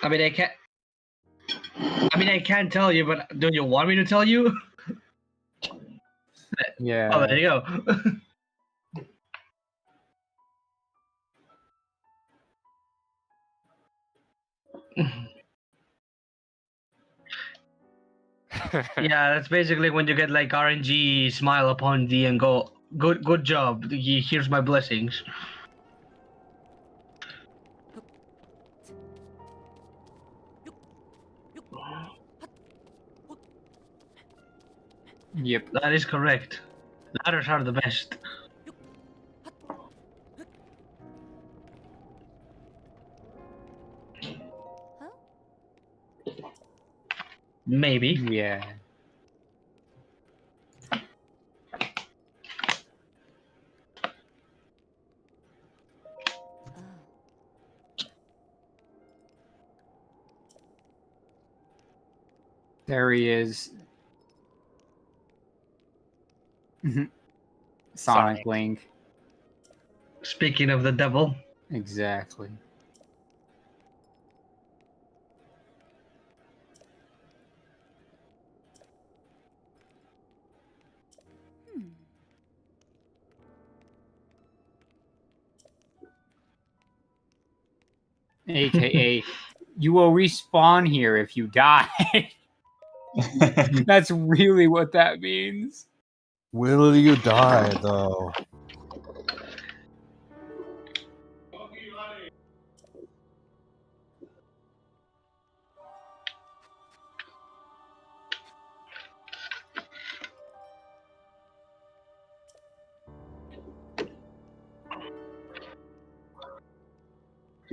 I mean, I can't. I mean, I can't tell you, but do you want me to tell you? Yeah. Oh, there you go. Yeah, that's basically when you get like RNG, smile upon thee, and go, good job. Here's my blessings. Yep. That is correct. Ladders are the best. Maybe. Yeah. There he is. Sonic Link. Speaking of the devil. Exactly. AKA, you will respawn here if you die. That's really what that means. Will you die, though?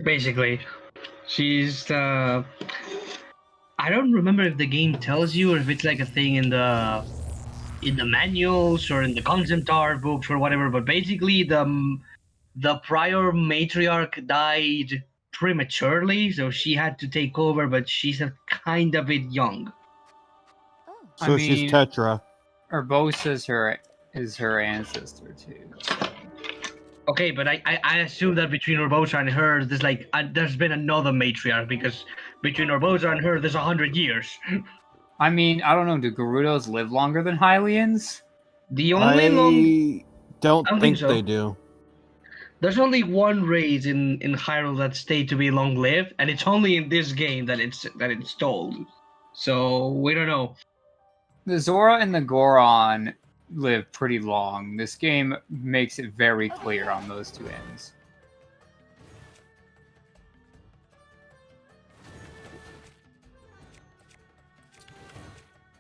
Basically, she's I don't remember if the game tells you or if it's like a thing in the manuals or in the concept art books or whatever. But basically, the prior matriarch died prematurely, so she had to take over. But she's a kind of bit young. So she's Tetra. Urbosa is her ancestor too. So. Okay, but I assume that between Urbosa and her, there's like there's been another matriarch because between Urbosa and her, there's 100 years. I mean, I don't know. Do Gerudos live longer than Hylians? The only I don't think so. They do. There's only one race in Hyrule that stayed to be long-lived, and it's only in this game that it's told. So we don't know. The Zora and the Goron live pretty long. This game makes it very clear on those two ends.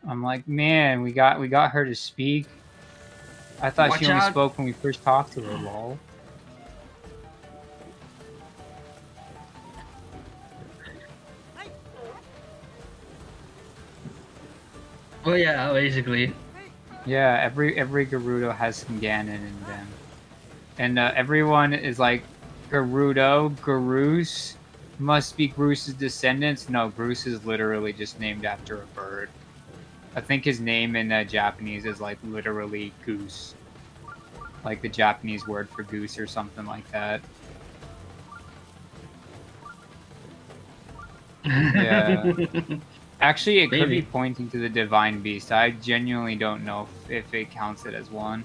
I'm like, man, we got her to speak. I thought she only spoke when we first talked to her, lol. Well, yeah, basically. Yeah, every Gerudo has some Ganon in them. And everyone is like, Gerudo, Garus, must be Groos's descendants. No, Groos is literally just named after a bird. I think his name in Japanese is like literally goose. Like the Japanese word for goose or something like that. Yeah. Actually, it could be pointing to the Divine Beast. I genuinely don't know if it counts it as one.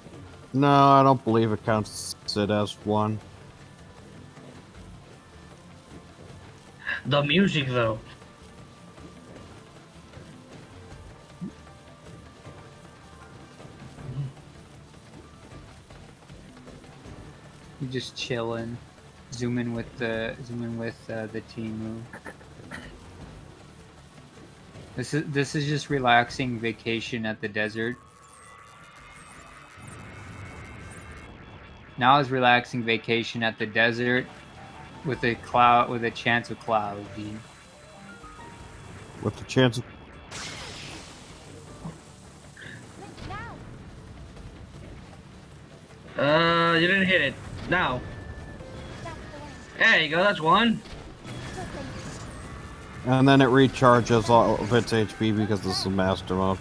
No, I don't believe it counts it as one. The music, though. You're just chilling, zooming with the Timu. This is just relaxing vacation at the desert. Now is relaxing vacation at the desert with a chance of cloud. With the chance of... You didn't hit it. Now. There you go, that's one. And then it recharges all of its HP because this is Master Mode.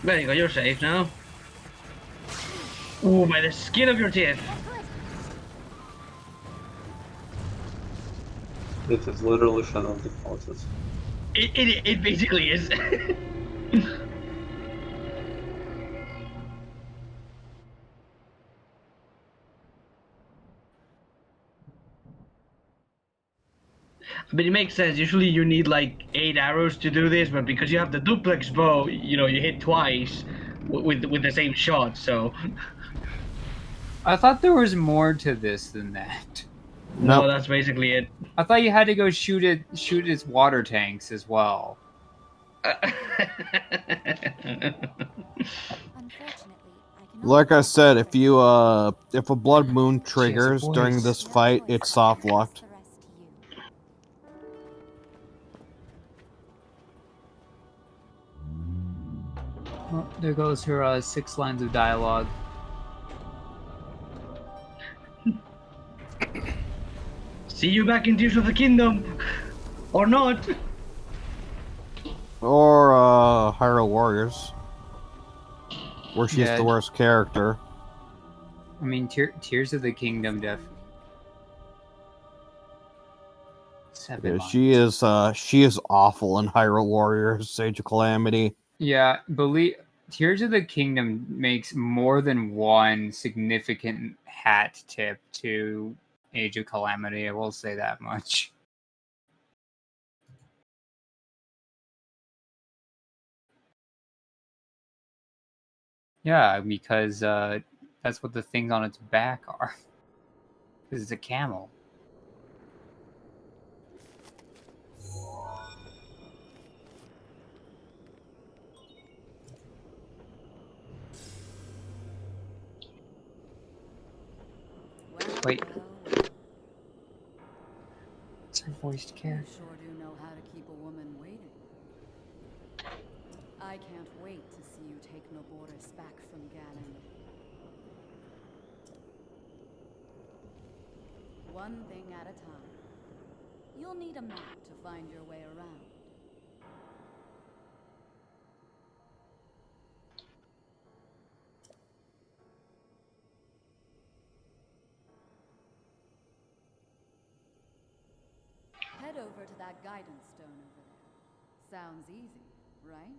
There you go, you're safe now. Ooh, by the skin of your teeth. It is literally Shadow of the Colossus. It basically is. But it makes sense. Usually you need like 8 arrows to do this, but because you have the duplex bow, you know, you hit twice with the same shot. So I thought there was more to this than that. no, Nope. that's basically it. I thought you had to go shoot its water tanks as well. Like I said, if a blood moon triggers during this fight, it's soft locked. Well, there goes her 6 lines of dialogue. See you back in Tears of the Kingdom, or not? Or Hyrule Warriors, where she's Yeah. the worst character. I mean, Tears of the Kingdom, definitely. 7 Yeah, she is awful in Hyrule Warriors: Age of Calamity. Yeah, believe Tears of the Kingdom makes more than one significant hat tip to Age of Calamity. I will say that much. Yeah, because that's what the things on its back are. Because it's a camel. Wait. It's her voiced character. You sure do know how to keep a woman waiting. I can't wait to see you take Noboris back from Ganon. One thing at a time. You'll need a map to find your way around. Head over to that guidance stone over there. Sounds easy, right?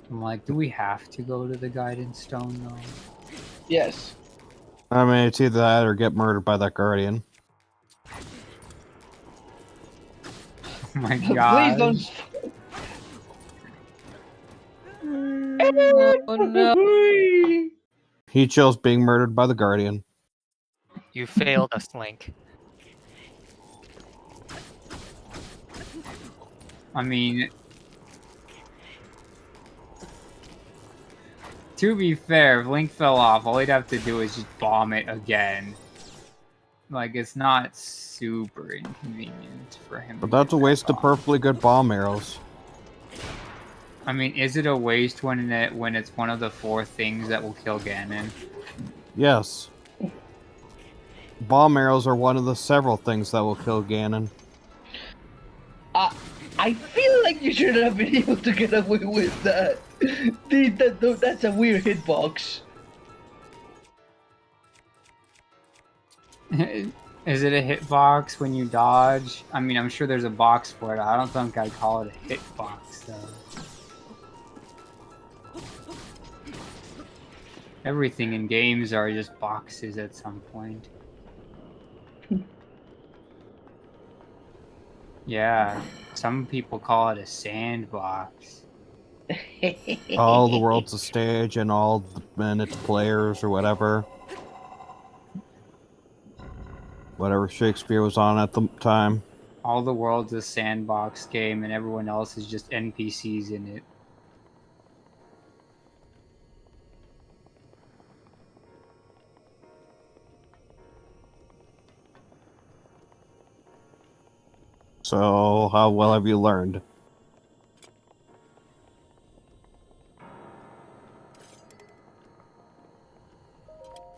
I'm like, do we have to go to the Guidance Stone though? Yes. I mean, it's either that or get murdered by that guardian. Oh my Please god. don't. Oh no! He chose being murdered by the guardian. You failed us, Link. I mean, to be fair, if Link fell off, all he'd have to do is just bomb it again. Like, it's not super inconvenient for him. But to that's a get waste back of perfectly good bomb arrows. I mean, is it a waste when it's one of the 4 things that will kill Ganon? Yes. Bomb arrows are one of the several things that will kill Ganon. I feel like you shouldn't have been able to get away with that. That's a weird hitbox. Is it a hitbox when you dodge? I mean, I'm sure there's a box for it. I don't think I'd call it a hitbox, though. Everything in games are just boxes at some point. Yeah, some people call it a sandbox. All the world's a stage and and its players or whatever. Whatever Shakespeare was on at the time. All the world's a sandbox game and everyone else is just NPCs in it. So, how well have you learned?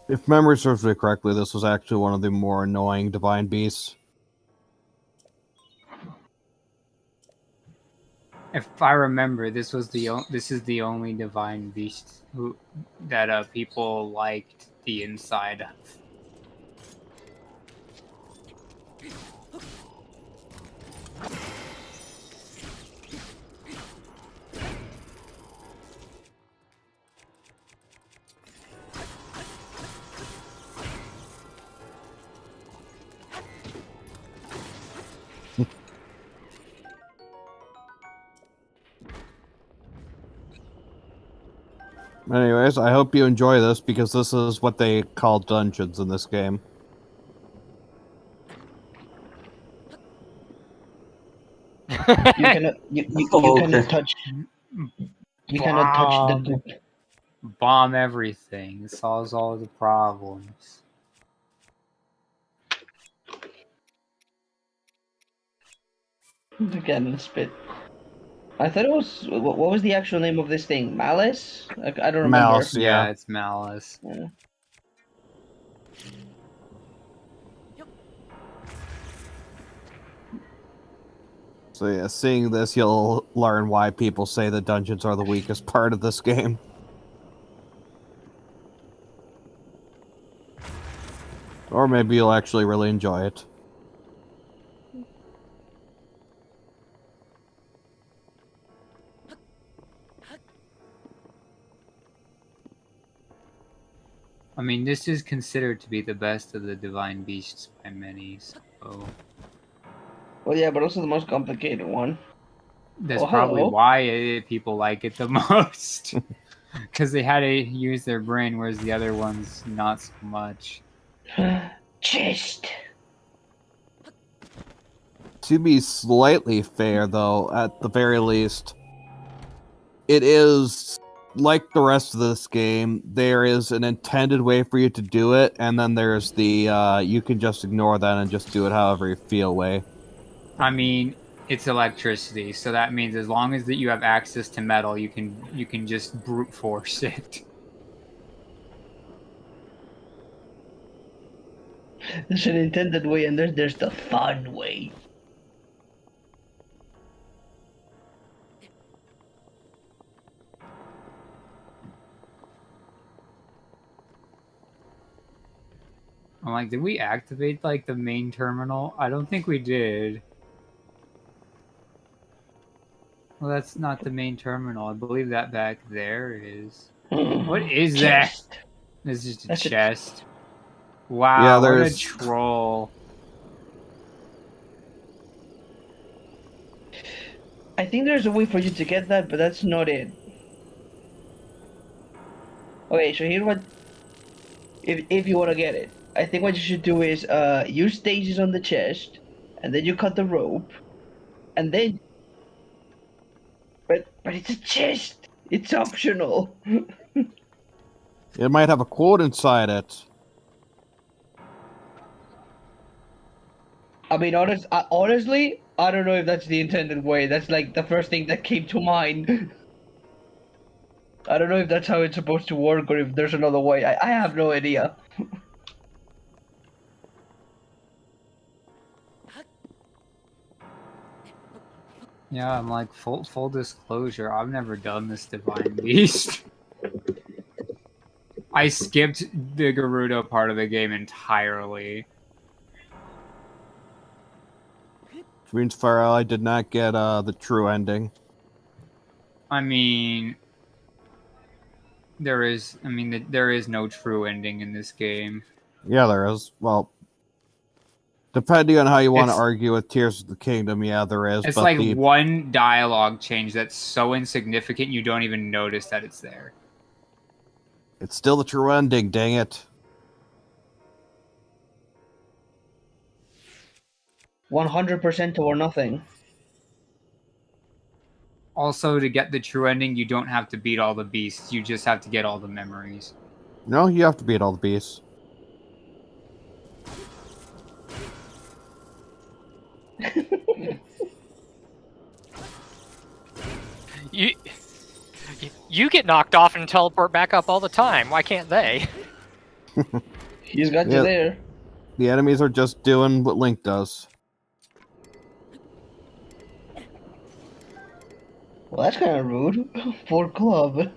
If memory serves me correctly, this was actually one of the more annoying divine beasts. If I remember, this is the only divine beast that people liked the inside of. Anyways, I hope you enjoy this because this is what they call dungeons in this game. You cannot you Oh, cannot okay. touch the Bomb, goop. bomb everything. It solves all the problems. The cannon spit. I thought it was what was the actual name of this thing? Malice? I don't remember. Mouse, Yeah, yeah. it's Malice. Yeah. So yeah, seeing this, you'll learn why people say the dungeons are the weakest part of this game. Or maybe you'll actually really enjoy it. I mean, this is considered to be the best of the divine beasts by many, so Well, yeah, but also the most complicated one. that's Oh, probably hello. why people like it the most. Because they had to use their brain, whereas the other ones not so much. Chest. To be slightly fair, though, at the very least, it is like the rest of this game. There is an intended way for you to do it, and then there's the you can just ignore that and just do it however you feel way. I mean, it's electricity, so that means as long as that you have access to metal, you can just brute force it. There's an intended way, and there's the fun way. I'm like, did we activate like the main terminal? I don't think we did. Well, that's not the main terminal. I believe that back there is. What is that? Chest. It's just a That's chest. Wow, Yeah, what a there's- troll. I think there's a way for you to get that, but that's not it. Okay, so here's what. If you want to get it, I think what you should do is use stages on the chest, and then you cut the rope, and then. But it's a chest. It's optional. It might have a quote inside it. I mean, honestly, I don't know if that's the intended way. That's like the first thing that came to mind. I don't know if that's how it's supposed to work or if there's another way. I have no idea. Yeah, I'm like full disclosure. I've never done this divine beast. I skipped the Gerudo part of the game entirely. Which means Farrell, I did not get the true ending. I mean, there is no true ending in this game. Yeah, there is. Well, depending on how you want to It's- argue with Tears of the Kingdom, yeah, there is. It's but like the one dialogue change that's so insignificant you don't even notice that it's there. it's still the true ending, dang it. 100% or nothing. Also, to get the true ending, you don't have to beat all the beasts. You just have to get all the memories. No, you have to beat all the beasts. You get knocked off and teleport back up all the time. Why can't they? He's got Yeah. you there. The enemies are just doing what Link does. Well, that's kind of rude for club.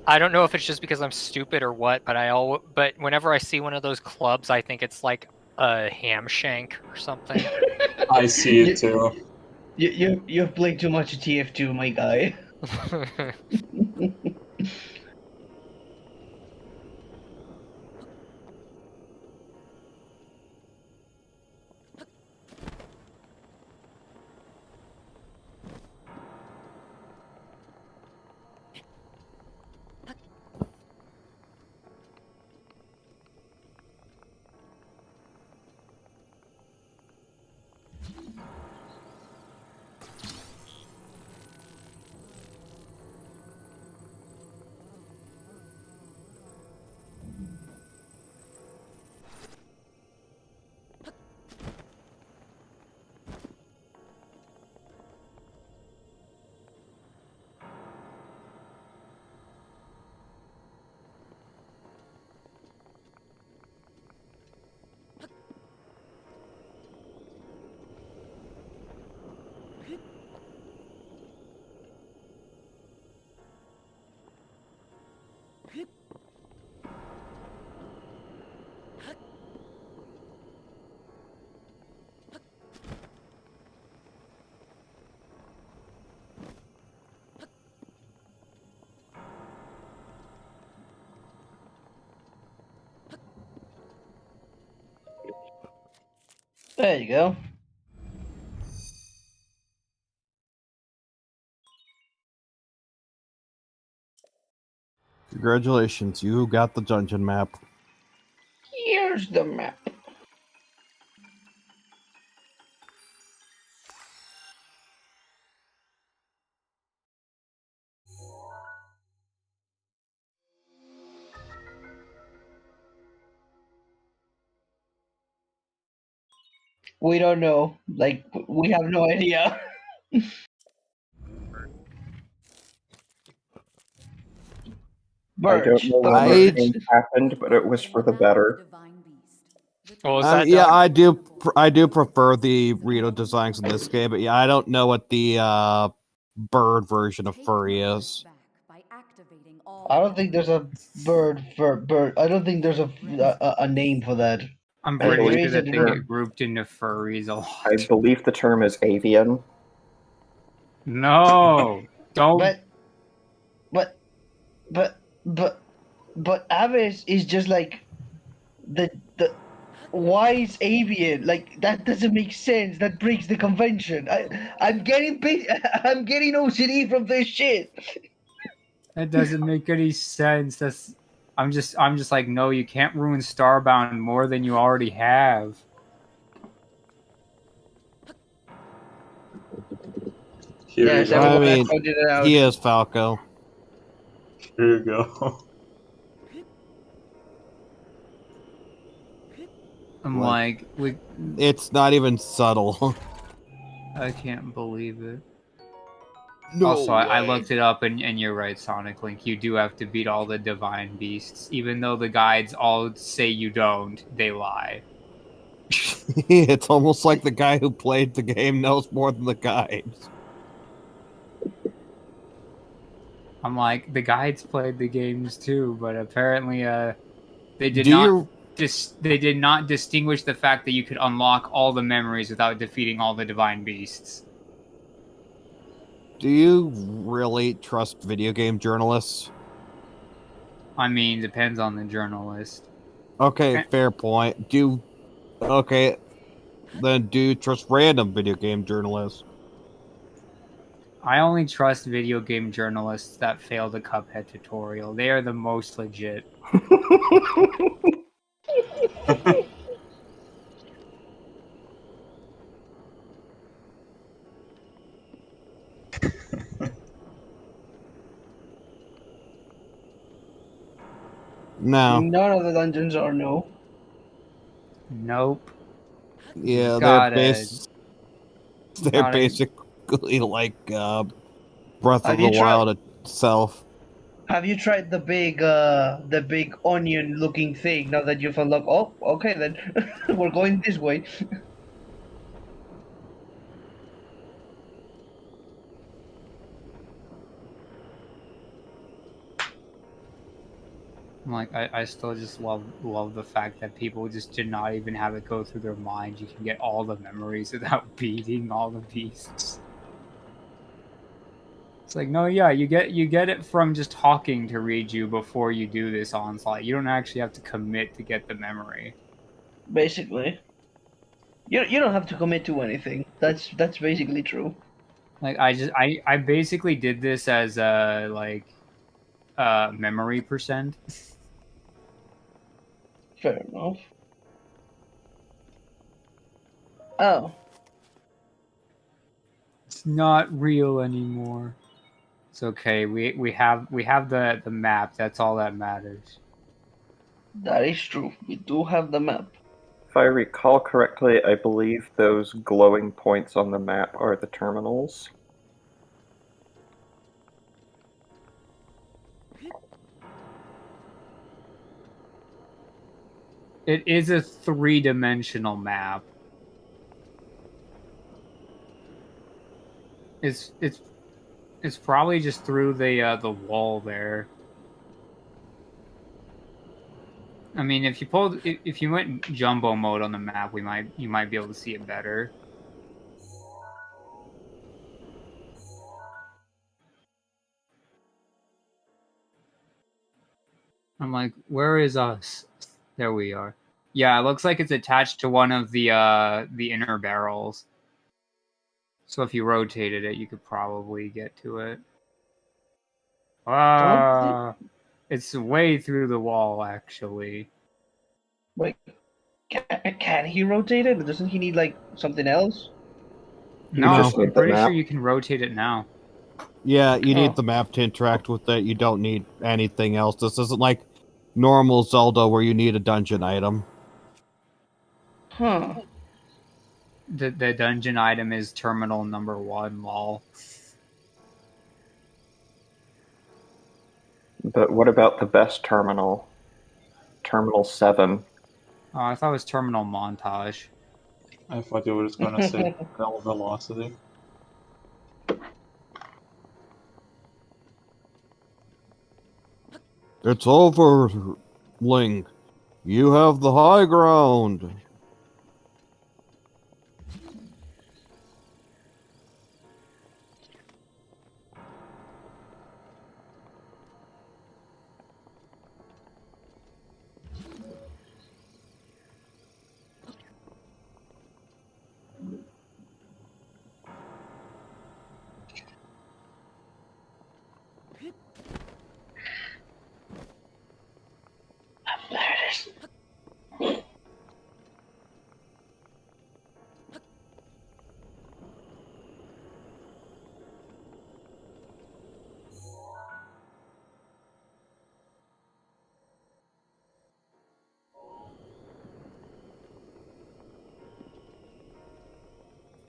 I don't know if it's just because I'm stupid or what, but whenever I see one of those clubs, I think it's like a ham shank or something. I see it too. You've played too much TF2, my guy. There you go. Congratulations, you got the dungeon map. Here's the map. We don't know. Like, we have no idea. I don't Birch. know when I- this change happened, but it was for the better. What was that, Yeah, Doug? I do prefer the Rito designs in this game, but yeah, I don't know what the bird version of furry is. I don't think there's a bird. I don't think there's a name for that. I'm I pretty believe sure that the they term- get grouped into furries a I lot. believe the term is avian. No, don't. But but Avis is just like the wise avian. Like that doesn't make sense. That breaks the convention. I'm getting I'm getting OCD from this shit. That doesn't make any sense. I'm just like, no, you can't ruin Starbound more than you already have. Here Yes, you go. everyone I has mean, pointed it out. he is Falco. Here you go. I'm Like- like, It's not even subtle. I can't believe it. No Also, I way. looked it up, and you're right, Sonic Link. You do have to beat all the divine beasts, even though the guides all say you don't. They lie. It's almost like the guy who played the game knows more than the guides. I'm like, the guides played the games too, but apparently, they did Do not. you They did not distinguish the fact that you could unlock all the memories without defeating all the divine beasts. do you really trust video game journalists? I mean, depends on the journalist. Okay, fair point. Okay, then do you trust random video game journalists? I only trust video game journalists that fail the Cuphead tutorial. They are the most legit. No. None of the dungeons are no. Nope. Yeah, Gotta- they're gotta- basically like Breath Have of you the tried- Wild itself. Have you tried the big onion looking thing now that you've unlocked? Oh, okay then. We're going this way. I'm like, I still just love the fact that people just did not even have it go through their mind. You can get all the memories without beating all the beasts. It's like, no, yeah, you get it from just talking to read you before you do this onslaught. You don't actually have to commit to get the memory. Basically, you don't have to commit to anything. That's basically true. Like I basically did this as a memory percent. Fair enough. Oh, It's not real anymore. It's okay. We have the map. That's all that matters. that is true. We do have the map. If I recall correctly, I believe those glowing points on the map are the terminals. It is a 3-dimensional map. It's probably just through the wall there. I mean, if you went jumbo mode on the map, you might be able to see it better. I'm like, where is us? There we are. Yeah, it looks like it's attached to one of the inner barrels. So if you rotated it, you could probably get to it. Ah, it's way through the wall, actually. Wait, can he rotate it? Doesn't he need like something else? You No, just I'm need the pretty sure map. you can rotate it now. Yeah, you need Oh. the map to interact with it. You don't need anything else. This isn't like normal Zelda where you need a dungeon item. Huh. The dungeon item is terminal number 1, lol. But what about the best terminal? Terminal 7. Oh, I thought it was terminal montage. I thought you were just gonna say Bell Velocity. It's over, Link. You have the high ground. There it is.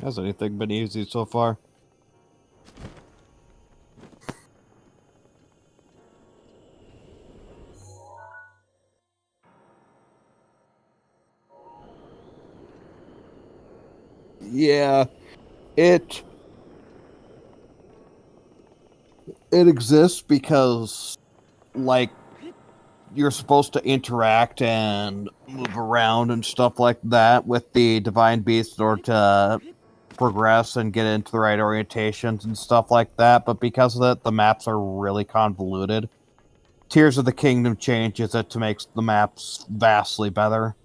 Has anything been easy so far? Yeah, it exists because like you're supposed to interact and move around and stuff like that with the divine beast in order to progress and get into the right orientations and stuff like that, but because of that, the maps are really convoluted. Tears of the Kingdom changes it to make the maps vastly better.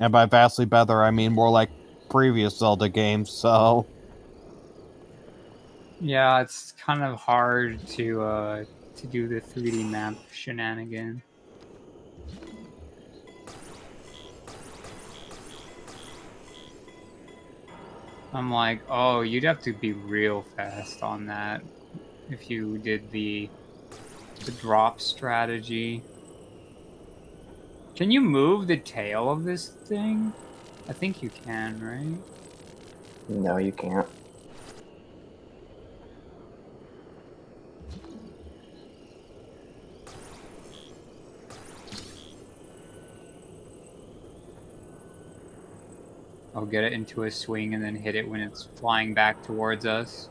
And by vastly better, I mean more like previous Zelda games, so... Yeah, it's kind of hard to do the 3D map shenanigan. I'm like, oh, you'd have to be real fast on that if you did the drop strategy. Can you move the tail of this thing? I think you can, right? No, you can't. I'll get it into a swing and then hit it when it's flying back towards us.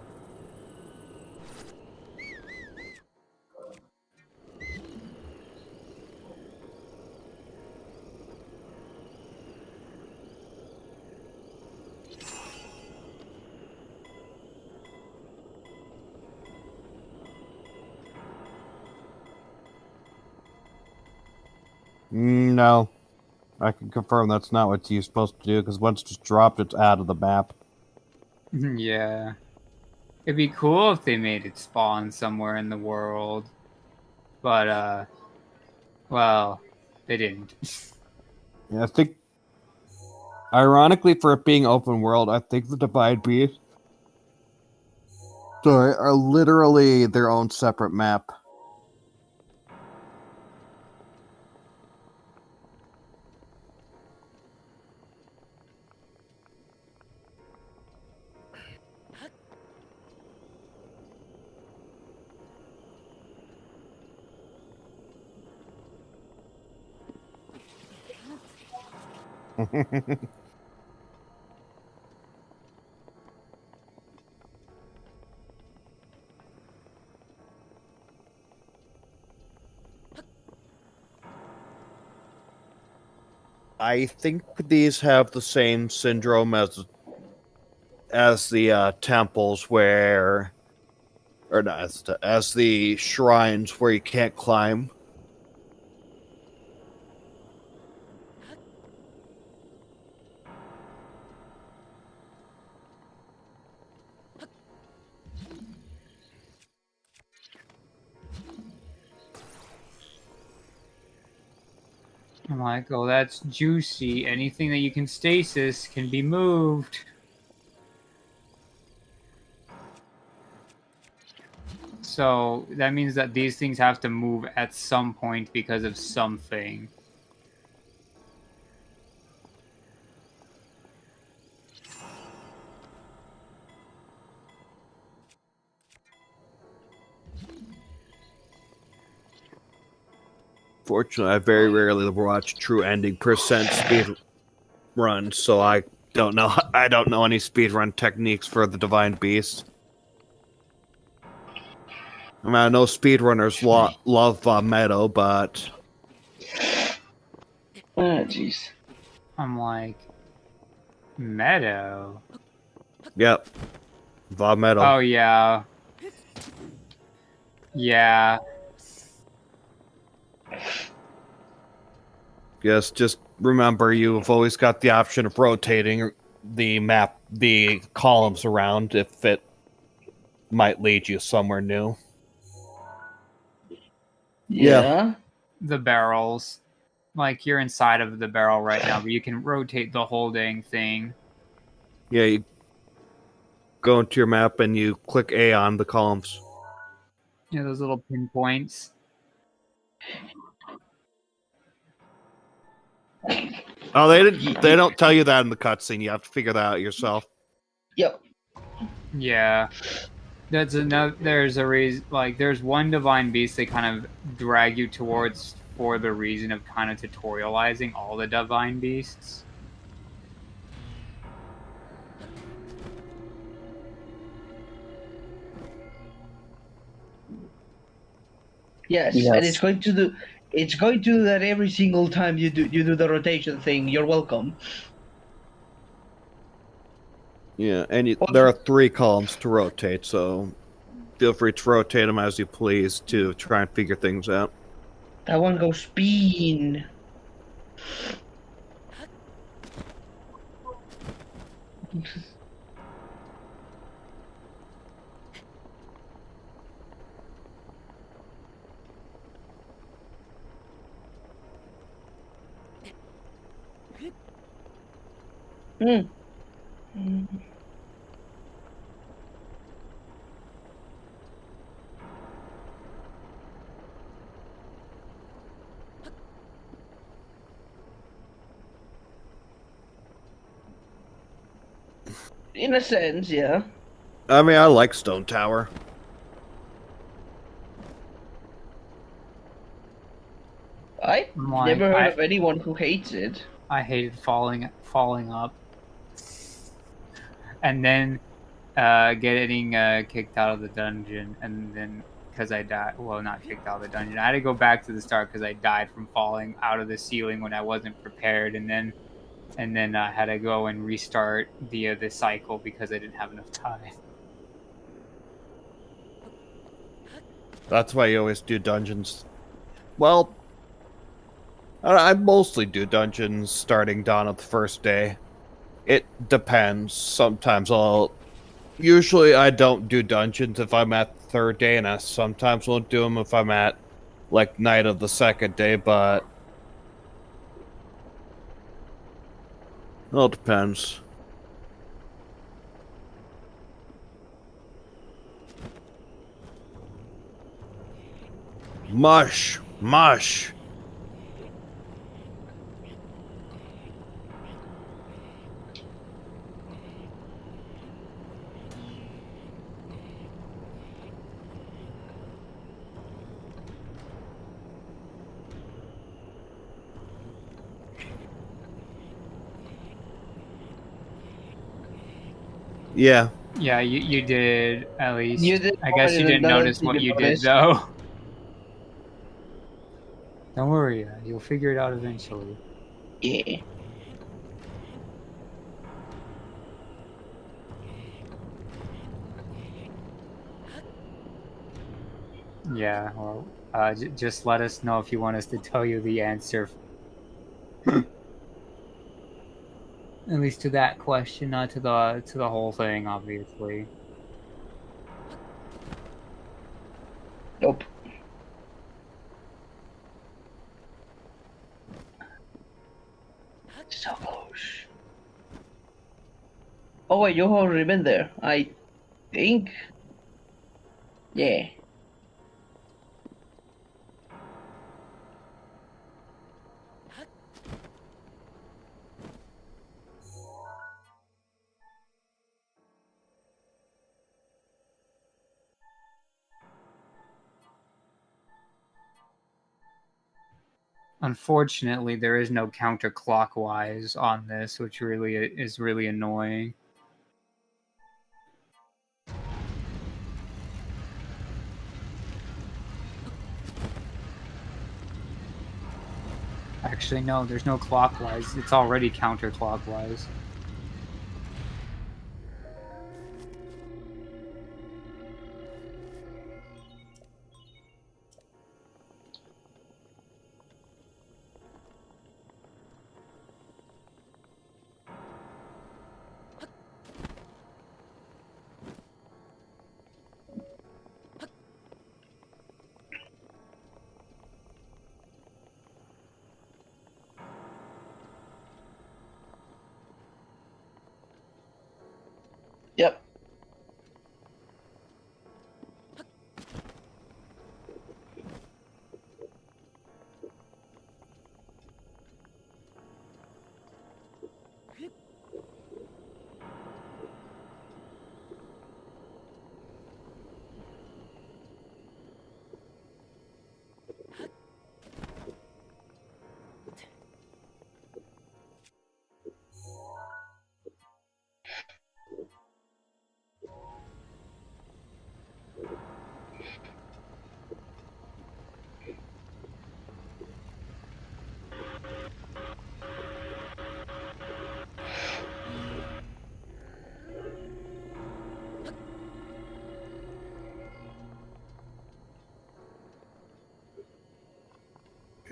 No. I can confirm that's not what you're supposed to do, because once it's dropped, it's out of the map. Yeah. It'd be cool if they made it spawn somewhere in the world. But, well, they didn't. Yeah, I think, ironically, for it being open world, I think the Divine Beasts are literally their own separate map. I think these have the same syndrome as the temples where, or not as the shrines where you can't climb. I'm like, oh, that's juicy. Anything that you can stasis can be moved. So that means that these things have to move at some point because of something. Fortunately, I very rarely watch true ending percent speed run, so I don't know. I don't know any speedrun techniques for the Divine Beast. I mean, I know speedrunners love Meadow, but Ah, jeez. I'm like, Meadow? yep, Meadow. Oh, yeah. Yeah. Yes, just remember you've always got the option of rotating the map, the columns around if it might lead you somewhere new. Yeah. The barrels. Like, you're inside of the barrel right now, but you can rotate the whole dang thing. Yeah, you go into your map and you click A on the columns. Yeah, those little pinpoints. Oh, they don't tell you that in the cutscene. You have to figure that out yourself. Yep. Yeah. That's another. There's a reason. Like, there's one divine beast they kind of drag you towards for the reason of kind of tutorializing all the divine beasts. Yes, Yes. and it's going to do that every single time you do the rotation thing. You're welcome. Yeah, and there are 3 columns to rotate, so feel free to rotate them as you please to try and figure things out. That one goes spin. Hmm. In a sense, yeah. I mean, I like Stone Tower. I Like, never heard of anyone who hates it. I hated falling up, and then getting kicked out of the dungeon, and then because I died. Well, not kicked out of the dungeon. I had to go back to the start because I died from falling out of the ceiling when I wasn't prepared, and then I had to go and restart the cycle because I didn't have enough time. That's why you always do dungeons. Well, I mostly do dungeons starting dawn of the first day. It depends. Sometimes I'll. Usually, I don't do dungeons if I'm at the third day, and I sometimes won't do them if I'm at like night of the second day. But it all depends. Mush, mush. Yeah. Yeah, you did at least. You did I more guess you than didn't that, notice to what be you did honest. though. Don't worry, you'll figure it out eventually. Yeah. Yeah, well, just let us know if you want us to tell you the answer. At least to that question, not to the whole thing, obviously. Nope. So close. Oh wait, you've already been there. I think. Yeah. Unfortunately, there is no counterclockwise on this, which really is really annoying. Actually, no, there's no clockwise. It's already counterclockwise. Yep.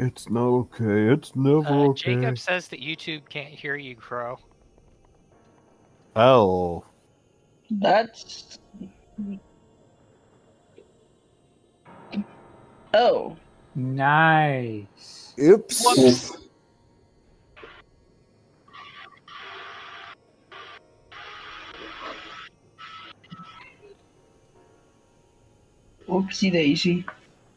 It's not okay. It's never okay. Jacob says that YouTube can't hear you, Crow. Oh. That's. Oh. Nice. Oops. Whoops. Oopsie daisy.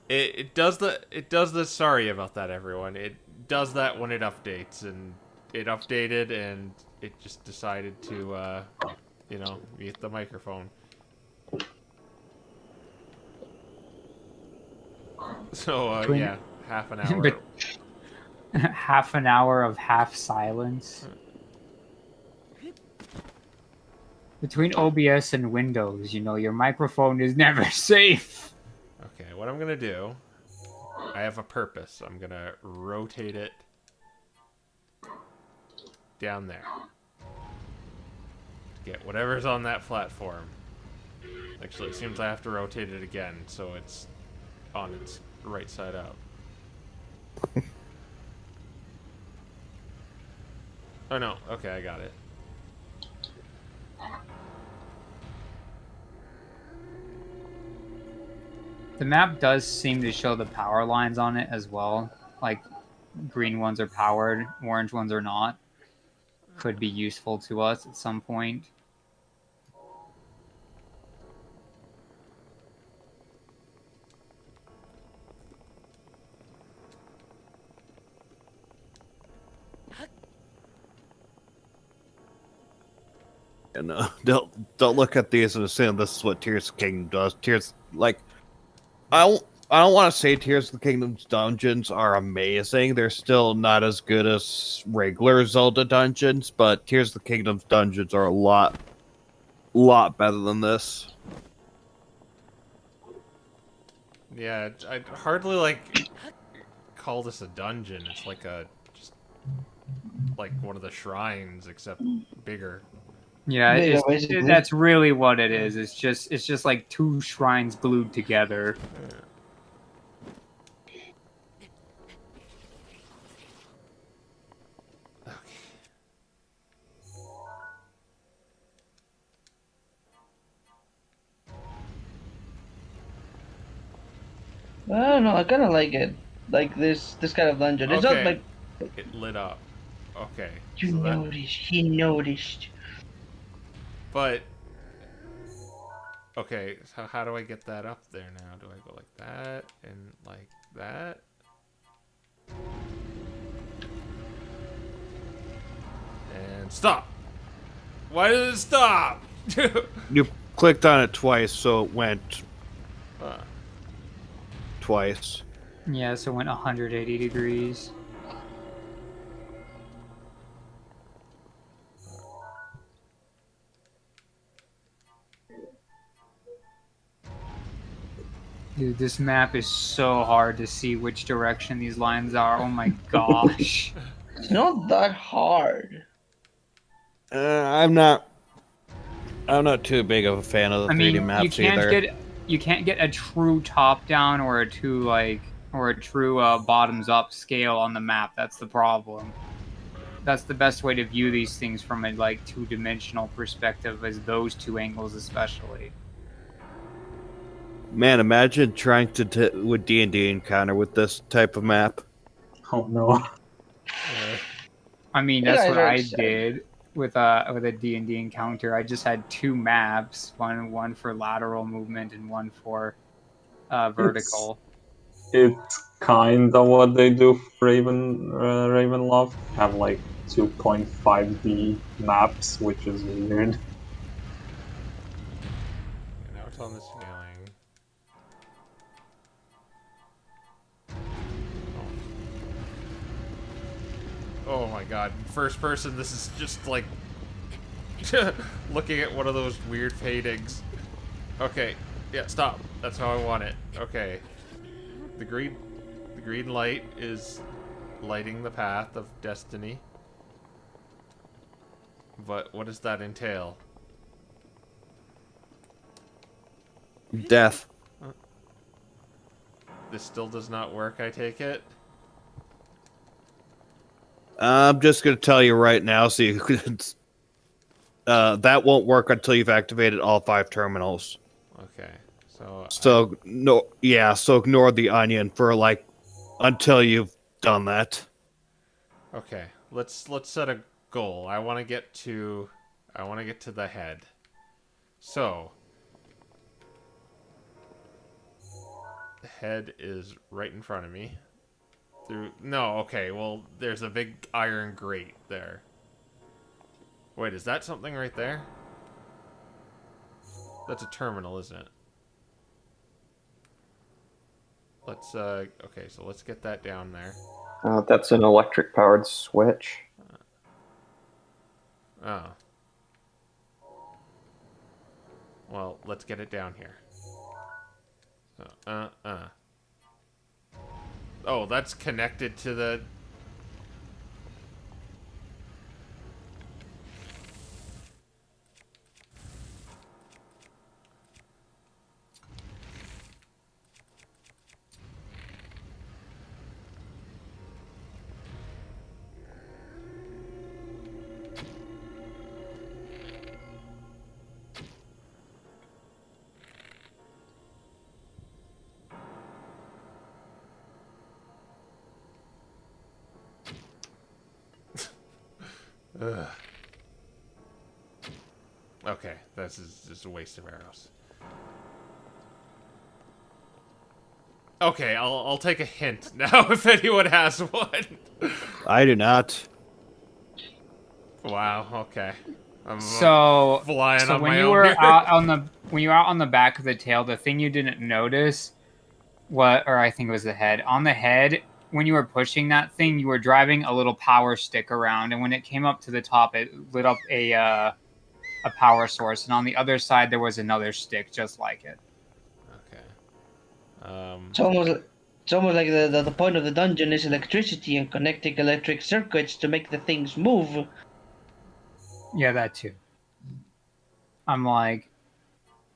It does the sorry about that, everyone. It does that when it updates, and it updated and it just decided to mute the microphone. So Between- yeah, half an hour. But half an hour of half silence. Between OBS and Windows, your microphone is never safe. Okay, what I'm gonna do, I have a purpose. I'm gonna rotate it down there. Get whatever's on that platform. Actually, it seems I have to rotate it again, so it's on its right side up. Oh no. Okay, I got it. The map does seem to show the power lines on it as well. Like, green ones are powered, orange ones are not. Could be useful to us at some point. And don't look at these and assume this is what Tears of the Kingdom does. Tears I don't want to say Tears of the Kingdom's dungeons are amazing. They're still not as good as regular Zelda dungeons, but Tears of the Kingdom's dungeons are a lot better than this. Yeah, I'd hardly like call this a dungeon. It's like just like one of the shrines, except bigger. Yeah, Yeah, basically. that's really what it is. It's just like two shrines glued together. I don't know. I kind of like it. Like this kind of dungeon. It's not Okay. like It lit up. Okay. you so that- noticed. He noticed. But okay, so how do I get that up there now? Do I go like that and like that? And stop. Why did it stop? You clicked on it twice, so it went Uh, twice. Yeah, so it went 180 degrees. Dude, this map is so hard to see which direction these lines are. Oh my gosh. It's not that hard. I'm not too big of a fan of the I 3D mean, maps either. you can't get a true top down or a true bottoms up scale on the map. That's the problem. That's the best way to view these things from a like two-dimensional perspective, is those two angles especially. Man, imagine trying to with D&D encounter with this type of map. Oh no. I mean, You that's guys what are I excited. did with a D&D encounter. I just had two maps, one for lateral movement and one for vertical. It's kind of what they do for Ravenloft. Have like 2.5D maps, which is weird. now it's on the scaling. Oh my god. First person, this is just like looking at one of those weird paintings. Okay. Yeah, stop. That's how I want it. Okay. The green light is lighting the path of destiny. But what does that entail? Death. This still does not work, I take it? I'm just gonna tell you right now, so you could. That won't work until you've activated all 5 terminals. Okay. So So so ignore the onion for like until you've done that. okay. Let's set a goal. I want to get to the head. So the head is right in front of me. Okay, well, there's a big iron grate there. Wait, is that something right there? That's a terminal, isn't it? Let's, okay, so let's get that down there. That's an electric-powered switch. Oh. Well, let's get it down here. So, Oh, that's connected to the... Ugh. Okay, this is just a waste of arrows. Okay, I'll take a hint now if anyone has one. I do not. Wow. Okay. I'm So, flying on when my you own were here. out on the back of the tail, the thing you didn't notice, or I think it was the head. On the head, when you were pushing that thing, you were driving a little power stick around, and when it came up to the top, it lit up a power source, and on the other side there was another stick just like it. Okay. It's almost like the point of the dungeon is electricity and connecting electric circuits to make the things move. Yeah, that too. I'm like,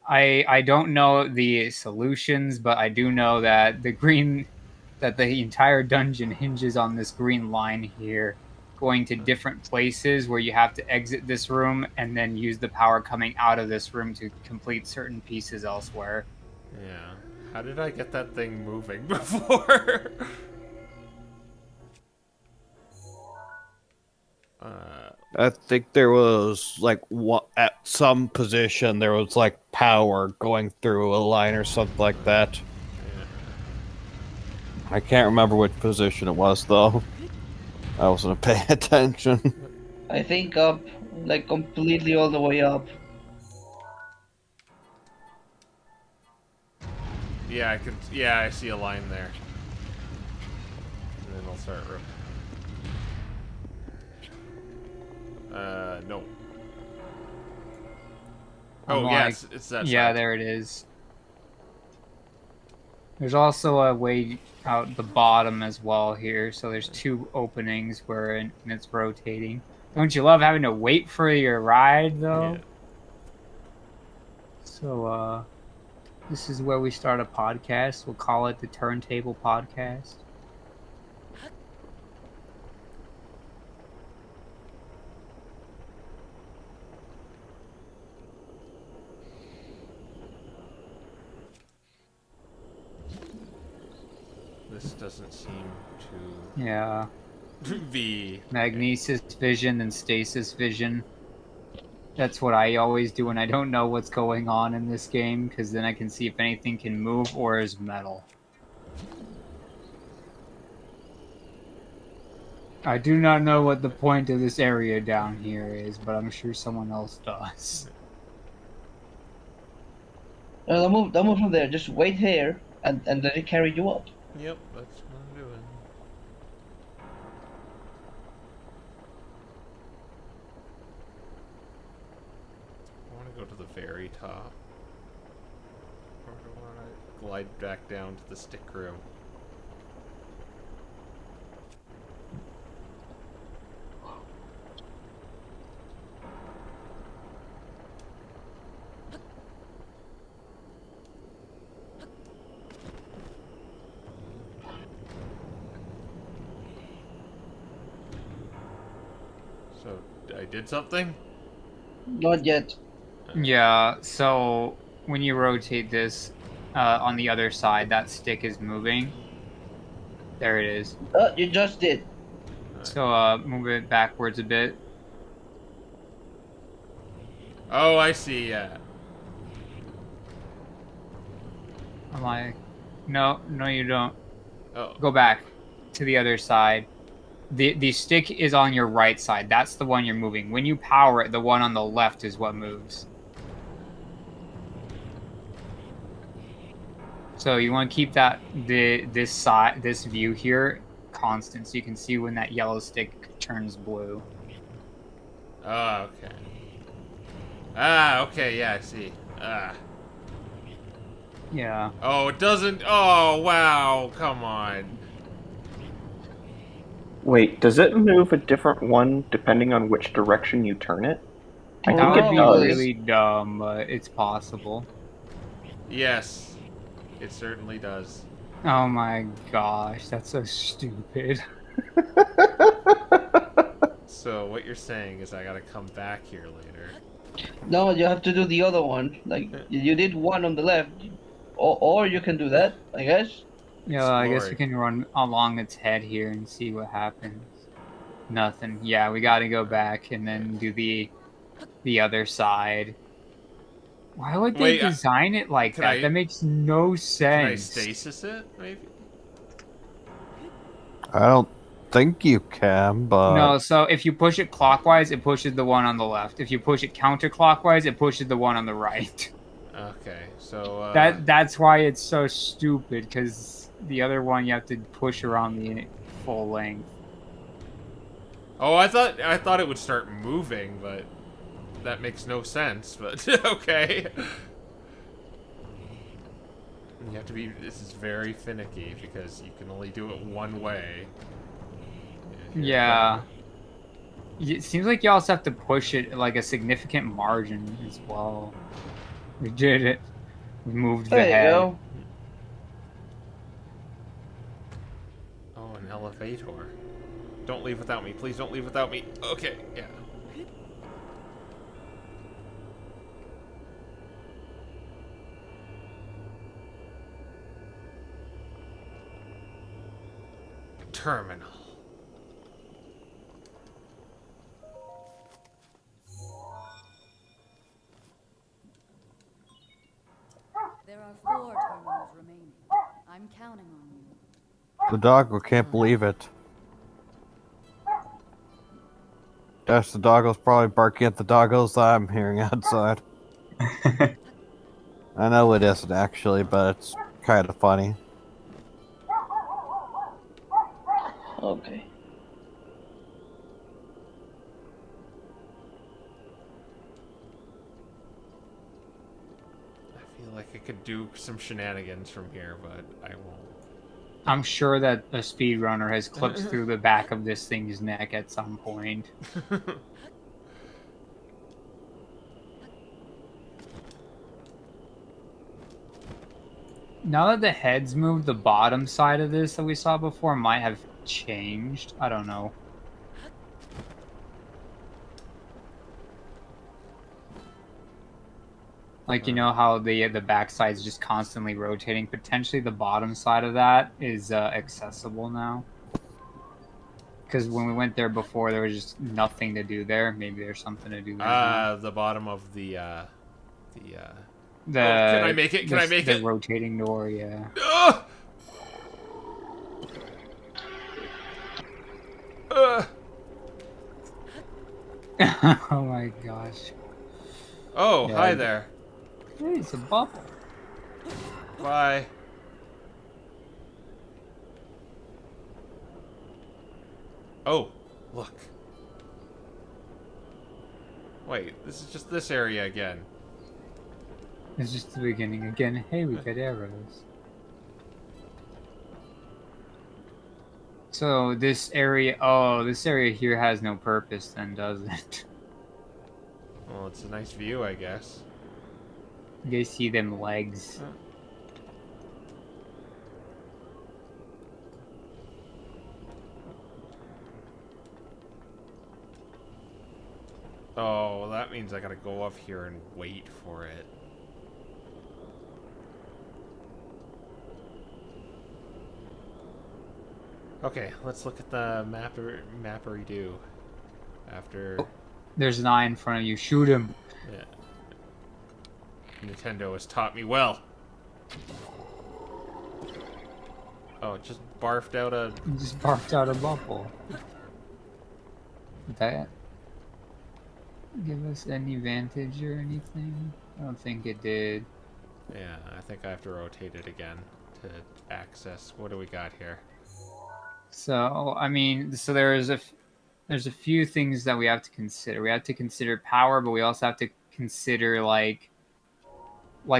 I don't know the solutions, but I do know that the entire dungeon hinges on this green line here, going to different places where you have to exit this room and then use the power coming out of this room to complete certain pieces elsewhere. Yeah. How did I get that thing moving before? I think there was like at some position there was like power going through a line or something like that. Yeah. I can't remember which position it was though. I wasn't paying attention. I think up, like completely all the way up. Yeah, I can. Yeah, I see a line there. And then I'll start. No. I'm Oh, like, yes, it's that yeah, side. there it is. There's also a way out the bottom as well here, so there's two openings where and it's rotating. Don't you love having to wait for your ride though? Yeah. So this is where we start a podcast. We'll call it the Turntable Podcast. This doesn't seem Yeah. to be... Magnesis vision and stasis vision. That's what I always do when I don't know what's going on in this game, because then I can see if anything can move or is metal. I do not know what the point of this area down here is, but I'm sure someone else does. Don't move from there. Just wait here and let it carry you up. Yep, that's what I'm doing. I want to go to the very top. Or do I want to glide back down to the stick room? So, I did something? Not yet. Yeah, so when you rotate this on the other side, that stick is moving. There it is. You just did. So move it backwards a bit. Oh, I see, yeah. I'm like, no, you don't. Oh. Go back to the other side. The stick is on your right side. That's the one you're moving. When you power it, the one on the left is what moves. So you want to keep this view here constant, so you can see when that yellow stick turns blue. Oh, okay. Ah, okay, yeah, I see. Ah. Yeah. Oh, it doesn't... Oh, wow, come on. Wait, does it move a different one depending on which direction you turn it? I That think would it be does. really dumb, but it's possible. Yes, it certainly does. Oh my gosh, that's so stupid. So what you're saying is I gotta come back here later. No, you have to do the other one. Like you did one on the left, or you can do that, I guess. Yeah, I guess we Exploring. can run along its head here and see what happens. Nothing. Yeah, we got to go back and then do the other side. Why would they Wait, design it like can that? I- That makes no Can I sense. stasis it, maybe? I don't think you can, but No, so if you push it clockwise, it pushes the one on the left. If you push it counterclockwise, it pushes the one on the right. Okay, so That's why it's so stupid, because the other one you have to push around the full length. Oh, I thought it would start moving, but that makes no sense. But okay. You have to be. This is very finicky because you can only do it one way. Yeah. It seems like you also have to push it like a significant margin as well. We did it. We moved the There you head. go. Oh, an elevator. Don't leave without me. Please don't leave without me. Okay, yeah. Terminal. There are 4 terminals remaining. I'm counting on you. the doggo can't believe it. Gosh, the doggo's probably barking at the doggos that I'm hearing outside. I know it isn't actually, but it's kind of funny. Okay. I feel like I could do some shenanigans from here, but I won't. I'm sure that a speedrunner has clipped through the back of this thing's neck at some point. Now that the heads moved, the bottom side of this that we saw before might have changed. I don't know. Like, you know how the backside is just constantly rotating? Potentially the bottom side of that is accessible now. Because when we went there before, there was just nothing to do there. Maybe there's something to do there now. The bottom of the The, can I make it? Can I make the it? rotating door, yeah. Ugh! Oh my gosh. Oh, Yeah, hi there. Hey, it's a bubble. Bye. Oh, look. Wait, this is just this area again. It's just the beginning again. Hey, we got arrows. So this area, oh, this area here has no purpose then, does it? Well, it's a nice view, I guess. You guys see them legs? Oh, well, that means I gotta go up here and wait for it. Okay, let's look at the mappery do. After There's an eye in front of you. Shoot him. yeah. Nintendo has taught me well. Oh, it just barfed out a You just barfed out a bubble. Did that give us any vantage or anything? I don't think it did. yeah, I think I have to rotate it again to access. What do we got here? So, I mean, so there's a few things that we have to consider. We have to consider power, but we also have to consider like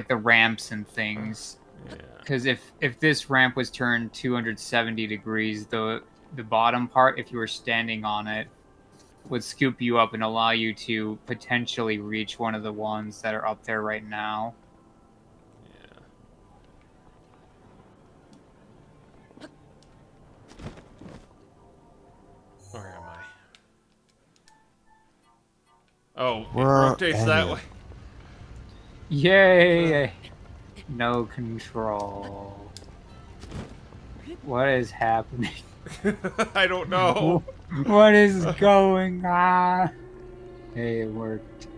the ramps and things. Yeah. Because if this ramp was turned 270 degrees, the bottom part, if you were standing on it, would scoop you up and allow you to potentially reach one of the ones that are up there right now. Yeah. Where am I? Oh, it Where rotates am that you? way. Yay! No control. What is happening? I don't know. What is going on? Hey, it worked.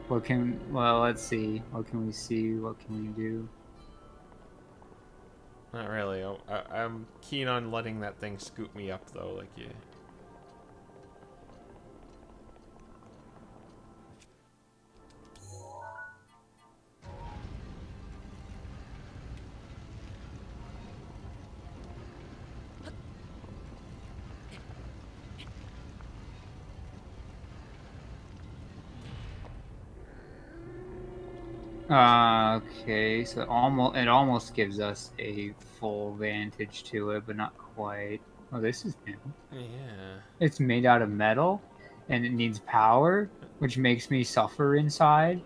Well, let's see. What can we see? What can we do? Not really. I'm keen on letting that thing scoop me up, though. Like, yeah. Okay, so it almost gives us a full vantage to it, but not quite. Oh, this is new. Yeah. It's made out of metal, and it needs power, which makes me suffer inside.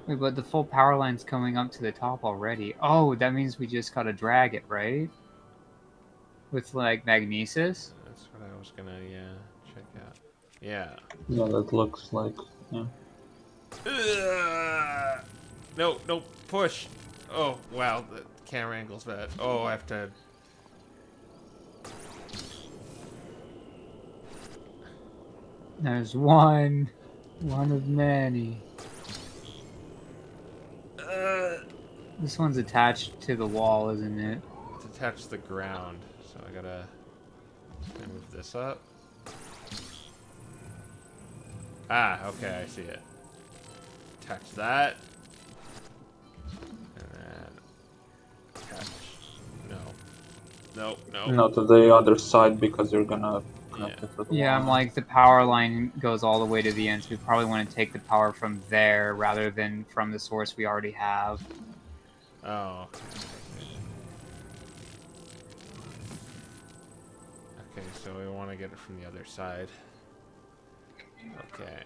Wait, but the full power line's coming up to the top already. Oh, that means we just gotta drag it, right? With, like, magnesis? That's what I was gonna, check out. Yeah. Yeah, that looks like. Yeah. No, no, push. Oh, wow, the camera angle's bad. Oh, I have to... There's one of many. This one's attached to the wall, isn't it? It's attached to the ground, so I gotta move this up. Ah, okay, I see it. Attach that. And then attach. No. No, no. No, to the other side because you're gonna connect it to the Yeah, wall. I'm like, the power line goes all the way to the end, so we probably want to take the power from there rather than from the source we already have. Oh. Okay, so we want to get it from the other side. Okay.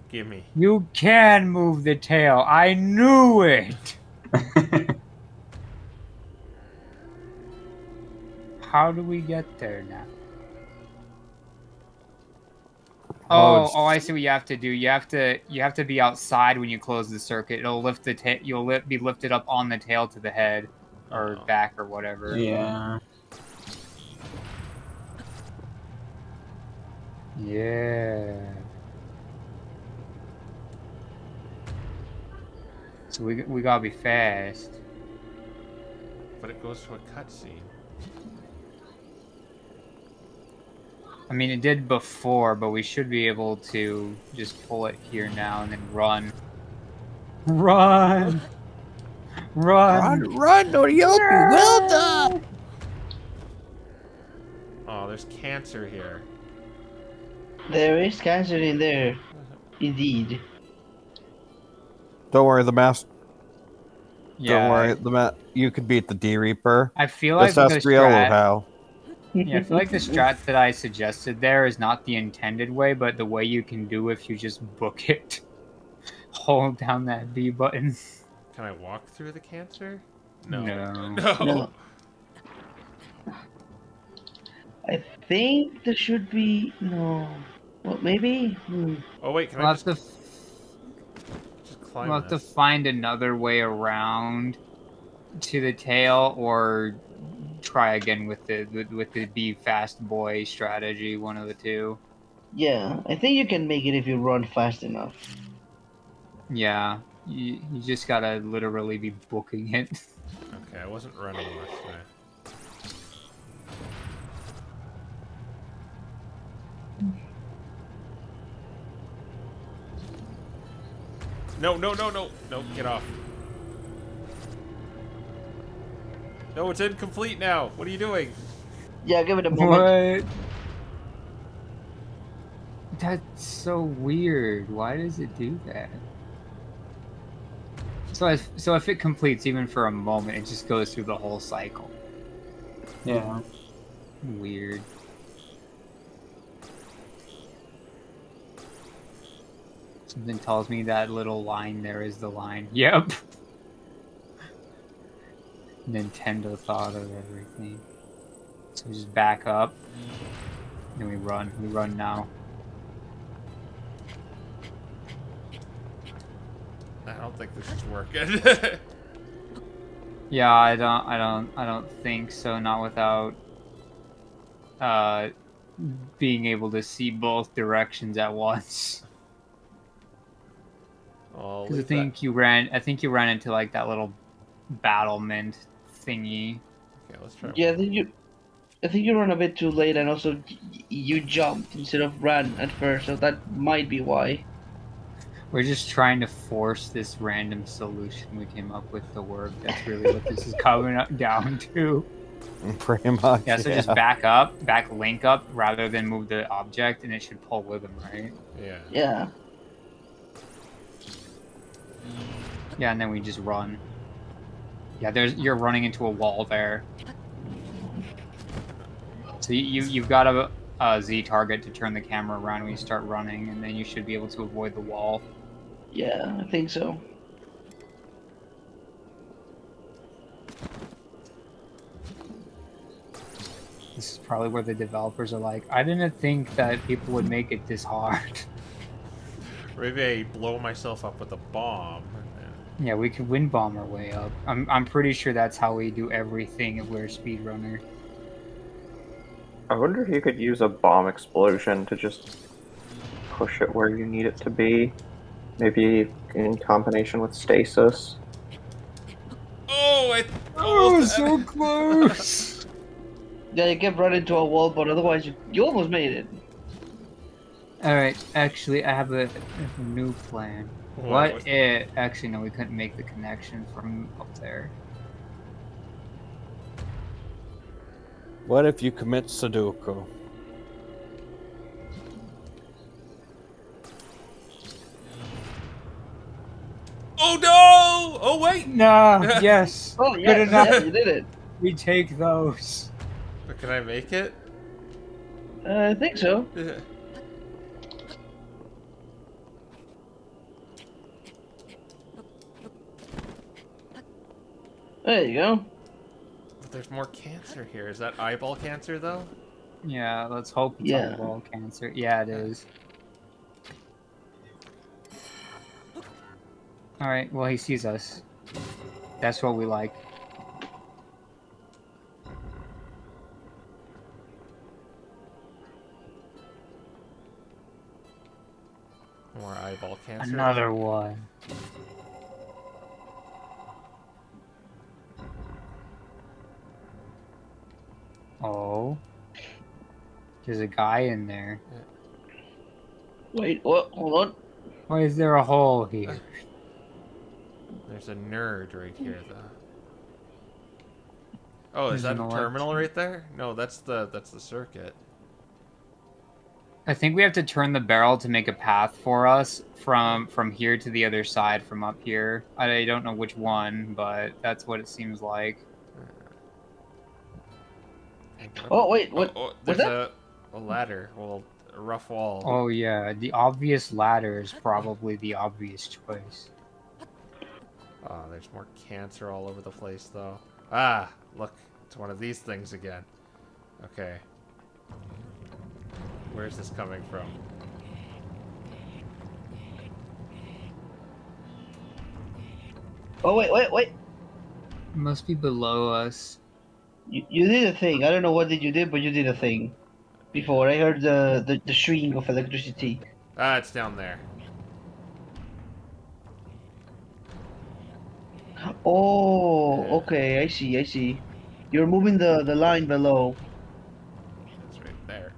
Gimme. You can move the tail. I knew it. How do we get there now? Oh, I see what you have to do. You have to be outside when you close the circuit. It'll lift the tail. You'll be lifted up on the tail to the head, or back, or whatever. Yeah. Yeah. So we gotta be fast. But it goes to a cutscene. I mean, it did before, but we should be able to just pull it here now and then run. Run! Run! Run, Noriopi! Well done! Oh, there's cancer here. There is cancer in there. Indeed. Don't worry, the mask. Yeah. Don't worry, you could beat the D Reaper. I feel like the Sastriel strat. how. Yeah, I feel like the strat that I suggested there is not the intended way, but the way you can do if you just book it. Hold down that B button. Can I walk through the cancer? No. No. No. I think there should be no. Well, maybe. Oh wait, can We'll I have just climb we'll have to this? find another way around to the tail, or try again with the be fast boy strategy. One of the two. Yeah, I think you can make it if you run fast enough. Yeah, you just gotta literally be booking it. Okay, I wasn't running last time. No, no, no, no. No, get off. No, it's incomplete now. What are you doing? Yeah, give it a moment. What? That's so weird. Why does it do that? So if it completes even for a moment, it just goes through the whole cycle. Yeah. Weird. Something tells me that little line there is the line. Yep. Nintendo thought of everything. So we just back up. Then we run. We run now. I don't think this is working. Yeah, I don't think so. Not without being able to see both directions at once. Oh, Because I think you ran into like that little battlement thingy. Okay, let's try. Yeah, I think you run a bit too late, and also you jumped instead of ran at first, so that might be why. We're just trying to force this random solution we came up with to work. That's really what this is coming down to. Pretty much. Yeah, so just back link up, rather than move the object, and it should pull with them, right? Yeah. Yeah. Yeah, and then we just run. Yeah, you're running into a wall there. So you've got a Z target to turn the camera around when you start running, and then you should be able to avoid the wall. Yeah, I think so. This is probably where the developers are like, I didn't think that people would make it this hard. Maybe I blow myself up with a bomb. Yeah, we could wind bomb our way up. I'm pretty sure that's how we do everything if we're a speedrunner. I wonder if you could use a bomb explosion to just push it where you need it to be. Maybe in combination with stasis. Oh, Oh, so close! Yeah, you kept running into a wall, but otherwise you almost made it. Alright, actually, I have a new plan. What if... Actually, no, we couldn't make the connection from up there. What if you commit Sudoku? Oh no! Oh wait! No, yes. Oh, Good yes, enough. yes, you did it. We take those. But can I make it? I think so. There you go. But there's more cancer here. Is that eyeball cancer though? Yeah, let's hope it's Yeah. eyeball cancer. Yeah, it is. Alright, well, he sees us. That's what we like. More eyeball cancer. Another one. Oh. There's a guy in there. Wait, what? Hold on. Why is there a hole here? There's a nerd right here though. Oh, is There's that an a terminal right there? No, that's the circuit. I think we have to turn the barrel to make a path for us from here to the other side from up here. I don't know which one, but that's what it seems like. Oh, wait, what? Oh, What's there's a ladder. Well, a rough wall. Oh yeah, the obvious ladder is probably the obvious choice. Oh, there's more cancer all over the place though. Ah, look, it's one of these things again. Okay. Where's this coming from? Oh, wait. It must be below us. You did a thing. I don't know what did you did, but you did a thing. Before I heard the shriek of electricity. Ah, it's down there. Oh, okay. I see. You're moving the line below. It's right there.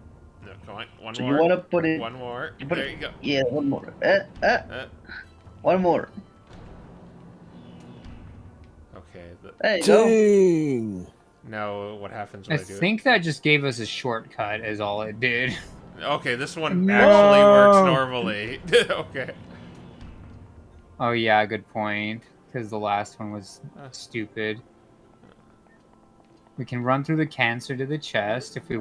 No, come on. One So more. you want to put it? One more. You put There it, you go. Yeah, one more. Uh, One more. okay. There you go. Dang! Now, what happens I when I do think that just gave us a shortcut, is all it did. it? Okay, this one No! actually works normally. Okay. Oh yeah, good point. Because the last one was stupid. We can run through the cancer to the chest if we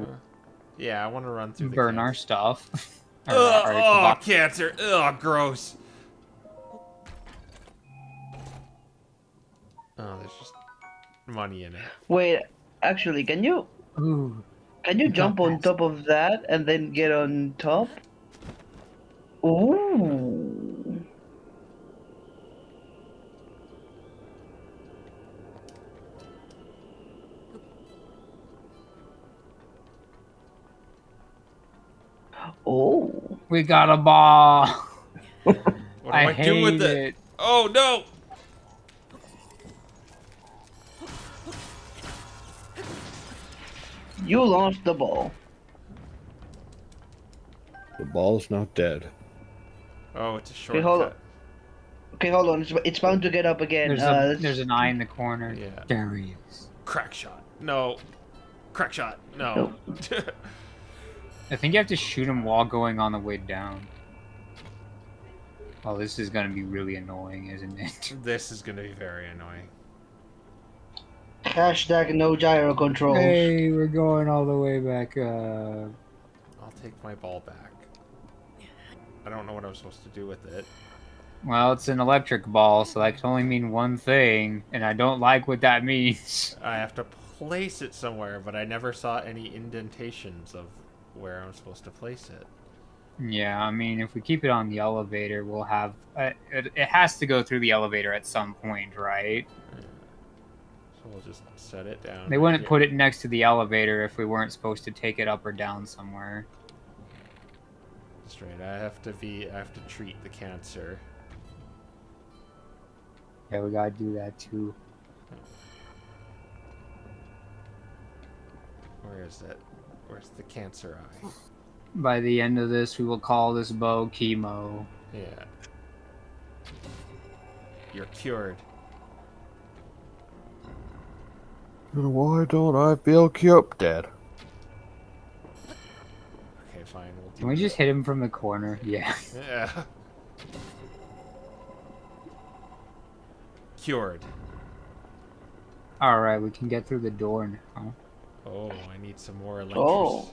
Yeah, I want to run through the burn our cancer. stuff. Ugh, Our oh, cancer. Ugh, gross. Oh, there's just money in it. Wait, actually, Ooh. can you You got jump on past. top of that and then get on top? Ooh. Oh. We got a ball. What do I, I do with hate it? it. Oh no! You lost the ball. The ball's not dead. Oh, it's a Okay, hold on. shortcut. Okay, hold on. It's bound to get up again. There's an eye in the corner. Yeah. There he is. Crack shot. No. Crack shot. No. Nope. I think you have to shoot him while going on the way down. Oh, this is gonna be really annoying, isn't it? This is gonna be very annoying. Hashtag no gyro controls. Hey, we're going all the way back up. I'll take my ball back. I don't know what I'm supposed to do with it. Well, it's an electric ball, so that can only mean one thing, and I don't like what that means. I have to place it somewhere, but I never saw any indentations of where I'm supposed to place it. Yeah, I mean, if we keep it on the elevator, we'll have... it has to go through the elevator at some point, right? So we'll just set it down. They right wouldn't here. put it next to the elevator if we weren't supposed to take it up or down somewhere. That's right. I have to treat the cancer. Yeah, we gotta do that too. Where is it? Where's the cancer eye? By the end of this, we will call this bow chemo. Yeah. You're cured. And why don't I feel cute dead? Okay, fine. We'll do Can we just hit him from the corner? Yeah. Yeah. Cured. Alright, we can get through the door now. Oh, I need some more electric. Oh.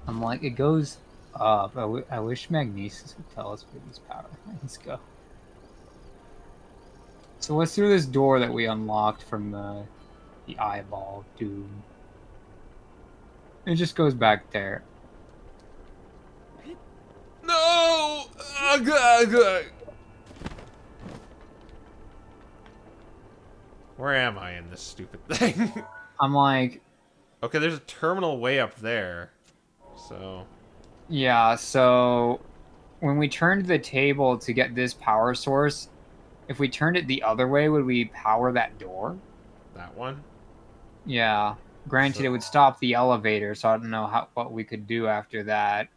I'm like, it goes up. I wish Magnesis would tell us where these power lines go. So what's through this door that we unlocked from the eyeball doom? It just goes back there. No! Ugh, ugh, ugh. Where am I in this stupid thing? I'm like, Okay, there's a terminal way up there. So, yeah, so when we turned the table to get this power source, if we turned it the other way, would we power that door? that one? Yeah. Granted, it would stop the elevator, so I don't know what we could do after that.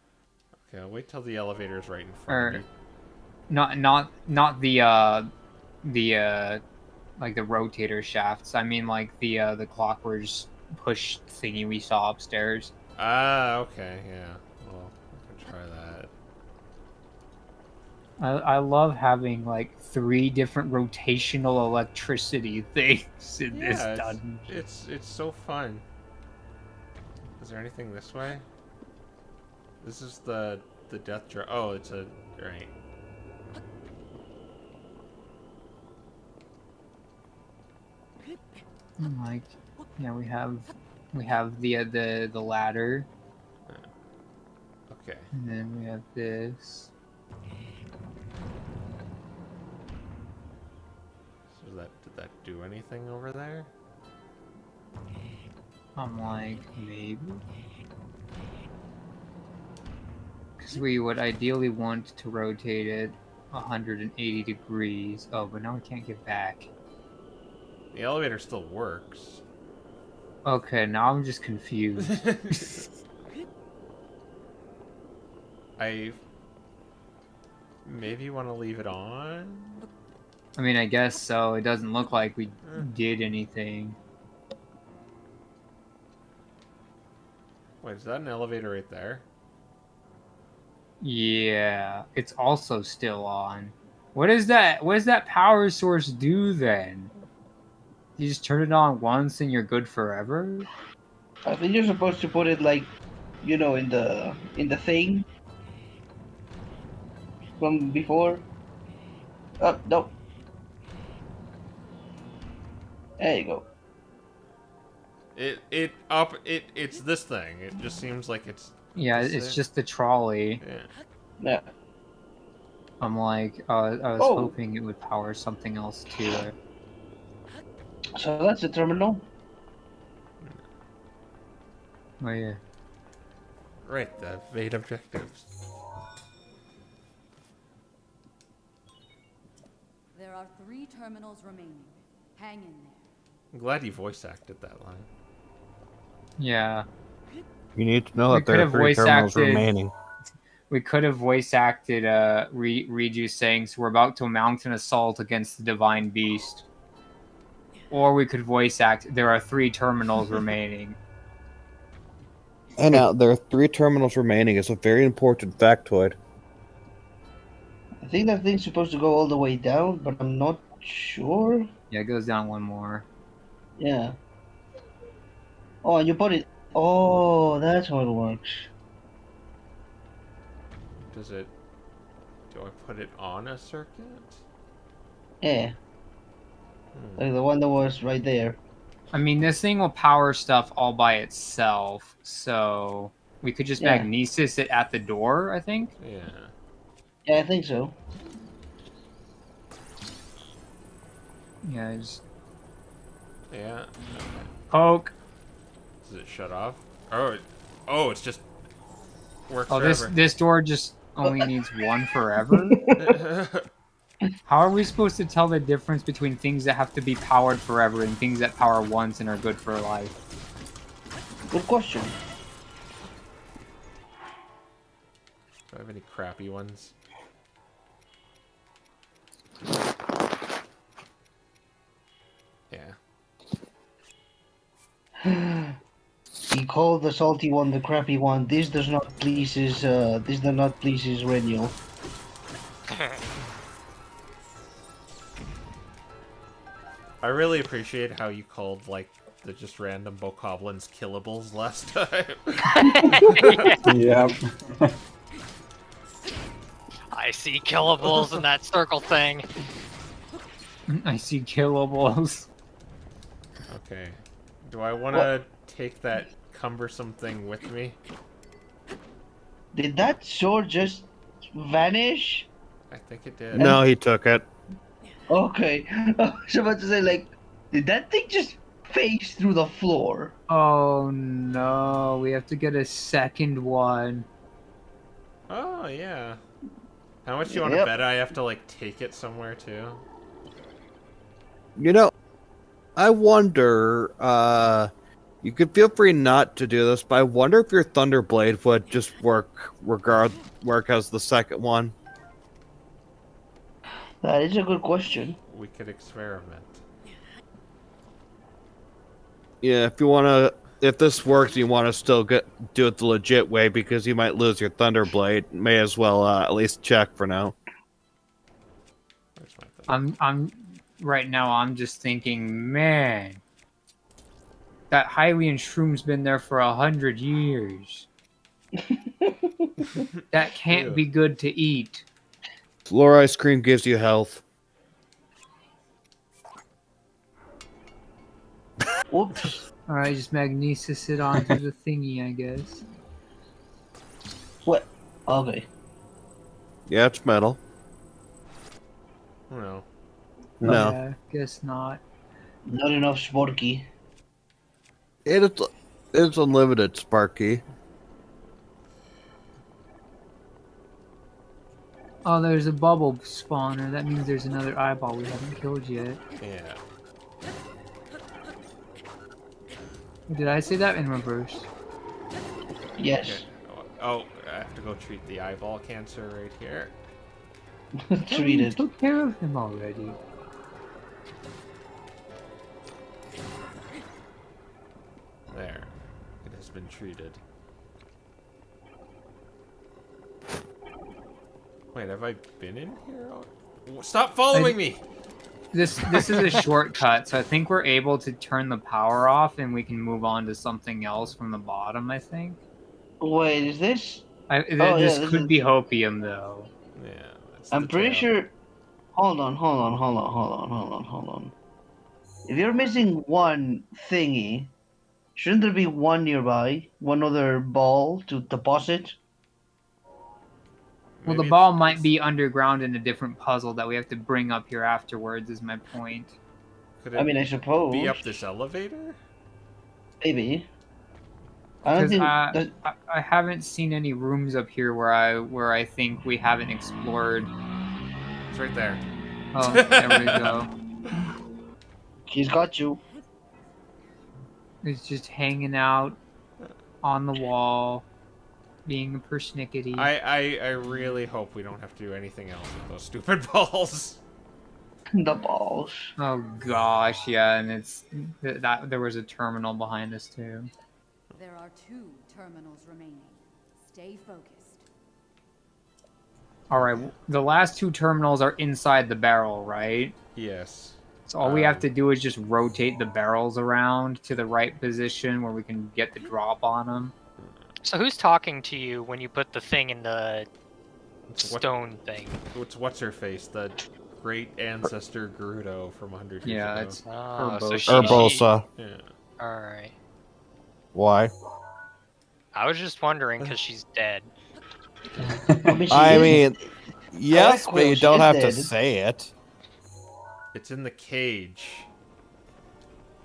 Okay, I'll wait till the elevator's right in front of Or me. not the like the rotator shafts. I mean like the clockwards push thingy we saw upstairs. Ah, okay, yeah. Well, I can try that. I love having like 3 different rotational electricity things in this Yeah, dungeon. it's so fun. Is there anything this way? This is the death drop. Oh, it's a right. Like, yeah, we have the ladder, Okay. and then we have this. So did that do anything over there? I'm like, maybe. Because we would ideally want to rotate it 180 degrees. Oh, but now we can't get back. The elevator still works. Okay, now I'm just confused. I maybe want to leave it on. I mean, I guess so. It doesn't look like we did anything. Wait, is that an elevator right there? Yeah, it's also still on. What is that? What does that power source do then? You just turn it on once and you're good forever? I think you're supposed to put it like, you know, in the thing from before. Oh no. There you go. It's this thing. It just seems like it's. Yeah, it's just the trolley. Yeah. Yeah. I'm like, I was Oh. hoping it would power something else to it. So that's the terminal. Oh yeah. Right. The 8 objectives. There are 3 terminals remaining. Hang in there. I'm glad you voice acted that line. Yeah. You need to know We that there could are have 3 voice terminals acted- remaining. We could have voice acted Riju saying, "So we're about to mount an assault against the divine beast." Or we could voice act, "There are 3 terminals remaining." And now there are 3 terminals remaining. It's a very important factoid. I think that thing's supposed to go all the way down, but I'm not sure. Yeah, it goes down one more. Yeah. Oh, and you put it. Oh, that's how it works. Does it? Do I put it on a circuit? Yeah. Like the one that was right there. I mean, this thing will power stuff all by itself, so we could just Yeah. magnesis it at the door, I think. Yeah. Yeah, I think so. Yeah, just Yeah. Okay. poke. Does it shut off? It's just works Oh, forever. this door just only needs one forever? How are we supposed to tell the difference between things that have to be powered forever and things that power once and are good for life? Good question. Do I have any crappy ones? Yeah. He called the salty one the crappy one. This does not please his radio. I really appreciate how you called like the just random bokoblins killables last time. Yep. I see killables in that circle thing. I see killables. Okay. Do I want to take that cumbersome thing with me? Did that sword just vanish? I think it did. No, he took it. Okay. I was about to say, like, did that thing just phase through the floor? Oh no, we have to get a second one. Oh, yeah. How much do you want to bet I have to, like, take it somewhere, too? You know, I wonder, you could feel free not to do this, but I wonder if your Thunderblade would just work as the second one. That is a good question. We could experiment. Yeah, if this works, you want to still do it the legit way because you might lose your Thunderblade. May as well at least check for now. Where's my thing? I'm right now. I'm just thinking, man, that Hylian shroom's been there for 100 years. That can't be good to eat. Floor ice cream gives you health. Whoops. Alright, just magnesis it onto the thingy, I guess. What? Okay. Yeah, it's metal. No. No. Yeah, guess not. Not enough Sporky. It's unlimited, Sparky. Oh, there's a bubble spawner. That means there's another eyeball we haven't killed yet. Yeah. Did I say that in reverse? Yes. Okay. Oh, I have to go treat the eyeball cancer right here. Treated. Took care of him already. There. It has been treated. Wait, have I been in here? Stop following me! This is a shortcut, so I think we're able to turn the power off and we can move on to something else from the bottom, I think. Wait, is this? This this could is- be hopium, though. Yeah, that's I'm the pretty tail. sure. Hold on. If you're missing one thingy, shouldn't there be one nearby? One other ball to deposit? Well, the Maybe ball it's- might be underground in a different puzzle that we have to bring up here afterwards. Is my point. Could I it mean, I suppose. be up this elevator? Maybe. I don't Because think. That, I haven't seen any rooms up here where I think we haven't explored. It's right there. Oh, there we go. he's got you. It's just hanging out on the wall, being a persnickety. I really hope we don't have to do anything else with those stupid balls. The balls. Oh gosh, yeah, and it's that there was a terminal behind us too. There are 2 terminals remaining. Stay focused. All right, the last 2 terminals are inside the barrel, right? Yes. So all we have to do is just rotate the barrels around to the right position where we can get the drop on them. So who's talking to you when you put the thing in the It's what- stone thing? What's her face? The great ancestor Gerudo from 100 years Yeah, ago. it's Oh, so Urbosa. Yeah. Alright. Why? I was just wondering because she's dead. I mean, yes, but you She don't is have to dead. say it. It's in the cage.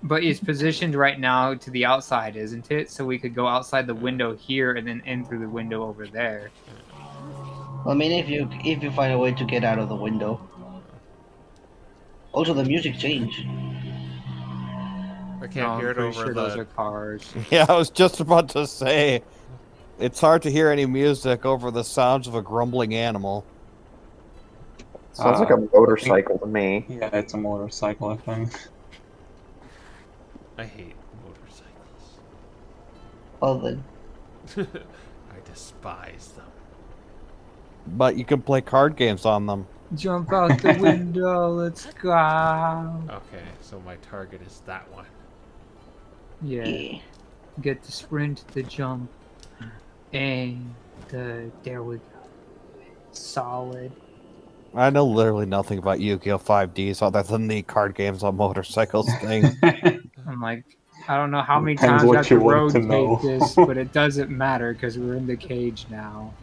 But it's positioned right now to the outside, isn't it? So we could go outside the window here and then in through the window over there. I mean, if you find a way to get out of the window. Also, the music changed. I can't No, hear I'm it pretty over sure those the. are cars. Yeah, I was just about to say, it's hard to hear any music over the sounds of a grumbling animal. Sounds like a motorcycle to me. Yeah, it's a motorcycle, I think. I hate motorcycles. Well then. I despise them. But you can play card games on them. Jump out the window, let's go. Okay, so my target is that one. Yeah, Yeah. get the sprint, the jump, and there we go. Solid. I know literally nothing about Yu-Gi-Oh! 5Ds other than the card games on motorcycles thing. I'm like, I don't know how many Depends times we what have to you want to know. rotate this, but it doesn't matter because we're in the cage now.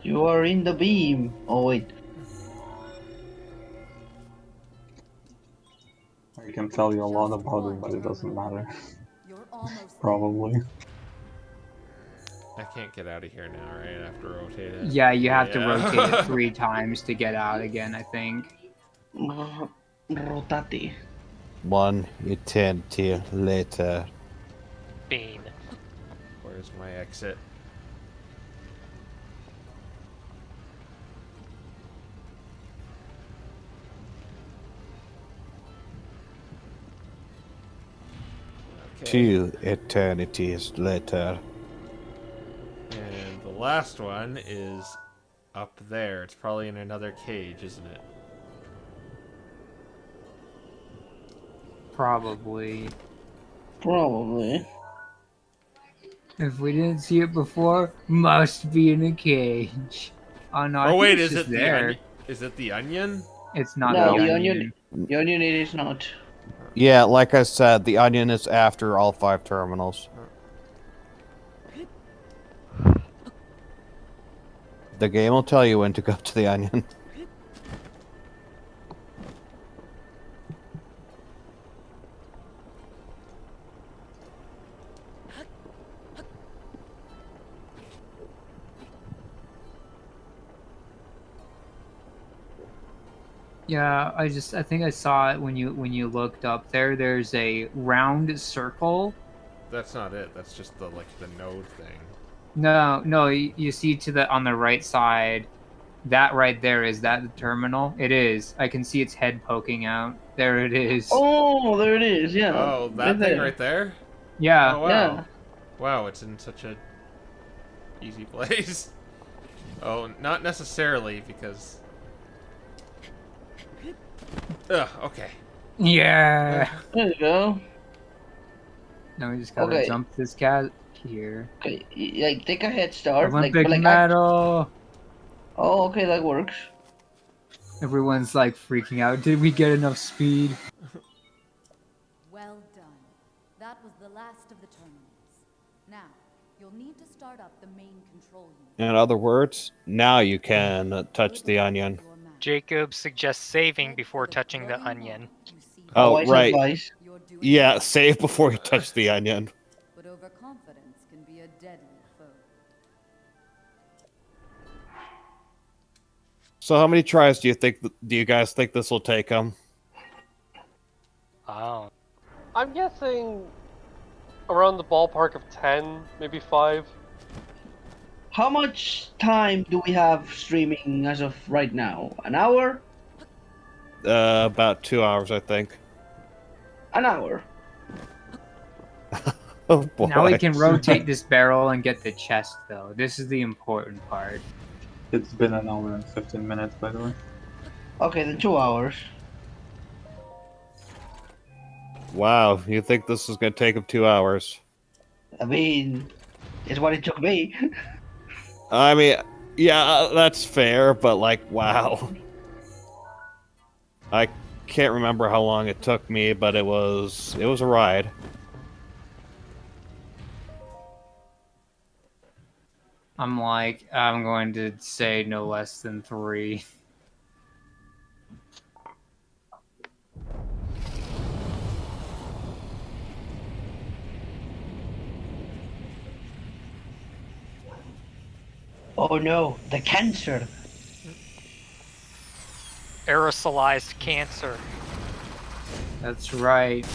You are in the beam. Oh wait. I can tell you a lot about it, but it doesn't matter. You're almost Probably. I can't get out of here now, right? I have to rotate it. Yeah, you have to Yeah. rotate it 3 times to get out again, I think. Rotate. One eternity later. Bean. Where's my exit? Okay. 2 eternities later. And the last one is up there. It's probably in another cage, isn't it? Probably. Probably. If we didn't see it before, must be in a cage. Oh no! I Oh think wait, it's is just it the there? onion? Is it the onion? It's not No, the the onion. onion. The onion it is not. Yeah, like I said, the onion is after all 5 terminals. The game will tell you when to go to the onion. Yeah, I think I saw it when you looked up there. There's a round circle. That's not it. That's just the the node thing. No, you see to the on the right side. That right there, is that the terminal? It is. I can see its head poking out. There it is. Oh, there it is. Yeah. Oh, that thing right there? Yeah. Oh, wow. Yeah. Wow, it's in such a easy place. Oh, not necessarily, because... Ugh, okay. Yeah. There you go. Now we just gotta Okay. jump this cat here. Okay, like take a head start. Olympic but, like, medal. Oh, okay, that works. Everyone's like freaking out. Did we get enough speed? Well done. That was the last of the tournaments. Now, you'll need to start up the main control unit. In other words, now you can touch the onion. Jacob suggests saving before touching the onion. Oh, wise right. advice. Yeah, save before you touch the onion. But overconfidence can be a deadly foe. So how many tries do you guys think this will take him? Oh. I'm guessing around the ballpark of 10, maybe 5. How much time do we have streaming as of right now? An hour? About 2 hours, I think. An hour. Oh boy. Now we can rotate this barrel and get the chest, though. This is the important part. It's been an hour and 15 minutes, by the way. Okay, then 2 hours. Wow, you think this is gonna take him 2 hours? I mean, it's what it took me. I mean, yeah, that's fair, but like, wow. I can't remember how long it took me, but it was a ride. I'm going to say no less than 3. Oh no, the cancer. Aerosolized cancer. That's right.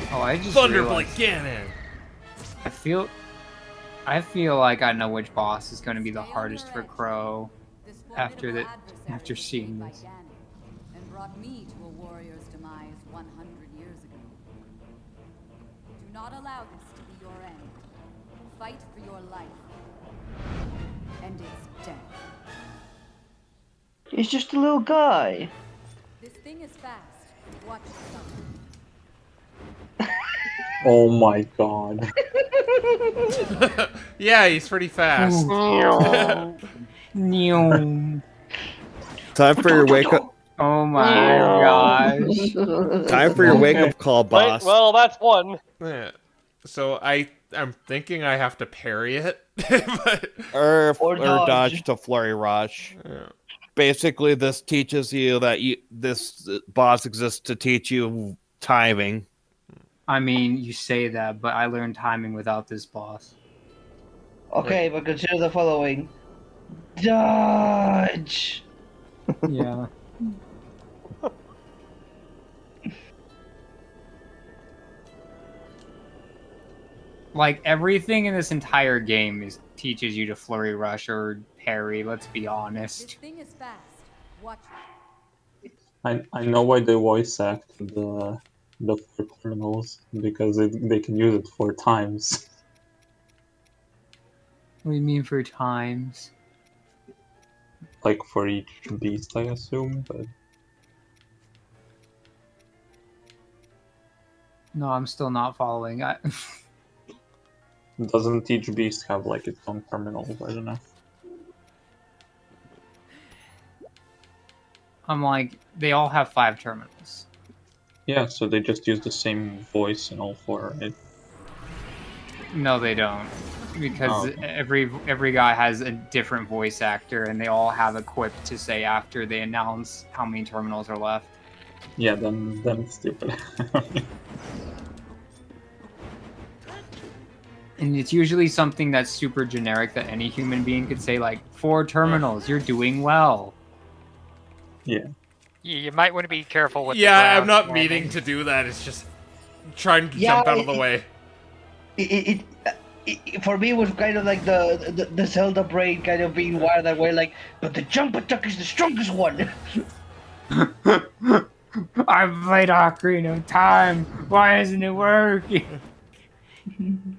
Oh, I just Thunderbolt realized, Ganon. I feel like I know which boss is going to be the hardest for Crow after seeing this. And brought me to a warrior's demise 100 years ago. Do not allow this to be your end. Fight for your life. And its death. He's just a little guy. This thing is fast. Watch yourself. Oh my god. Yeah, he's pretty fast. Time for your wake up. Oh my gosh. Time for your wake up call, boss. Right, well, that's one. Yeah. So I'm thinking I have to parry it, but Or Or dodge dodge. to flurry rush. yeah. Basically, this teaches you that this boss exists to teach you timing. I mean, you say that, but I learned timing without this boss. Okay, but consider the following. Dodge! Yeah. Like, everything in this entire game teaches you to flurry rush or parry, let's be This honest. thing is fast. Watch it. I know why they voice act the 4 terminals, because they can use it 4 times. What do you mean for times? Like for each beast, I assume, but No, I'm still not following. doesn't each beast have like its own terminals? I don't know. I'm like, they all have 5 terminals. Yeah, so they just use the same voice in all 4, right? No, they don't. Because Oh. every guy has a different voice actor, and they all have a quip to say after they announce how many terminals are left. Yeah, then it's stupid. And it's usually something that's super generic that any human being could say, like, 4 terminals, you're doing well. Yeah. You might want to be careful with. Yeah, the I'm not ground meaning landing. to do that. It's just trying to Yeah, jump out of the way. It for me, it was kind of like the Zelda brain kind of being wired that way, like, but the jump attack is the strongest one. I've played Ocarina of Time. Why isn't it working? Can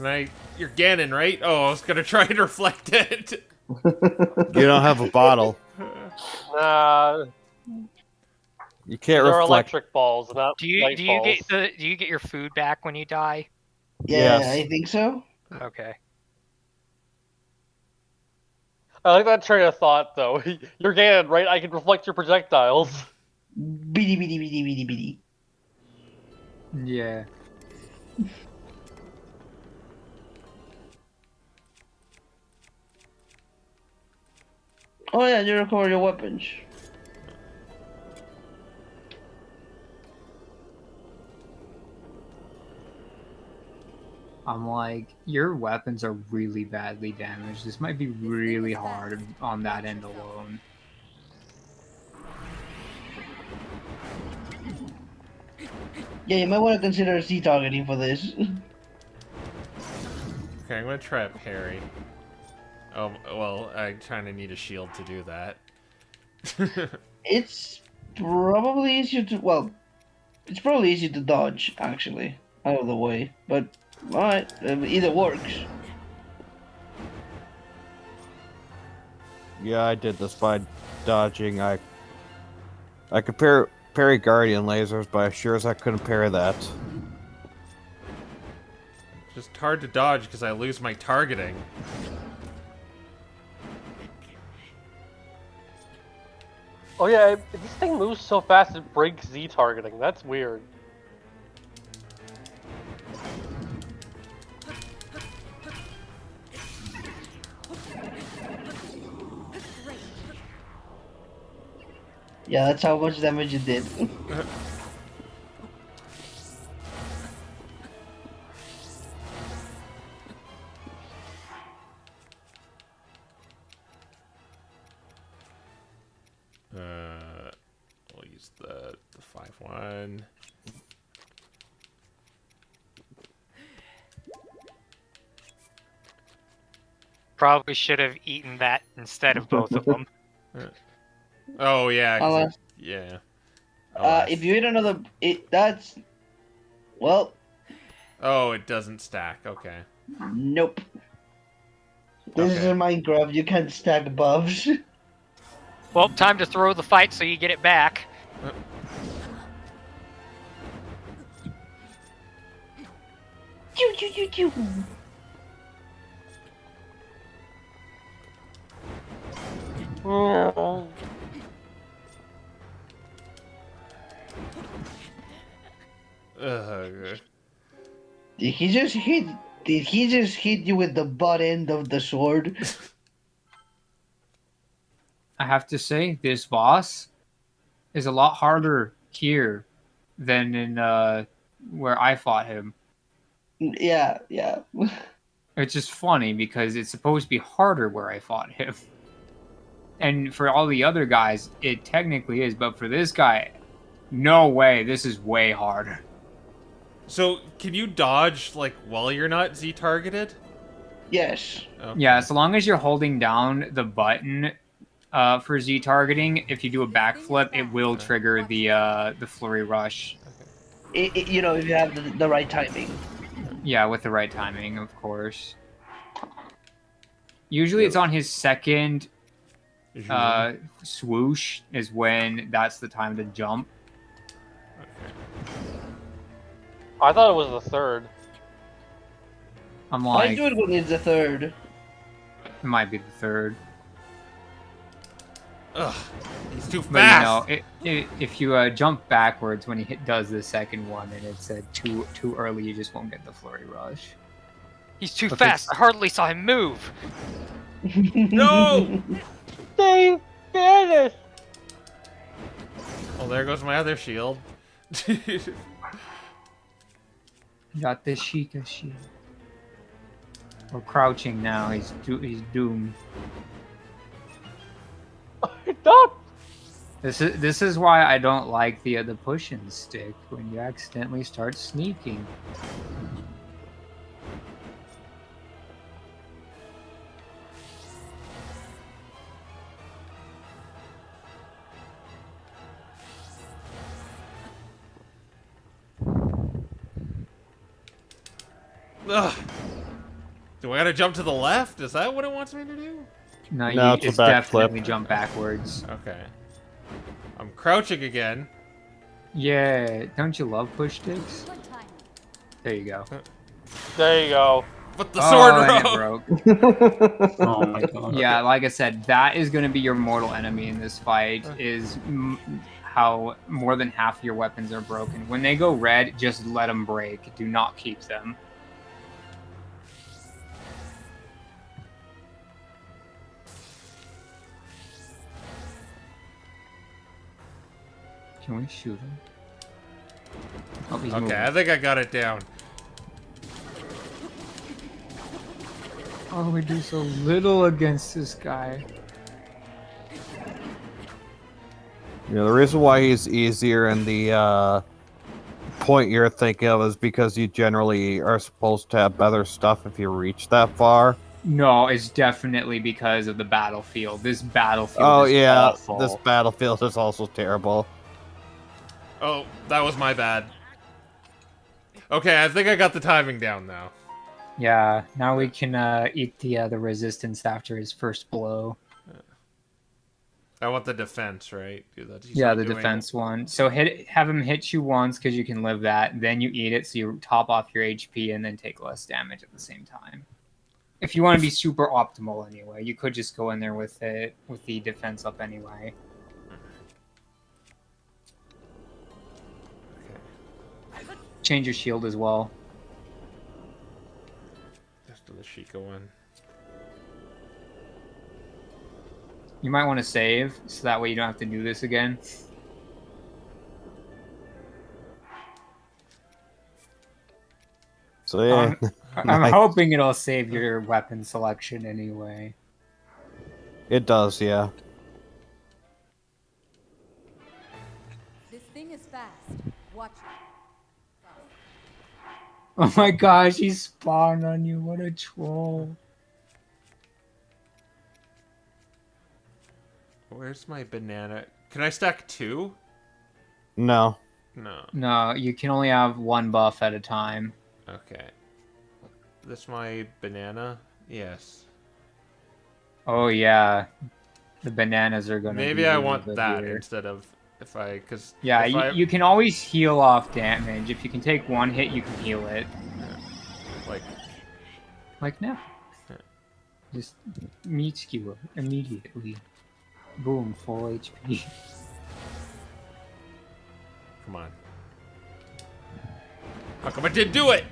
I? You're Ganon, right? Oh, I was gonna try and reflect it. You don't have a bottle. Nah. You can't They're reflect. electric balls, not Do you light do you balls. get your food back when you die? Yeah, Yes. I think so. Okay. I like that train of thought, though. You're Ganon, right? I can reflect your projectiles. Beady, beady, beady, beady, beady. Yeah. Oh yeah, you recover your weapons. I'm like, your weapons are really badly damaged. This might be really hard on that end alone. Yeah, you might want to consider Z targeting for this. Okay, I'm gonna try a parry. Oh, well, I kind of need a shield to do that. It's probably easier to it's probably easy to dodge actually out of the way, but alright, either works. Yeah, I did this by dodging. I could parry guardian lasers, but I sure as I couldn't parry that. Just hard to dodge because I lose my targeting. Oh yeah, this thing moves so fast it breaks Z targeting. That's weird. Yeah, that's how much damage it did. We'll use the 5-1. Probably should have eaten that instead of both of them. Oh yeah, 'cause Alas. yeah. If you hit another, that's well, Oh, it doesn't stack. Okay. nope. This is Okay. in Minecraft. You can't stack buffs. Well, time to throw the fight so you get it back. Choo, choo, choo, choo. Ugh. Did he just hit? Did he just hit you with the butt end of the sword? I have to say, this boss is a lot harder here than in where I fought him. Yeah, yeah. It's just funny because it's supposed to be harder where I fought him. And for all the other guys, it technically is, but for this guy, no way. This is way harder. So, can you dodge like while you're not Z targeted? Yes. Okay. Yeah, so long as you're holding down the button for Z targeting, if you do a backflip, it will trigger the flurry rush. You know, if you have the right timing. Yeah, with the right timing, of course. Usually, it's on his second swoosh is when that's the time to jump. I thought it was the third. I'm I like, do it when it's the third. it might be the third. Ugh, he's too But fast. you know, if you jump backwards when he does the second one and it's too early, you just won't get the flurry rush. He's too But fast. it's- I hardly saw him move. No! Dang it! Oh, there goes my other shield. Got the Sheikah shield. We're crouching now. He's doomed. Stop! This is why I don't like the push and stick when you accidentally start sneaking. Ugh. Do I gotta jump to the left? Is that what it wants me to do? No, No, it's a it's backflip. definitely jump backwards. Okay. I'm crouching again. Yeah, don't you love push sticks? Good timing. There you go. There you go. But the sword and it broke. broke. Oh my god. Yeah, like I said, that is going to be your mortal enemy in this fight, is how more than half of your weapons are broken. When they go red, just let them break. Do not keep them. Can we shoot him? Oh, he's Okay, moving. I think I got it down. Oh, we do so little against this guy. You know, the reason why he's easier in the point you're thinking of is because you generally are supposed to have better stuff if you reach that far. No, it's definitely because of the battlefield. This battlefield is awful. This battlefield is also terrible. Oh, that was my bad. Okay, I think I got the timing down now. Yeah, now we can eat the resistance after his first blow. I want the defense, right? He's Yeah, not the doing- defense one. So have him hit you once because you can live that. Then you eat it, so you top off your HP and then take less damage at the same time. If you want to be super optimal, anyway, you could just go in there with the defense up anyway. Change your shield as well. Just do the Sheikah one. You might want to save, so that way you don't have to do this again. So yeah, I'm hoping it'll save your weapon selection anyway. it does, yeah. This thing is fast. Watch it. Oh my gosh, he spawned on you. What a troll. Where's my banana? Can I stack 2? No. No. No, you can only have one buff at a time. Okay. This my banana? Yes. Oh yeah, the bananas are gonna. Maybe be I really want good that here. instead of if I, because Yeah, you can always heal off damage. If you can take one hit, you can heal it. Like now. Yeah. Just meat skewer immediately. Boom, full HP. Come on. How come I didn't do it?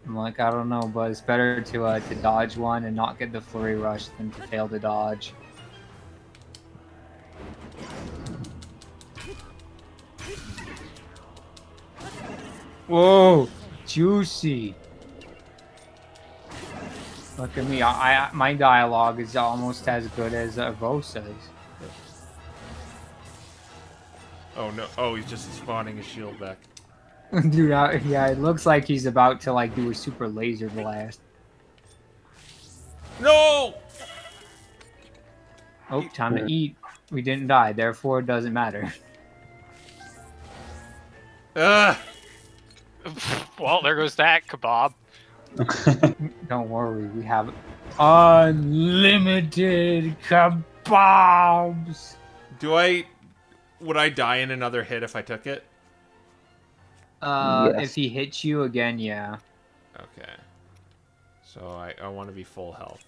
I'm like, I don't know, but it's better to dodge one and not get the flurry rush than to fail to dodge. Whoa, juicy. Look at me, my dialogue is almost as good as Vosa's. Oh no! Oh, he's just spawning his shield back. Dude, yeah, it looks like he's about to like do a super laser blast. No! Oh, time to eat. We didn't die, therefore it doesn't matter. Ugh! Well, there goes that kebab. Don't worry, we have unlimited kebabs. Would I die in another hit if I took it? Yes. If he hits you again, yeah. Okay. So I want to be full health.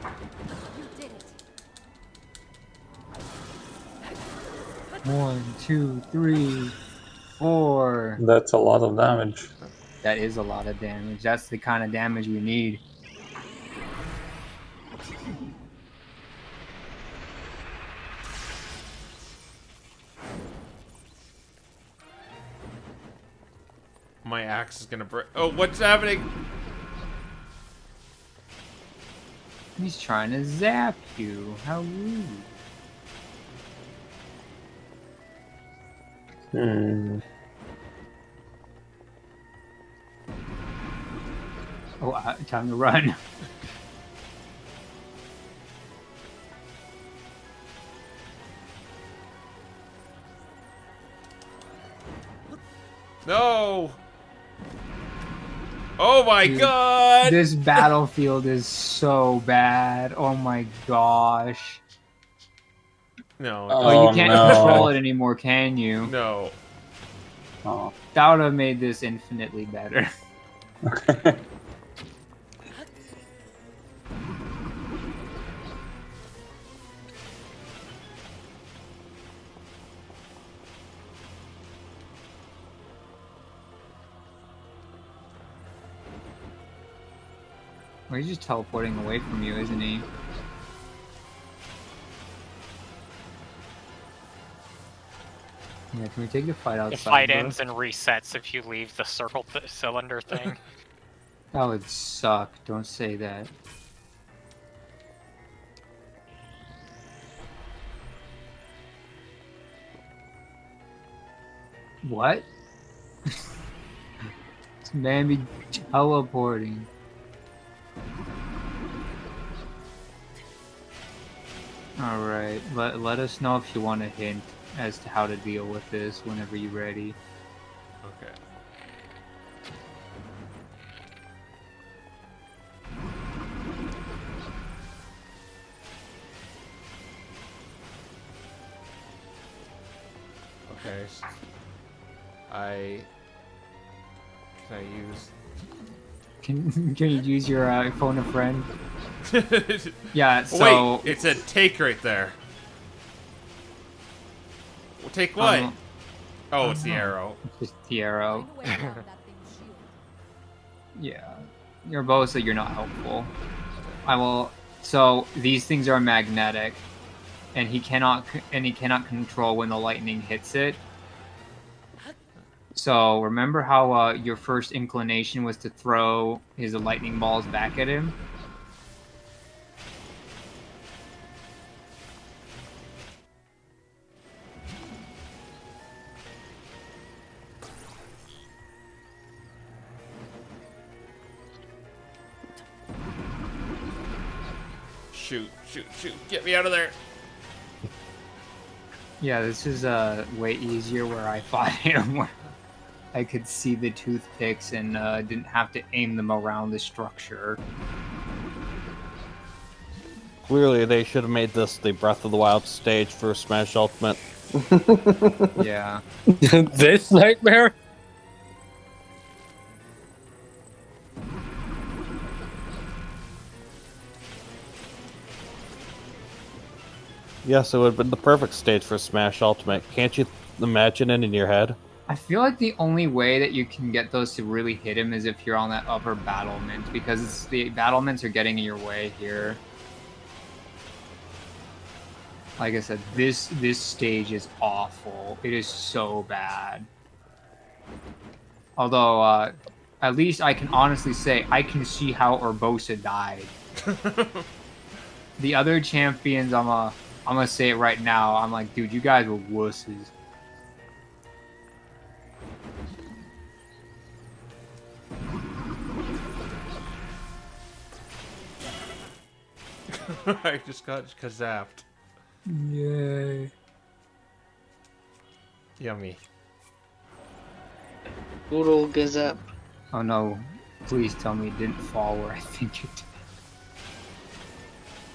You did it. 1, 2, 3, 4. That's a lot of damage. That is a lot of damage. That's the kind of damage we need. My axe is gonna break. Oh, what's happening? He's trying to zap you. How rude. Hmm. Oh, time to run. No! Oh my Dude, god! This battlefield is so bad. Oh my gosh. No. Oh, you Oh, can't no. control it anymore, can you? No. Oh. That would have made this infinitely better. Well, he's just teleporting away from you, isn't he? Yeah, can we take the fight outside? The fight bro? ends and resets if you leave the circle cylinder thing. That would suck. Don't say that. What? This man be teleporting. Alright, let us know if you want a hint as to how to deal with this whenever you're ready. Okay. Okay. Can I use? Can you use your phone a friend? Yeah, so... Wait, it said take right there. Well, take what? Oh, it's the arrow. Just the arrow. Find a way around that thing's shield. Yeah. You're both that you're not helpful. I will... So, these things are magnetic. And he cannot control when the lightning hits it. So, remember how your first inclination was to throw his lightning balls back at him? Shoot, shoot, shoot. Get me out of there. Yeah, this is way easier where I fought him, where I could see the toothpicks and didn't have to aim them around the structure. Clearly, they should have made this the Breath of the Wild stage for Smash Ultimate. Yeah. This nightmare? Yes, it would have been the perfect stage for Smash Ultimate. Can't you imagine it in your head? I feel like the only way that you can get those to really hit him is if you're on that upper battlement, because the battlements are getting in your way here. Like I said, this stage is awful. It is so bad. Although, at least I can honestly say I can see how Urbosa died. The other champions, I'm gonna say it right now. I'm like, dude, you guys were wusses. I just got zapped. Yay. Yummy. Good old Gazap. Oh no, please tell me it didn't fall where I think it did.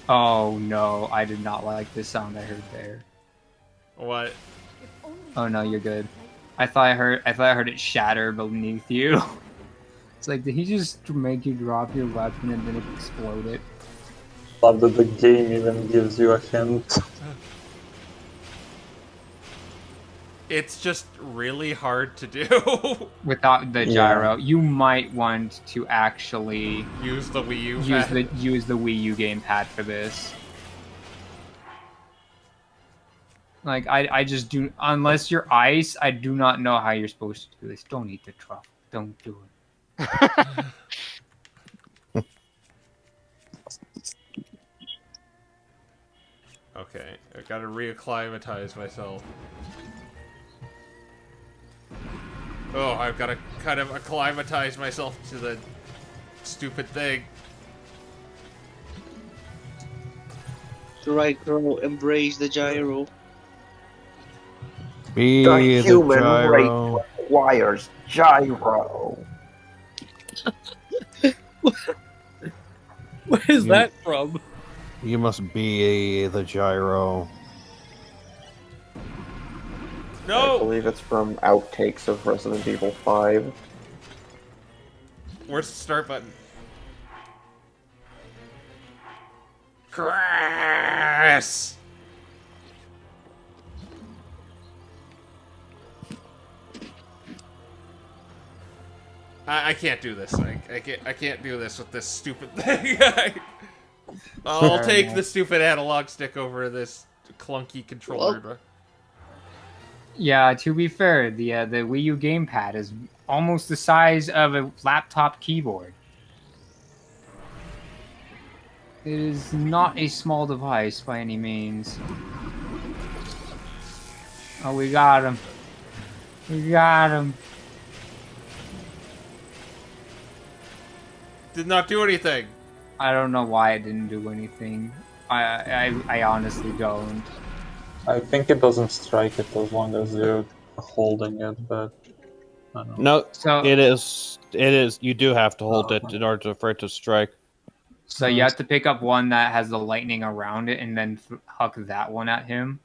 Oh no, I did not like the sound I heard there. What? Oh no, you're good. I thought I heard it shatter beneath you. It's like, did he just make you drop your weapon and then it exploded? Love that the game even gives you a hint. It's just really hard to do. Without the gyro, you might want to actually Use the Wii U. use the Wii U gamepad for this. Like, I just do, unless you're ice, I do not know how you're supposed to do this. Don't eat the truffle. Don't do it. Okay, I gotta reacclimatize myself. Oh, I've gotta kind of acclimatize myself to the stupid thing. The right girl, embrace the gyro. Be The the human gyro. race requires gyro. Where is that from? You must be the gyro. No! I believe it's from outtakes of Resident Evil 5. Where's the start button? Chris! I can't do this. I can't do this with this stupid thing. I'll Fair take enough. the stupid analog stick over this clunky controller. Yeah, to be fair, the Wii U gamepad is almost the size of a laptop keyboard. It is not a small device by any means. Oh, we got him. We got him. Did not do anything. I don't know why it didn't do anything. I honestly don't. I think it doesn't strike it as long as you're holding it, but I don't know. No, So it is. You do have to hold it in order for it to strike. So you have to pick up one that has the lightning around it and then huck that one at him.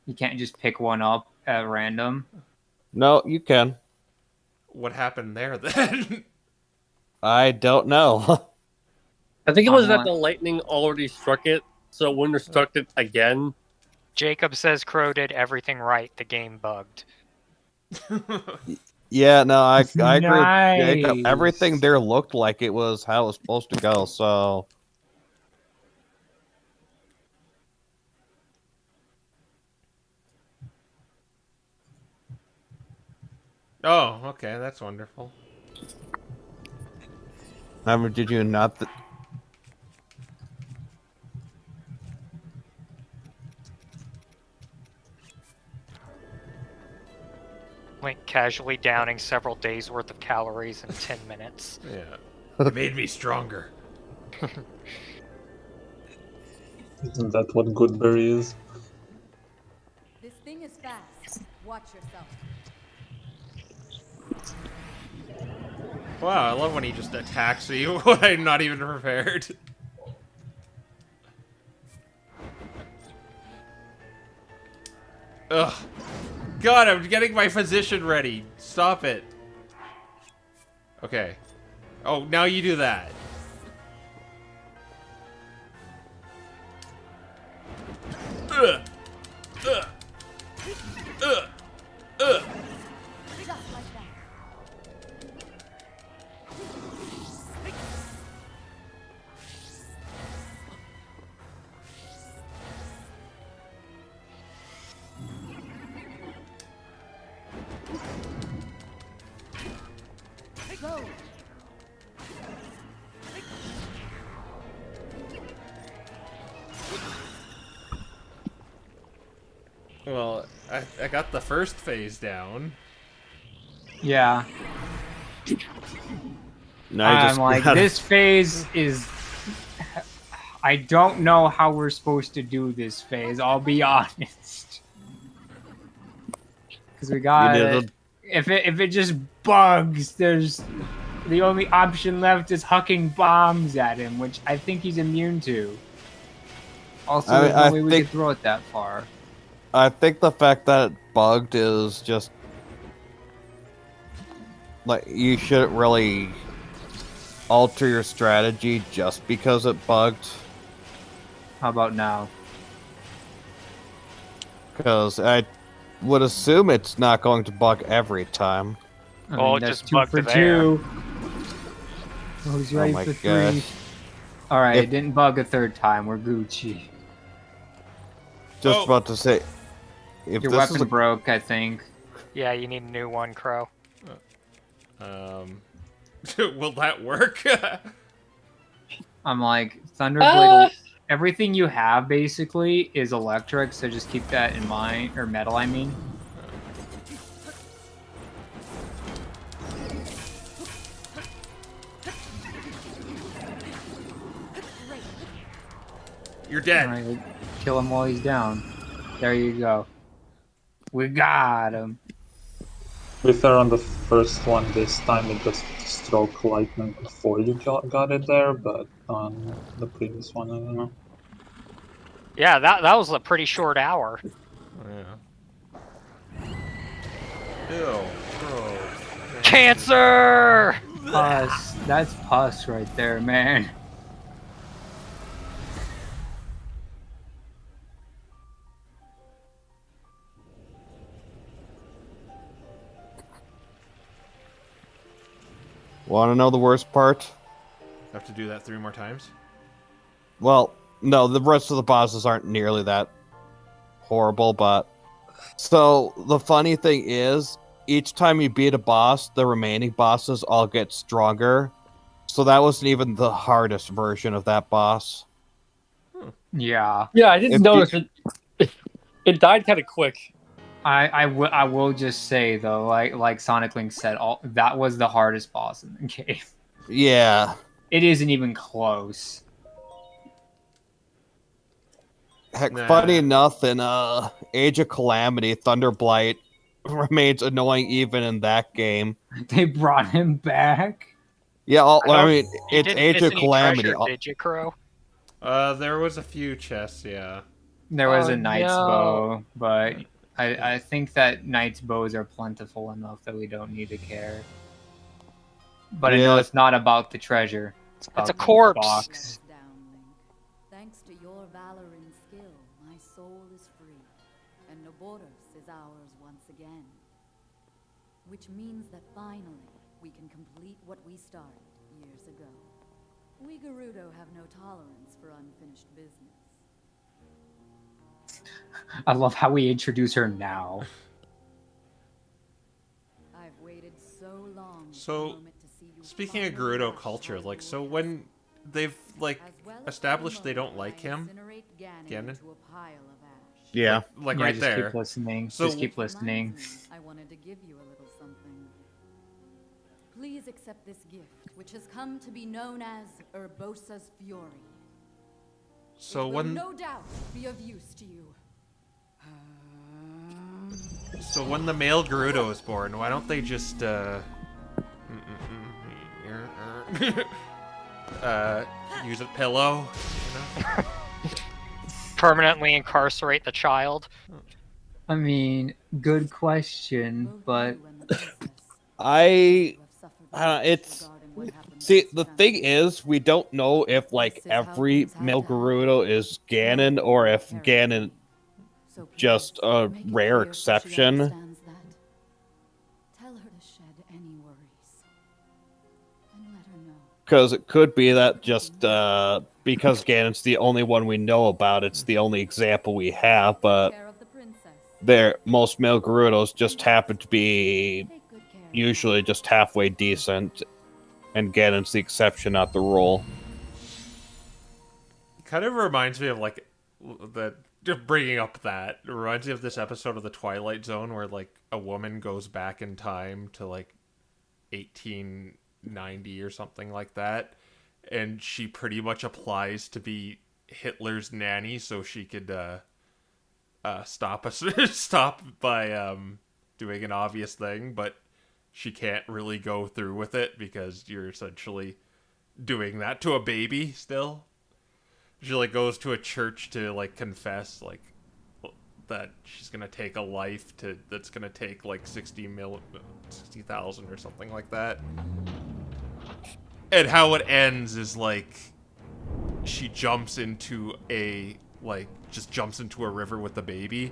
You can't just pick one up at random. No, you can. What happened there then? I don't know. I think it was that the lightning already struck it, so it wouldn't have struck it again. Jacob says Crow did everything right. The game bugged. Yeah, no, I agree Nice. with Jacob. Everything there looked like it was how it was supposed to go, so... Oh, okay, that's wonderful. Did you not... Link casually downing several days worth of calories in 10 minutes. Yeah. It made me stronger. Isn't that what Goodberry is? This thing is fast. Watch yourself. Wow, I love when he just attacks me when I'm not even prepared. Ugh. God, I'm getting my position ready. Stop it. Okay. Oh, now you do that. Ugh. Ugh. Ugh. Ugh. Just like that. Go. Well, I got the first phase down. Yeah. No, I'm like, this phase is... I don't know how we're supposed to do this phase, I'll be honest. Because we got it. If it just bugs, there's... The only option left is hucking bombs at him, which I think he's immune to. Also, there's no way we could throw it that far. I think the fact that it bugged is just... Like, you shouldn't really alter your strategy just because it bugged. How about now? Because I would assume it's not going to bug every time. I Oh, mean, it that's just 2 bugged for the air. 2. Oh, he's ready my for 3. gosh. Alright, If- it didn't bug a 3rd time. We're Gucci. Just Oh. about to say... If Your this weapon is broke, I think. Yeah, you need a new one, Crow. Will that work? I'm like, Thunderblade... Everything you have, basically, is electric, so just keep that in mind. Or metal, I mean. You're dead. Alright, kill him while he's down. There you go. We got him. To be fair, on the first one this time it just struck lightning before you got it there, but on the previous one, I don't know. Yeah, that was a pretty short hour. Yeah. Ew. Gross. Cancer! Pus. That's pus right there, man. Want to know the worst part? Have to do that 3 more times? Well, no, the rest of the bosses aren't nearly that horrible, but... So, the funny thing is, each time you beat a boss, the remaining bosses all get stronger. So that wasn't even the hardest version of that boss. Yeah. Yeah, I didn't If notice it. It died kind of quick. I will just say though, like Sonic Link said, that was the hardest boss in the game. Yeah. It isn't even close. Heck, Nah. funny enough, in Age of Calamity, Thunderblight remains annoying even in that game. They brought him back. Yeah, I mean, You it's didn't Age miss of any Calamity. treasure, did you, Crow? There was a few chests, yeah. There was Oh, a Knight's no. Bow, but I think that Knight's Bows are plentiful enough that we don't need to care. But I know Yeah. it's not about the treasure. It's about a the corpse. box. Down, Link. Thanks to your valor and skill, my soul is free, and Noboros is ours once again. Which means that finally, we can complete what we started years ago. We Gerudo have no tolerance for unfinished business. I love how we introduce her now. I've waited so long for So, a moment to see you speaking of finally Gerudo match culture, our like, so goals. when they've, like, As well as established for they a don't moment, like I him, incinerate Ganon Ganon? into a pile of ash. Yeah. like Yeah, right just there. keep listening. So- just keep Which reminds listening. me, I wanted to give you a little something. Please accept this gift, which has come to be known as Urbosa's Fury. So It will when, no doubt be of use to you. so when the male Gerudo is born, why don't they just, use a pillow? You know? Permanently incarcerate the child? I mean, good question, Both but you and the princess I... who have suffered Uh, much it's... regarding what happened See, last the time. thing is, we don't know if, like, This is how every things have male to happen. Gerudo is Ganon, or if Carry Ganon on. So please, just a make it rare clear so she exception. understands that. Tell her to shed any worries. And let her know. Because it could be that just, because Ganon's the only one we know about, it's the only example we have, but Care of the princess. most male Gerudos just happen to be Take good care of usually her. just halfway decent, and Ganon's the exception, not the rule. Kind of reminds me of, like, that, just bringing up that, it reminds me of this episode of The Twilight Zone where, like, a woman goes back in time to, like, 1890 or something like that, and she pretty much applies to be Hitler's nanny so she could stop by doing an obvious thing, but she can't really go through with it because you're essentially doing that to a baby still. She, like, goes to a church to, like, confess, like, that she's gonna take a life that's gonna take, like, 60,000 or something like that. And how it ends is, like, she jumps into a river with the baby.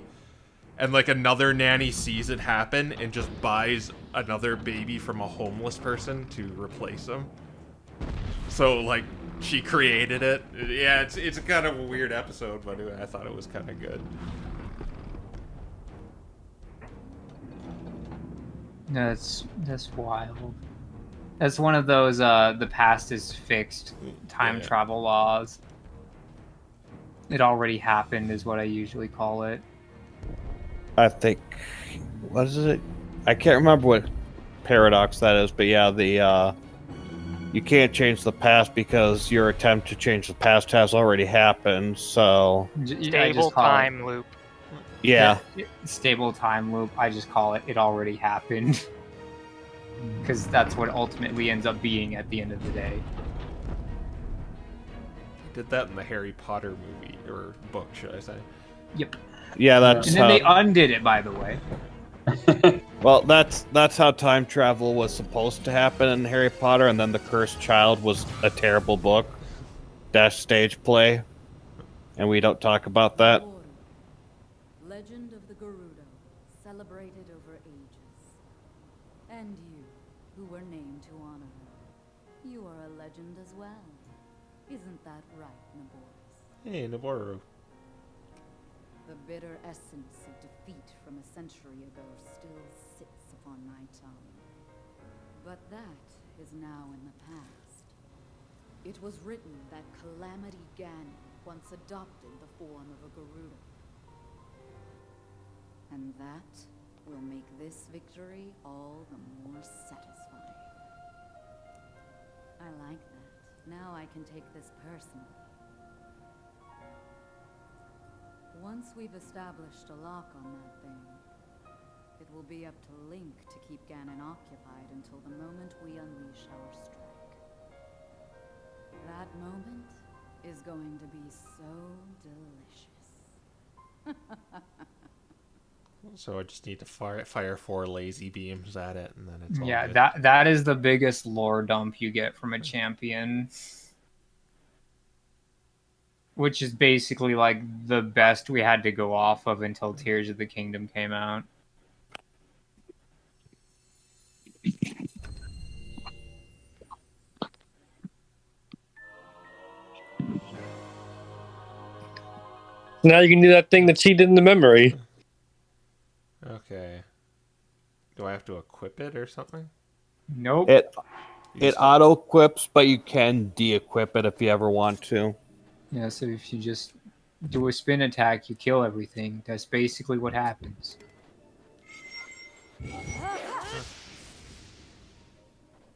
And, like, another nanny sees it happen and just buys another baby from a homeless person to replace him. So, like, she created it. Yeah, it's kind of a weird episode, but I thought it was kind of good. that's wild. That's one of those the past is fixed time Yeah. travel laws. It already happened is what I usually call it. I think... What is it? I can't remember what paradox that is, but yeah, the, you can't change the past because your attempt to change the past has already happened, so... I just Stable call it- time loop. Yeah. Stable time loop. I just call it. It already happened. Because that's what ultimately ends up being at the end of the day. Did that in the Harry Potter movie, or book, should I say. Yep. Yeah, that's And then they undid it, by the way. Well, that's how time travel was supposed to happen in Harry Potter, and then The Cursed Child was a terrible book dash stage play, and we don't talk about that. Legend of the Gerudo, celebrated over ages. And you, who were named to honor her, you are a legend as well. Isn't that right, Naboris? Hey, Naboru. The bitter essence of defeat from a century ago still sits upon my tongue. But that is now in the past. It was written that Calamity Ganon once adopted the form of a Gerudo. And that will make this victory all the more satisfying. I like that. Now I can take this personally. Once we've established a lock on that thing, it will be up to Link to keep Ganon occupied until the moment we unleash our strike. That moment is going to be so delicious. So I just need to fire 4 lazy beams at it, and then it's all Yeah, good. that is the biggest lore dump you get from a champion. Which is basically like the best we had to go off of until Tears of the Kingdom came out. Now you can do that thing that she did in the memory. Okay. Do I have to equip it or something? Nope. It auto equips, but you can de-equip it if you ever want to. Yeah, so if you just do a spin attack, you kill everything. That's basically what happens.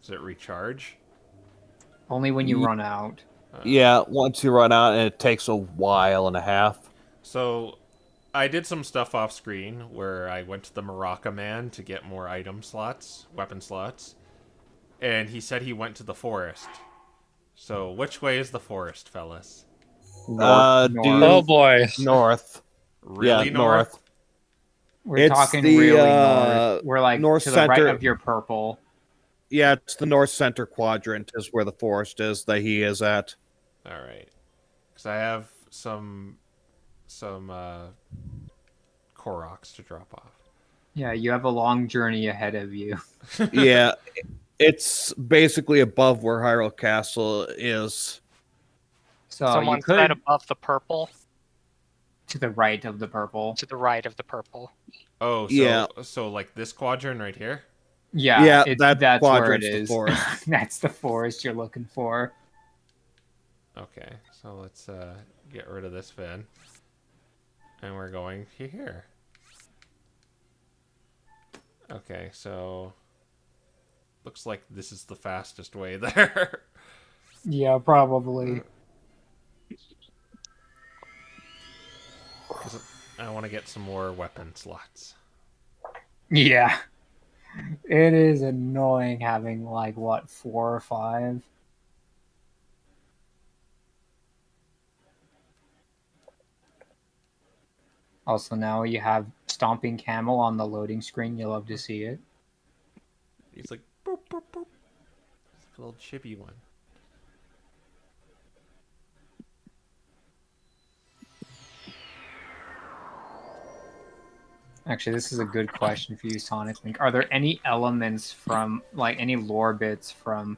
Does it recharge? Only when you run out. Yeah, once you run out, and it takes a while and a half. So, I did some stuff off screen where I went to the Maraca man to get more item slots, weapon slots, and he said he went to the forest. So, which way is the forest, fellas? North. Oh boy. North. Really yeah, north? We're It's talking the, really north. We're like north to the center. right of your purple. Yeah, it's the north center quadrant is where the forest is that he is at. All right, because I have some Koroks to drop off. Yeah, you have a long journey ahead of you. Yeah, it's basically above where Hyrule Castle is. So Someone you could said above the purple. to the right of the purple. To the right of the purple. Oh, so Yeah. so like this quadrant right here? Yeah, Yeah, that's where it quadrant's the is. forest. That's the forest you're looking for. Okay, so let's get rid of this fin. And we're going here. Okay, so looks like this is the fastest way there. Yeah, probably. 'Cause I want to get some more weapon slots. Yeah. It is annoying having like what, 4 or 5? Also now you have Stomping Camel on the loading screen. You love to see it. He's like boop boop boop. It's a little chibi one. Actually, this is a good question for you, Sonic Link. Are there any elements from, like, any lore bits from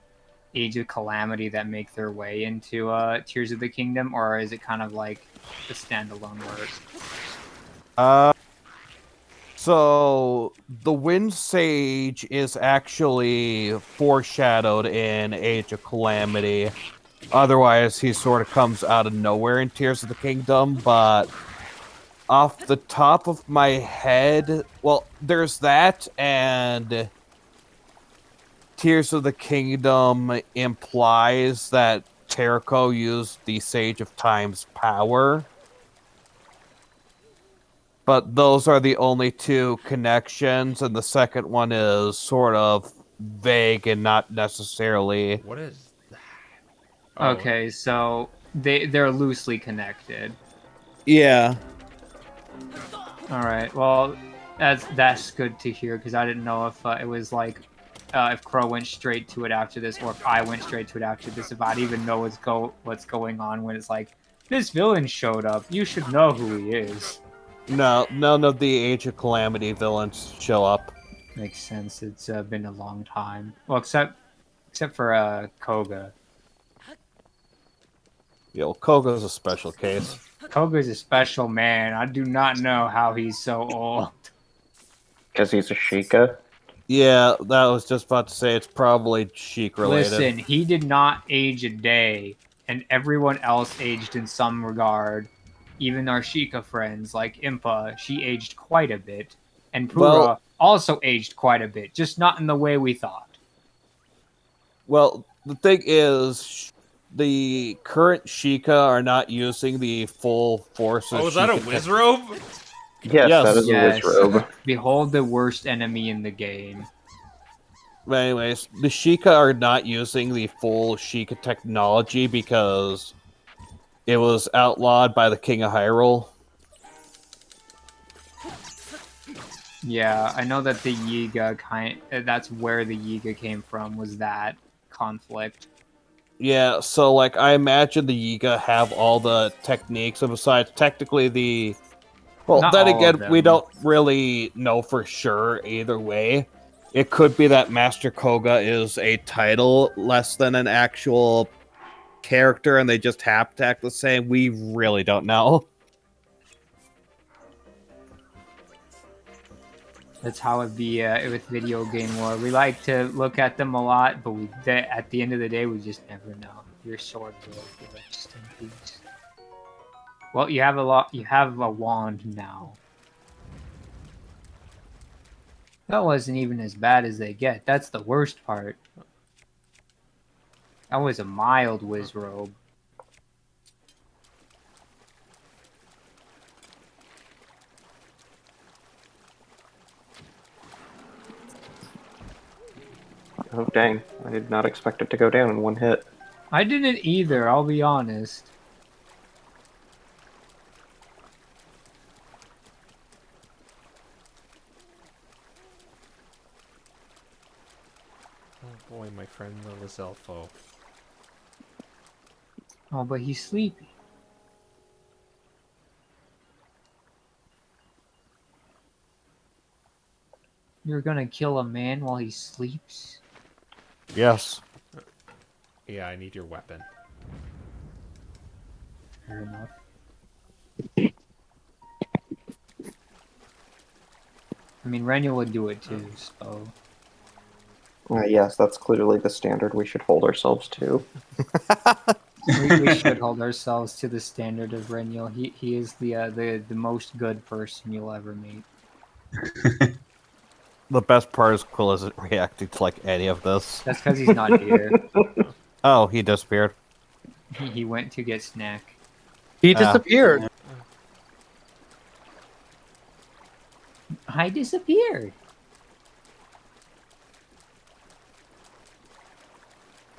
Age of Calamity that make their way into Tears of the Kingdom, or is it kind of like a standalone work? So the Wind Sage is actually foreshadowed in Age of Calamity. Otherwise, he sort of comes out of nowhere in Tears of the Kingdom, but off the top of my head, well, there's that, and Tears of the Kingdom implies that Terco used the Sage of Time's power. But those are the only two connections, and the second one is sort of vague and not necessarily... What is that? Oh. Okay, so they're loosely connected. Yeah. Alright, well, That's good to hear because I didn't know if it was like if Crow went straight to it after this, or if I went straight to it after this. If I'd even know what's going on when it's like this villain showed up, you should know who he is. No, none of the Age of Calamity villains show up. Makes sense. It's been a long time. Well, except for Koga. Yo, Koga's a special case. Koga's a special man. I do not know how he's so old. Because he's a Sheikah. Yeah, that was just about to say it's probably Sheik related. Listen, he did not age a day, and everyone else aged in some regard. Even our Sheikah friends, like Impa, she aged quite a bit. And Pura also aged quite a bit, just not in the way we thought. Well, the thing is, the current Sheikah are not using the full force of Oh, is that a Sheikah Wizrobe? Yes, that is a Wizrobe. Behold the worst enemy in the game. But anyways, the Sheikah are not using the full Sheikah technology because it was outlawed by the King of Hyrule. Yeah, I know that the Yiga that's where the Yiga came from, was that conflict. Yeah, so like I imagine the Yiga have all the techniques, and besides technically the well, Not then all of again, we them. don't really know for sure either way. It could be that Master Koga is a title less than an actual character, and they just have to act the same. We really don't know. That's how it be with video game lore. We like to look at them a lot, but at the end of the day, we just never know. Your sword will be rest in peace. Well, you have a wand now. That wasn't even as bad as they get. That's the worst part. That was a mild Wizrobe. Oh, dang. I did not expect it to go down in one hit. I didn't either, I'll be honest. Oh boy, my friend the Lizelfo. Oh, but he's sleepy. You're gonna kill a man while he sleeps? Yes. Yeah, I need your weapon. Fair enough. I mean, Renya would do it too, so... Yes, that's clearly the standard we should hold ourselves to. we should hold ourselves to the standard of Renya. He is the most good person you'll ever meet. The best part is Quill isn't reacting to like any of this. That's because he's not here. Oh, he disappeared. He went to get snack. He disappeared. I disappeared.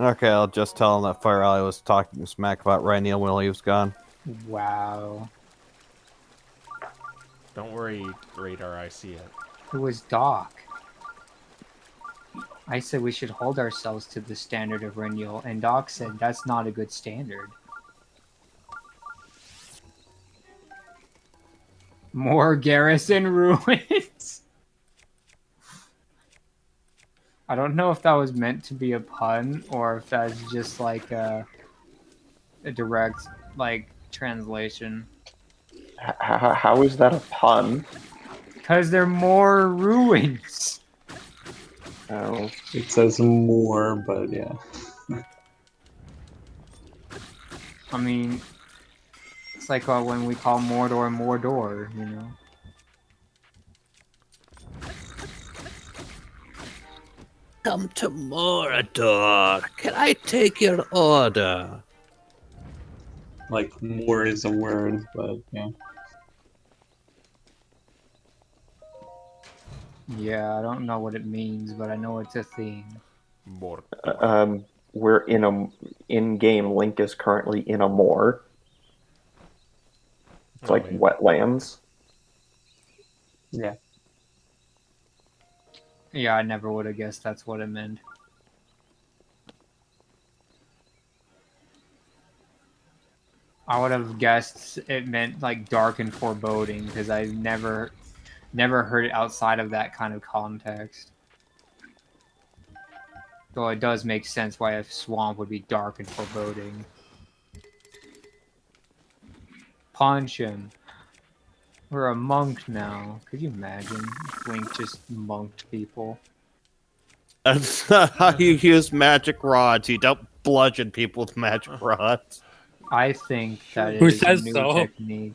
Okay, I'll just tell him that Fire Alley was talking smack about Rhaenyra while he was gone. Wow. Don't worry, Radar, I see it. It was Doc. I said we should hold ourselves to the standard of Rhaenyra, and Doc said that's not a good standard. More garrison ruins? I don't know if that was meant to be a pun, or if that's just like a direct, like, translation. How is that a pun? Because they're more ruins. Oh. It says more, but yeah. I mean, it's like when we call Mordor Mordor, you know? Come to Mordor. Can I take your order? Like, more is a word, but yeah. Yeah, I don't know what it means, but I know it's a thing. We're in-game Link is currently in a moor. It's like wetlands. Yeah. Yeah, I never would have guessed that's what it meant. I would have guessed it meant like dark and foreboding because I've never heard it outside of that kind of context. Though it does make sense why a swamp would be dark and foreboding. Punch him. We're a monk now. Could you imagine? Link just monked people. That's not how you use magic rods. You don't bludgeon people with magic rods. I think that Who is a says new so? technique.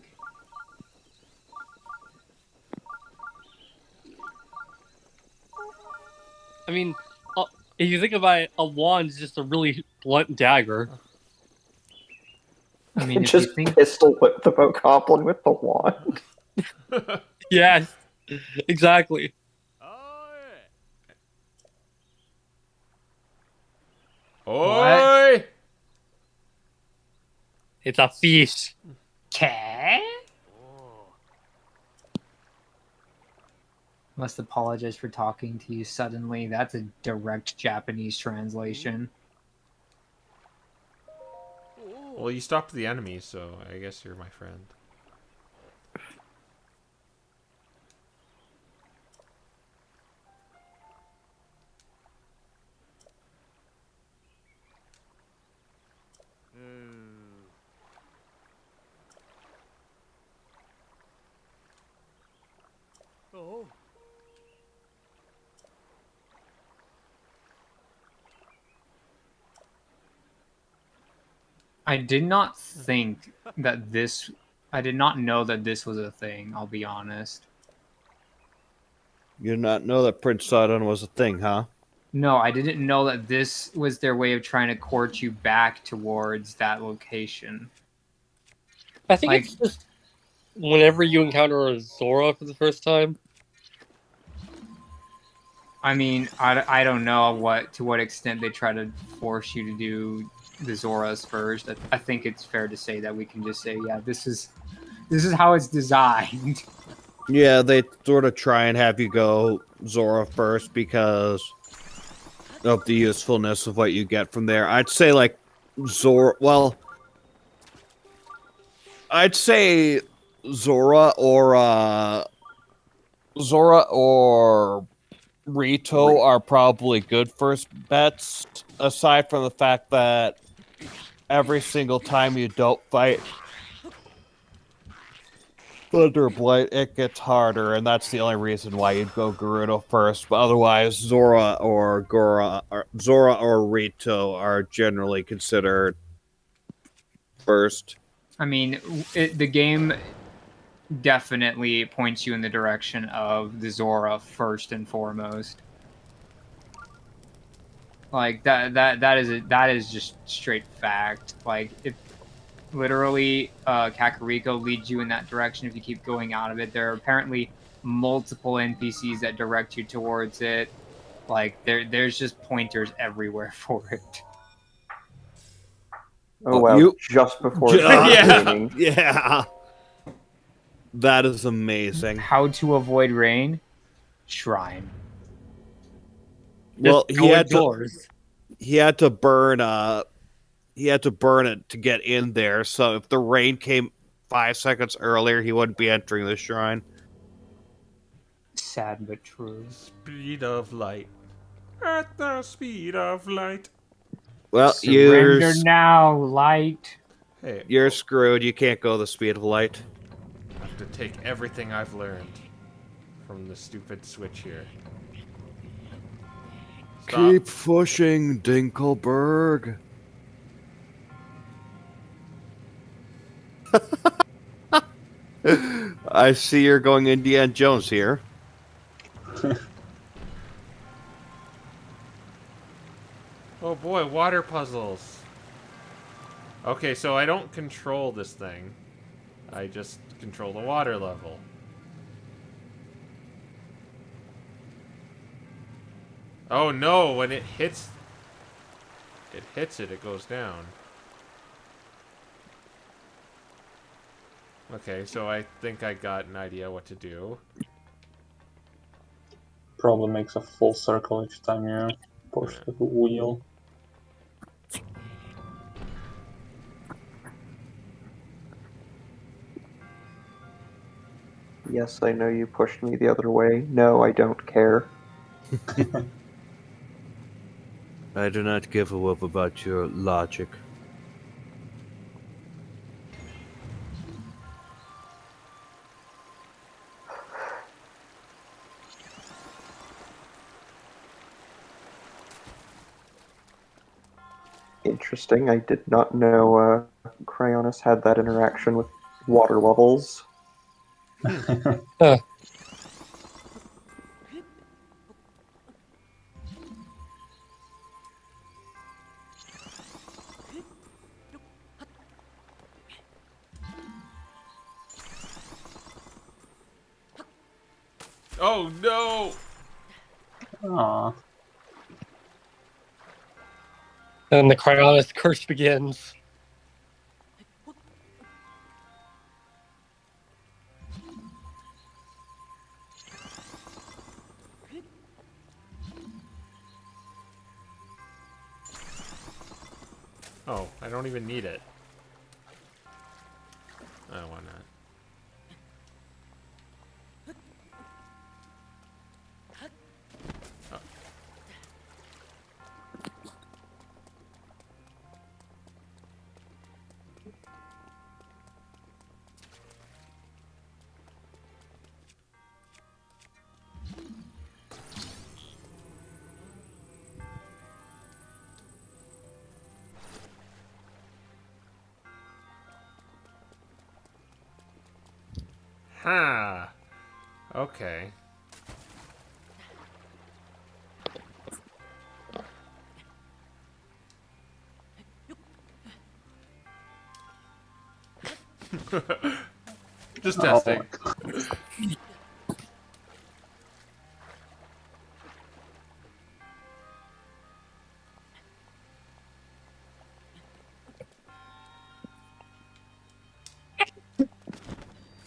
I mean, if you think about it, a wand is just a really blunt dagger. I mean, if Just you think pistol whip the bokoblin with the wand. Yes, exactly. Oi! It's a fish. "Cat?" Must apologize for talking to you suddenly. That's a direct Japanese translation. Well, you stopped the enemy, so I guess you're my friend. Oh. I did not think that this. I did not know that this was a thing, I'll be honest. You did not know that Prince Sidon was a thing, huh? No, I didn't know that this was their way of trying to court you back towards that location. I think Like- it's just whenever you encounter a Zora for the first time. I mean, I don't know to what extent they try to force you to do the Zoras first. I think it's fair to say that we can just say, yeah, this is how it's designed. Yeah, they sort of try and have you go Zora first because of the usefulness of what you get from there. I'd say like Zora. Well, I'd say Zora or Rito are probably good first bets. Aside from the fact that every single time you don't fight Thunder Blight, it gets harder, and that's the only reason why you'd go Gerudo first. But otherwise, Zora or Rito are generally considered first. I mean, the game definitely points you in the direction of the Zora first and foremost. Like that is just straight fact. Like if literally Kakariko leads you in that direction, if you keep going out of it, there are apparently multiple NPCs that direct you towards it. Like there's just pointers everywhere for it. Oh wow! Just before yeah, yeah, that is amazing. How to avoid rain? Shrine. Well, Just go indoors. he had to burn it to get in there. So if the rain came 5 seconds earlier, he wouldn't be entering the shrine. Sad but true. Speed of light. At the speed of light. Well, surrender now, light. Hey, you're screwed. You can't go the speed of light. I have to take everything I've learned from the stupid switch here. Stop. Keep pushing, Dinkelberg. I see you're going Indiana Jones here. Oh boy, water puzzles. Okay, so I don't control this thing. I just control the water level. Oh no, when it hits it goes down. Okay, so I think I got an idea what to do. probably makes a full circle each time you push the wheel. Yes, I know you pushed me the other way. No, I don't care. I do not give a whoop about your logic. Interesting. I did not know Cryonis had that interaction with water levels. Oh no! Aww. And the Cryonis curse begins. Oh, I don't even need it. Oh, why not? Oh. Huh. Okay. Just testing.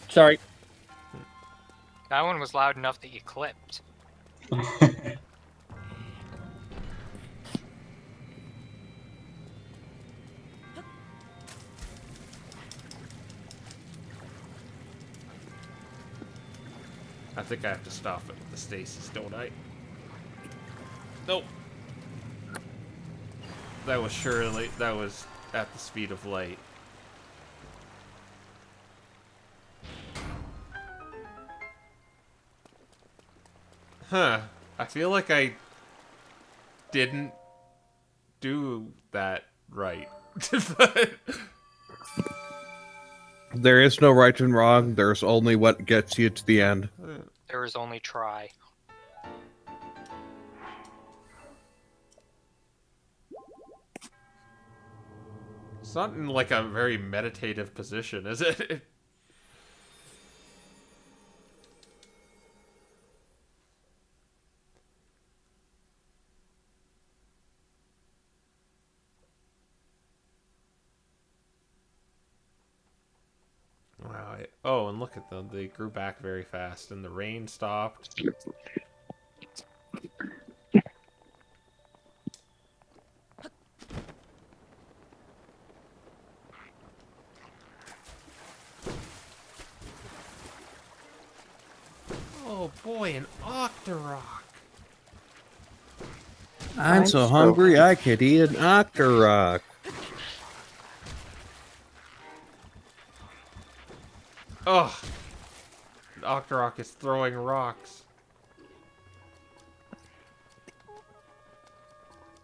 Sorry. That one was loud enough that you clipped. I think I have to stop it with the stasis, don't I? Nope. That was surely... That was at the speed of light. Huh. I feel like I didn't do that right. There is no right and wrong. There's only what gets you to the end. There is only try. It's not in like a very meditative position, is it? Wow. Oh, and look at them. They grew back very fast, and the rain stopped. Oh boy, an Octorok! I'm so hungry I could eat an Octorok. Ugh! Octorok is throwing rocks.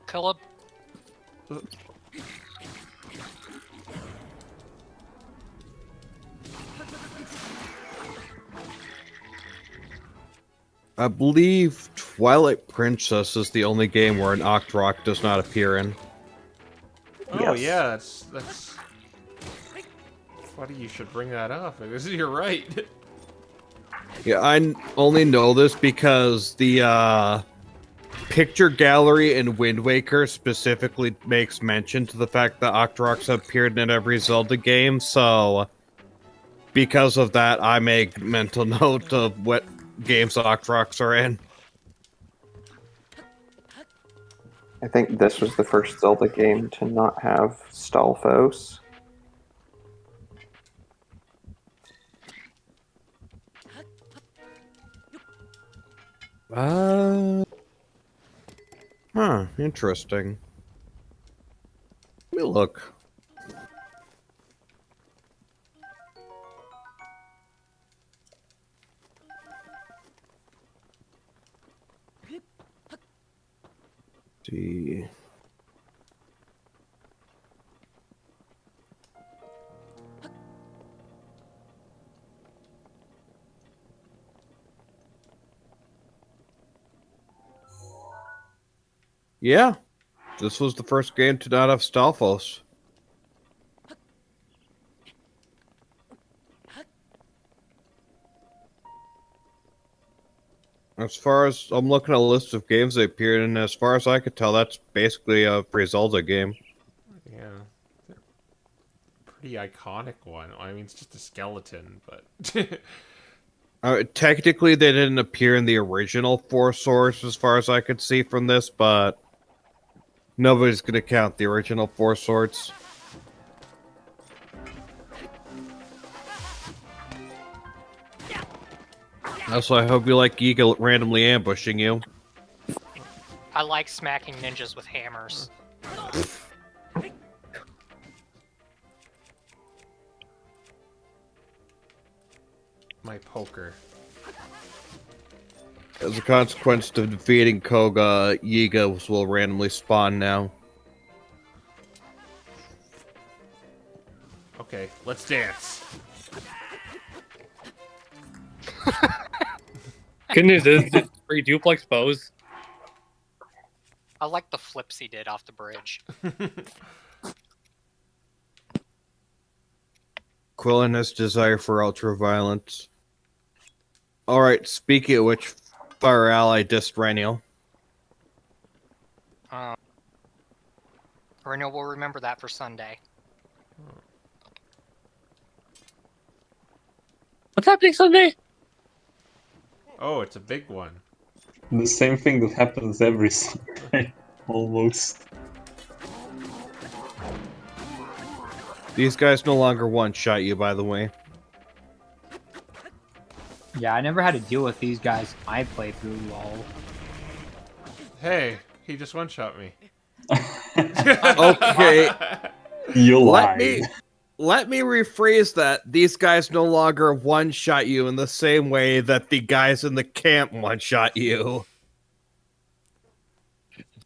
Kill him. I believe Twilight Princess is the only game where an Octorok does not appear in. Oh Yes. yeah, that's funny you should bring that up, because you're right. Yeah, I only know this because the picture gallery in Wind Waker specifically makes mention to the fact that Octoroks have appeared in every Zelda game, so because of that, I make mental note of what games Octoroks are in. I think this was the first Zelda game to not have Stalfos. Interesting. Let me look. See. Yeah, this was the first game to not have Stalfos. As far as I'm looking at a list of games they appeared in, as far as I could tell, that's basically a pre-Zelda game. Yeah. Pretty iconic one. I mean, it's just a skeleton, but... Technically, they didn't appear in the original Four Swords, as far as I could see from this, but nobody's going to count the original Four Swords. Also, I hope you like Eagle randomly ambushing you. I like smacking ninjas with hammers. My poker. As a consequence of defeating Koga, Yigas will randomly spawn now. Okay, let's dance. Good news is it's free duplex pose. I like the flips he did off the bridge. Quillen has desire for ultra-violence. Alright, speaking of which, Fire Ally dissed Renial. Reno will remember that for Sunday. What's happening Sunday? Oh, it's a big one. The same thing that happens every Sunday, almost. These guys no longer one-shot you, by the way. Yeah, I never had to deal with these guys in my playthrough, lol. Hey, he just one-shot me. Okay. You lied. Let me rephrase that. These guys no longer one-shot you in the same way that the guys in the camp one-shot you.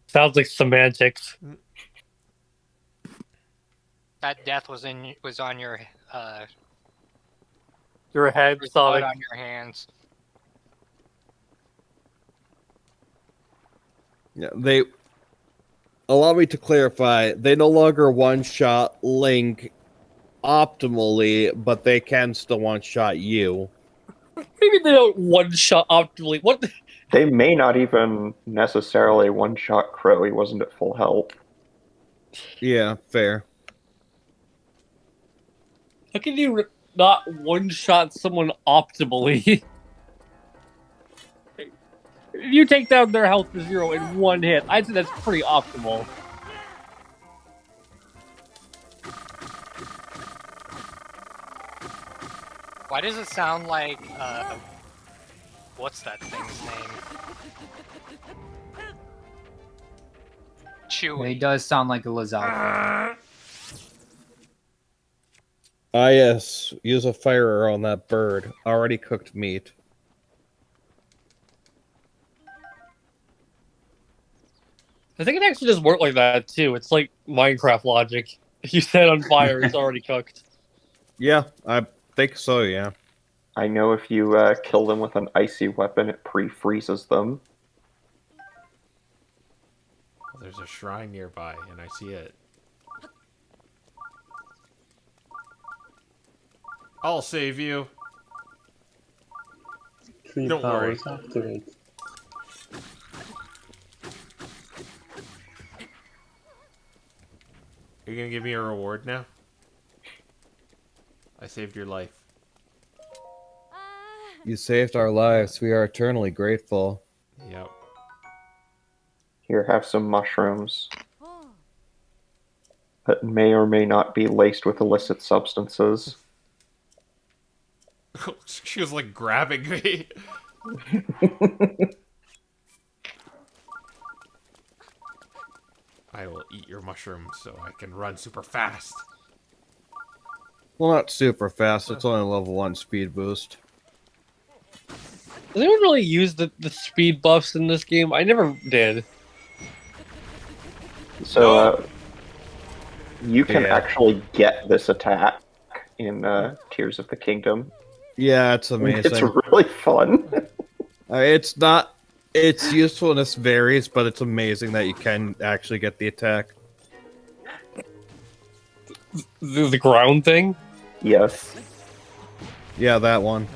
Sounds like semantics. That death was on your Your head, blood Sonic. on your hands. Yeah, they allow me to clarify. They no longer one-shot Link optimally, but they can still one-shot you. Maybe they don't one-shot optimally. What? They may not even necessarily one-shot Crow. He wasn't at full health. Yeah, fair. How can you not one-shot someone optimally? If you take down their health to 0 in one hit, I'd say that's pretty optimal. Why does it sound like what's that thing's name? Chewy. He does sound like a Lazalfin. Ah, yes. Use a fire arrow on that bird. Already cooked meat. I think it actually does work like that, too. It's like Minecraft logic. If you set it on fire, it's already cooked. Yeah, I think so, yeah. I know if you kill them with an icy weapon, it pre-freezes them. Well, there's a shrine nearby, and I see it. I'll save you. Don't worry. Activate. Are you gonna give me a reward now? I saved your life. You saved our lives. We are eternally grateful. Yep. Here, have some mushrooms that may or may not be laced with illicit substances. She was like grabbing me. I will eat your mushrooms so I can run super fast. Well, not super fast. It's only a level 1 speed boost. Does anyone really use the speed buffs in this game? I never did. So, you can Yeah. actually get this attack in Tears of the Kingdom. Yeah, it's amazing. It's really fun. It's not. Its usefulness varies, but it's amazing that you can actually get the attack. The ground thing? Yes. Yeah, that one.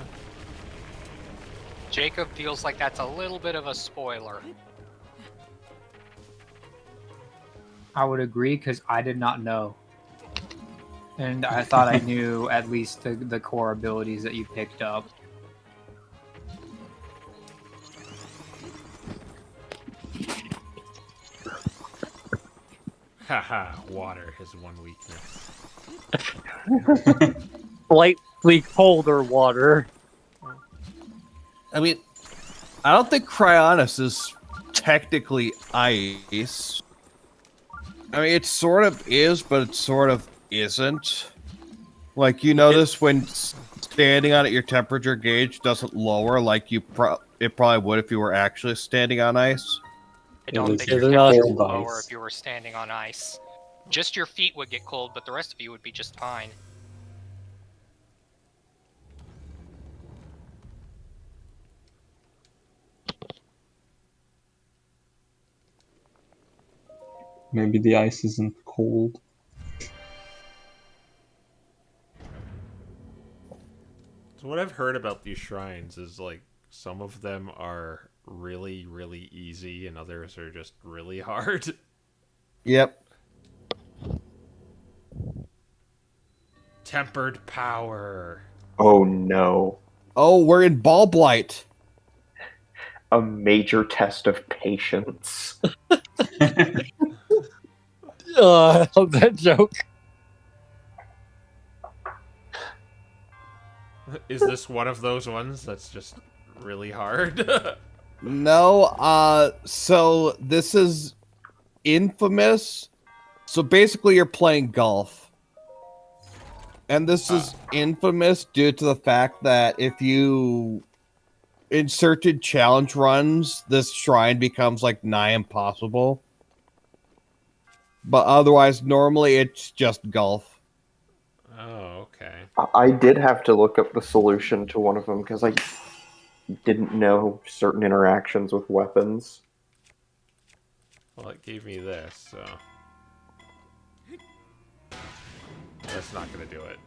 Jacob feels like that's a little bit of a spoiler. I would agree because I did not know. And I thought I knew at least the core abilities that you picked up. Haha, water is one weakness. Slightly colder water. I mean, I don't think Cryonis is technically ice. I mean, it sort of is, but it sort of isn't. Like, you notice when standing on it, your temperature gauge doesn't lower like it probably would if you were actually standing on ice. I don't think your They're not- temperature would lower if you were standing on ice. Just your feet would get cold, but the rest of you would be just fine. Maybe the ice isn't cold. So what I've heard about these shrines is like some of them are really, really easy and others are just really hard. Yep. Tempered power. Oh no. Oh, we're in Ball Blight. A major test of patience. I love that joke. Is this one of those ones that's just really hard? No, so this is infamous. So basically you're playing golf. And this is infamous due to the fact that if you inserted challenge runs, this shrine becomes like nigh impossible. But otherwise, normally it's just golf. Oh, okay. I did have to look up the solution to one of them because I didn't know certain interactions with weapons. Well, it gave me this, so... That's not gonna do it.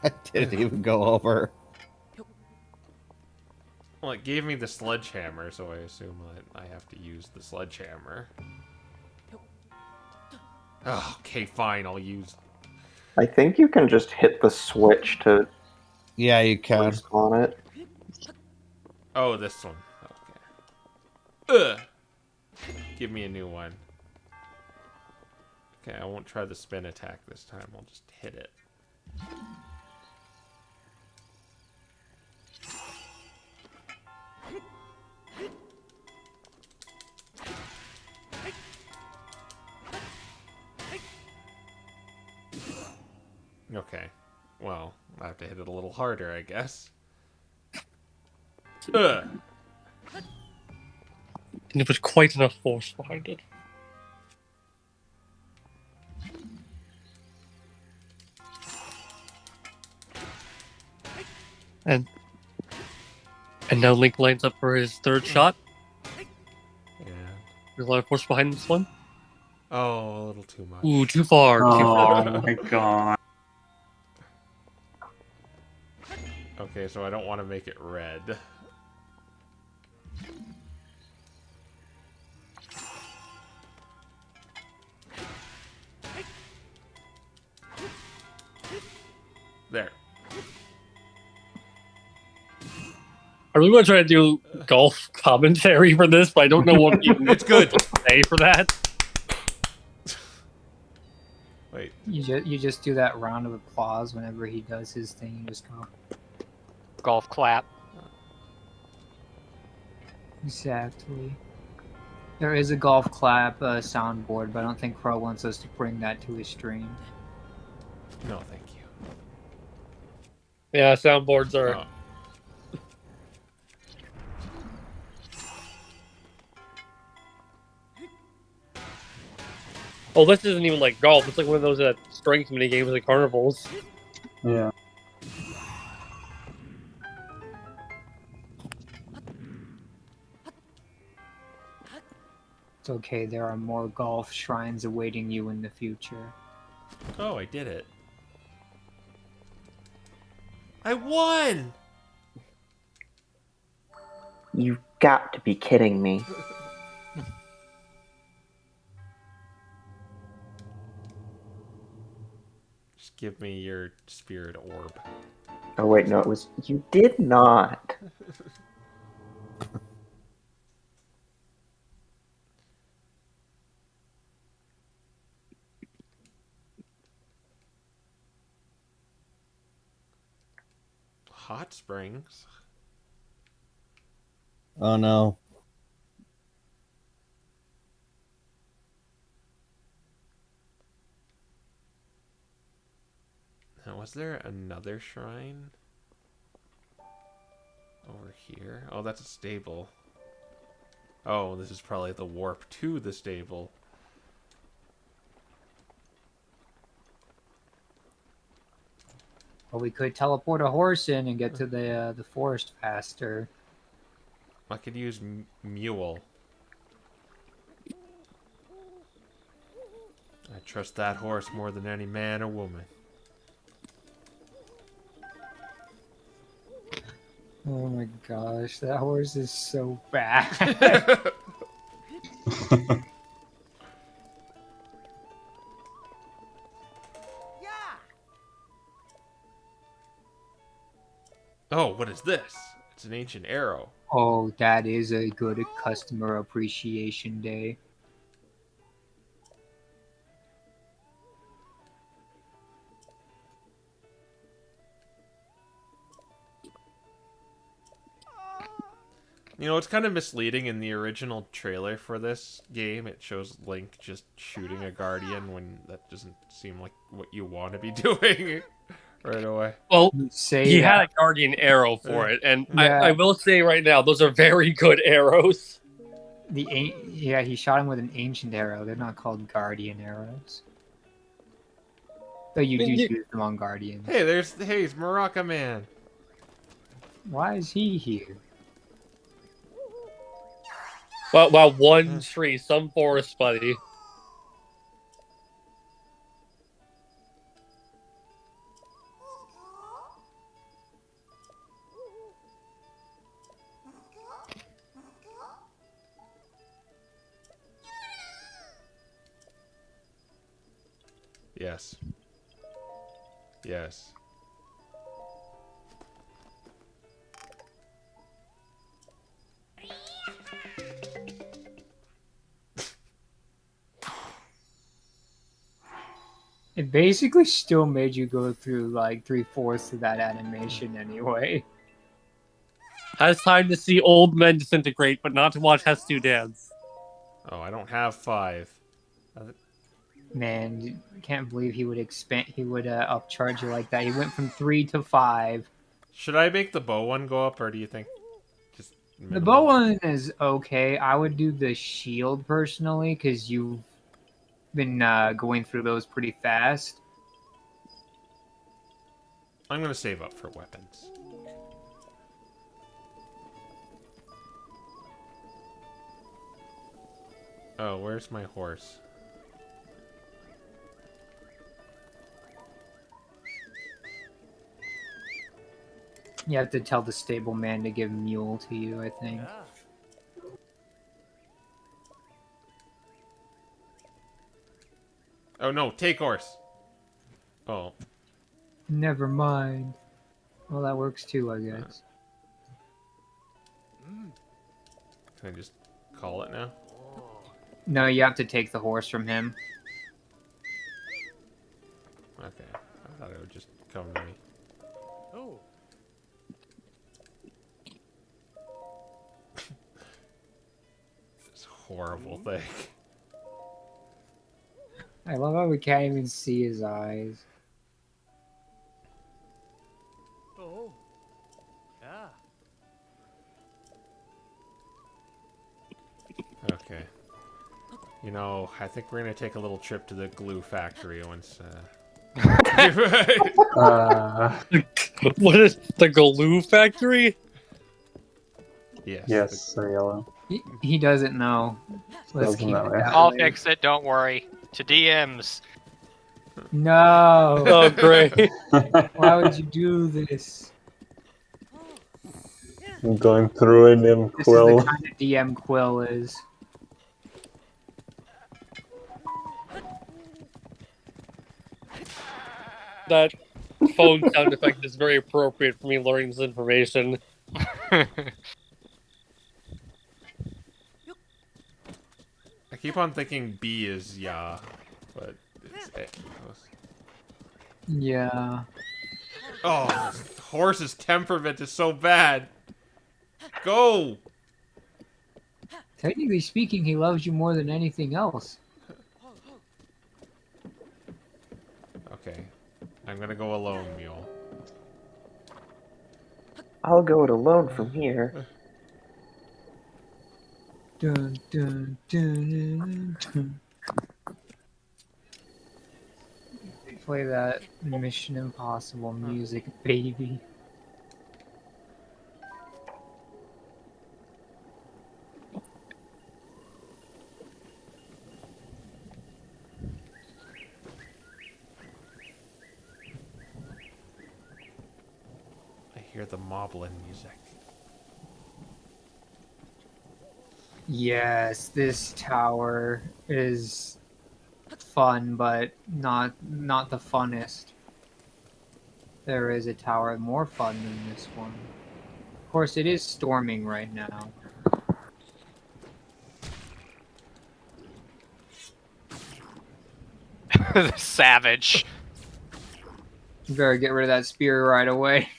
I didn't even go over. Well, it gave me the sledgehammer, so I assume that I have to use the sledgehammer. Oh, okay, fine, I'll use... I think you can just hit the switch to Yeah, you can. respawn it. Oh, this one. Okay. Ugh! Give me a new one. Okay, I won't try the spin attack this time, I'll just hit it. Okay. Well, I have to hit it a little harder, I guess. Ugh. And it was quite enough force behind it. And now Link lines up for his third shot. Yeah. There's a lot of force behind this one. Oh, a little too much. Ooh, too far. Too far. Oh my god. Okay, so I don't want to make it red. There. I really want to try to do golf commentary for this, but I don't know what even It's good. to say for that. Wait. You just do that round of applause whenever he does his thing. You just go. Golf clap. Exactly. There is a golf clap soundboard, but I don't think Crow wants us to bring that to his stream. No, thank you. Yeah, soundboards are. Oh. Oh, this isn't even like golf. It's like one of those strength mini games like carnivals. Yeah. It's okay, there are more golf shrines awaiting you in the future. Oh, I did it. I won! You've got to be kidding me. Just give me your spirit orb. Oh wait, no, it was you did not. Hot springs? Oh no. Now, was there another shrine? Over here? Oh, that's a stable. Oh, this is probably the warp to the stable. Well, we could teleport a horse in and get to the forest faster. I could use mule. I trust that horse more than any man or woman. Oh my gosh, that horse is so bad. Oh, what is this? It's an ancient arrow. Oh, that is a good customer appreciation day. You know, it's kind of misleading in the original trailer for this game. It shows Link just shooting a guardian when that doesn't seem like what you want to be doing right away. Well, Say he had a guardian arrow for it, and Yeah. I will say right now, those are very good arrows. Yeah, he shot him with an ancient arrow. They're not called guardian arrows. Though you do use them on guardians. Hey, it's Maraca Man. Why is he here? Well, one tree, some forest buddy. Yes. Yes. It basically still made you go through like 3/4 of that animation anyway. Has time to see old men disintegrate, but not to watch Hestu dance. Oh, I don't have 5. Man, can't believe he would upcharge you like that. He went from 3 to 5. Should I make the bow one go up, or do you think just The bow one is okay. I would do the shield personally, because you've been going through those pretty fast. I'm gonna save up for weapons. Oh, where's my horse? You have to tell the stable man to give mule to you, I think. Oh no, take horse. Oh. Never mind. Well, that works too, I guess. Can I just call it now? No, you have to take the horse from him. Okay. I thought it would just come to me. Oh. This horrible thing. I love how we can't even see his eyes. Oh. Yeah. Okay. You know, I think we're gonna take a little trip to the glue factory once. What is the glue factory? Yes. Yes, really. He doesn't know. Let's Doesn't keep know, it yeah. that I'll way. fix it. Don't worry. To DMs. No. Oh, great. Why would you do this? I'm going through in him, This Quill. is the kind of DM Quill is. That phone sound effect is very appropriate for me learning this information. I keep on thinking B is ya, but it's A. Yeah. Oh, this horse's temperament is so bad. Go! Technically speaking, he loves you more than anything else. Okay. I'm gonna go alone, mule. I'll go it alone from here. Dun, dun, dun, dun. Play that Mission Impossible music, baby. I hear the Moblin music. Yes, this tower is fun, but not the funnest. There is a tower more fun than this one. Of course, it is storming right now. Savage. You better get rid of that spear right away.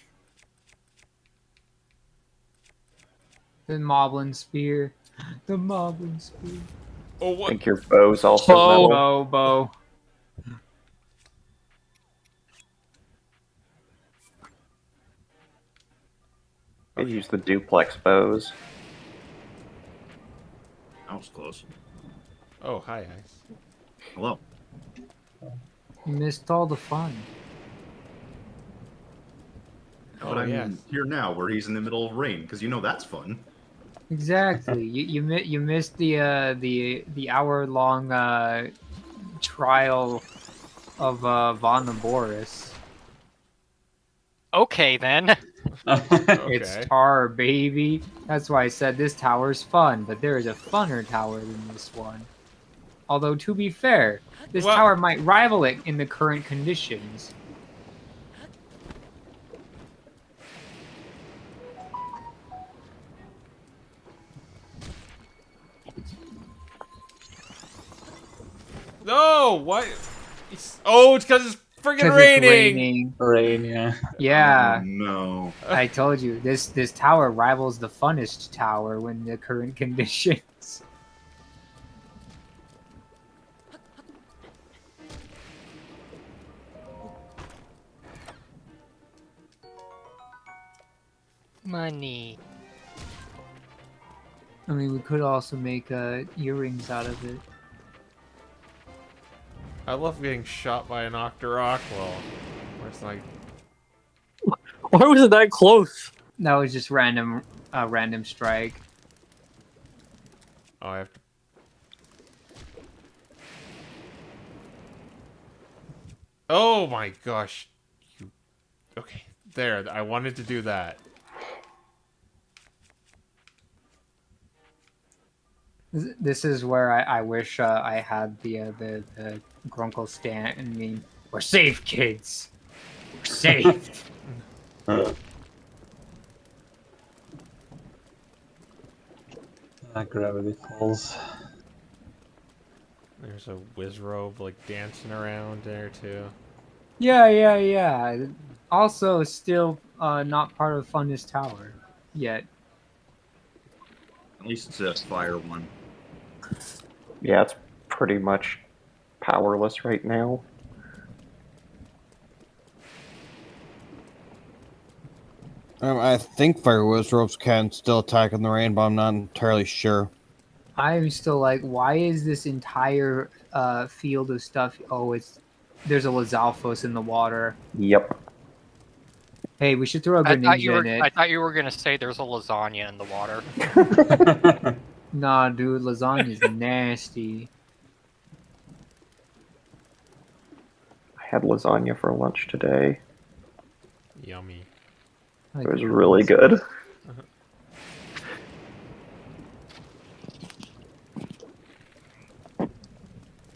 The Moblin spear. The Moblin spear. Oh, I what? think your bow's also Oh. metal. Bow. I use the duplex bows. That was close. Oh, hi, Ice. Hello. You missed all the fun. But Oh, I'm yes. here now, where he's in the middle of rain, because you know that's fun. Exactly. You missed the hour-long trial of Boris. Okay then. It's Okay. tar, baby. That's why I said this tower's fun, but there is a funner tower than this one. Although, to be fair, this Well- tower might rival it in the current conditions. No! What? Oh, it's because it's freaking 'Cause raining! it's raining. Rain, yeah. Yeah, Oh, no. I told you, this tower rivals the funnest tower when the current conditions. Money. I mean, we could also make earrings out of it. I love getting shot by an Octorok. Well, where it's like, Why was it that close? That was just random strike. oh, I have to. Oh my gosh. You. Okay, there. I wanted to do that. This is where I wish I had the Grunkle stand. I mean, we're safe, kids. We're safe. Gravity Falls. There's a Wizrobe like dancing around there too. Yeah. Also, still not part of Funnest Tower yet. At least it's a fire one. Yeah, it's pretty much powerless right now. I think Fire Wizards can still attack in the rain, but I'm not entirely sure. I'm still like, why is this entire field of stuff? Oh, there's a Lizalfos in the water. Yep. Hey, we should throw a I thought Greninja in it. I thought you were gonna say there's a lasagna in the water. Nah, dude, lasagna's nasty. I had lasagna for lunch today. Yummy. It was really good.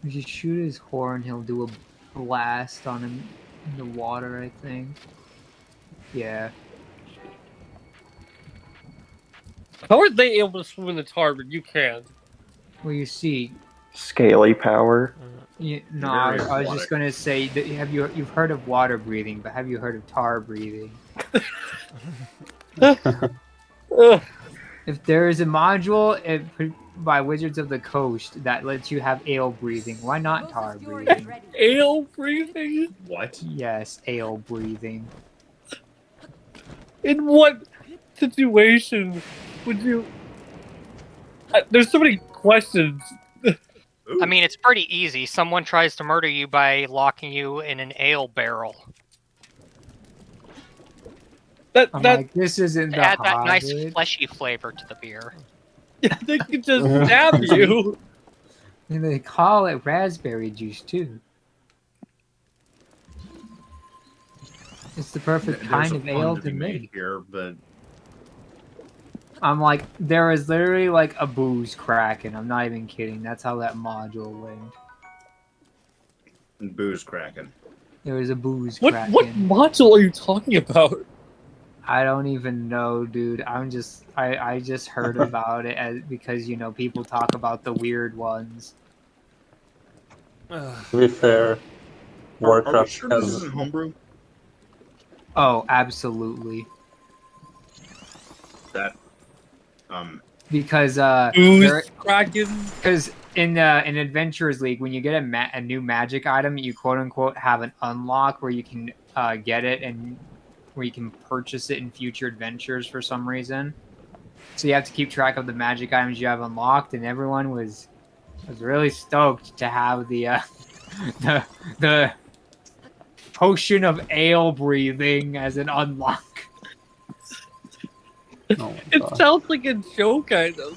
We should shoot his horn. He'll do a blast on him in the water, I think. Yeah. How are they able to swim in the tar, but you can't? Well, you see, Scaly power. no, I was just gonna say that you've heard of water breathing, but have you heard of tar breathing? If there is a module by Wizards of the Coast that lets you have ale breathing, why not tar breathing? Ale breathing? What? Yes, ale breathing. In what situation would you... there's so many questions. I mean, it's pretty easy. Someone tries to murder you by locking you in an ale barrel. I'm like, this isn't the Add that nice Hobbit. fleshy flavor to the beer. They could just stab you. And they call it raspberry juice too. It's the perfect kind of ale to make. Here, but I'm like, there is literally like a booze cracking. I'm not even kidding. That's how that module went. booze cracking. There was a booze What cracking. module are you talking about? I don't even know, dude. I just heard about it because people talk about the weird ones. To be fair, Are we Warcraft sure this has... isn't homebrew? Oh, absolutely. That, Because Booze cracking. Because in Adventurers League, when you get a new magic item, you quote unquote have an unlock where you can get it and where you can purchase it in future adventures for some reason. So you have to keep track of the magic items you have unlocked, and everyone was really stoked to have the the potion of ale breathing as an unlock. Oh It sounds like a joke item.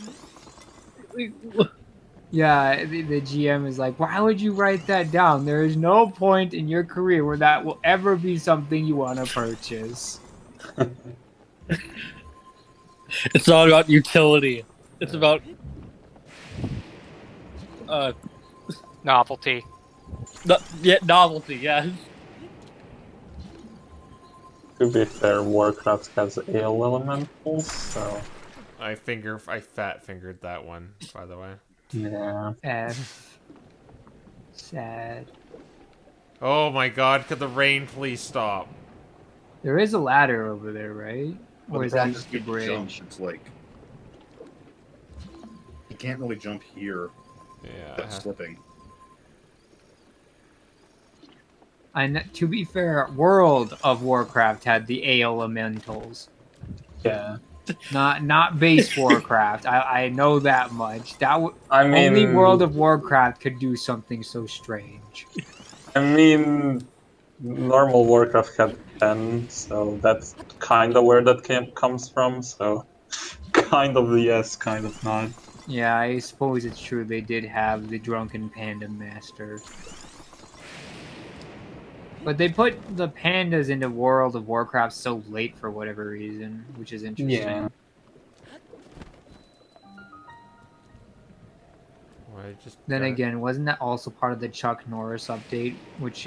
Yeah, the GM is like, why would you write that down? There is no point in your career where that will ever be something you want to purchase. It's not about utility. It's about Novelty. Novelty. Yes. To be fair, Warcraft has ale elementals, so... I fat fingered that one, by the way. Yeah. F. Sad. Oh my god, could the rain please stop? There is a ladder over there, right? Well, Or the is that problem just a is you bridge? jump, it's like you can't really jump here. Yeah. That's slipping. And to be fair, World of Warcraft had the A elementals. Yeah. Not base Warcraft. I know that much. I mean... Only World of Warcraft could do something so strange. I mean... Normal Warcraft had 10, so that's kind of where that comes from, so... Kind of yes, kind of not. Yeah, I suppose it's true they did have the Drunken Panda Master. But they put the pandas into World of Warcraft so late for whatever reason, which is interesting. Yeah. Then again, wasn't that also part of the Chuck Norris update, which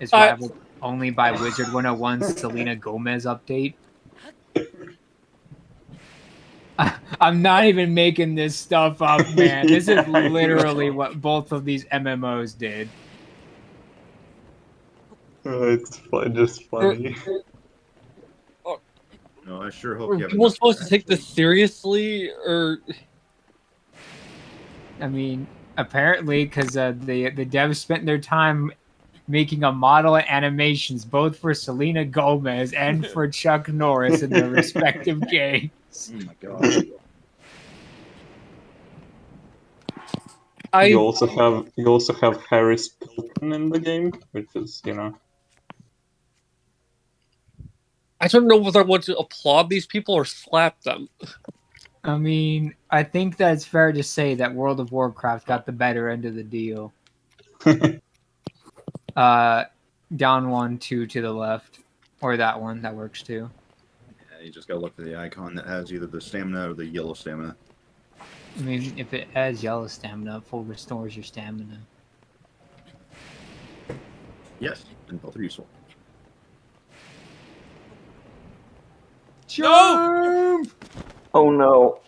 is rivaled only by Wizard 101's Selena Gomez update? I'm not even making this stuff up, man. This is literally what both of these MMOs did. It's just funny. No, I sure hope Are you have people enough. supposed to take this seriously, or? I mean, apparently, because the devs spent their time making a model and animations both for Selena Gomez and for Chuck Norris in their respective games. Oh my god. You also have Harris Pilton in the game, which is, you know. I don't know whether I want to applaud these people or slap them. I mean, I think that it's fair to say that World of Warcraft got the better end of the deal. Down 1, 2 to the left. Or that one, that works too. Yeah, you just gotta look for the icon that has either the stamina or the yellow stamina. I mean, if it has yellow stamina, full restores your stamina. Yes, and both are useful. Jump! Oh no.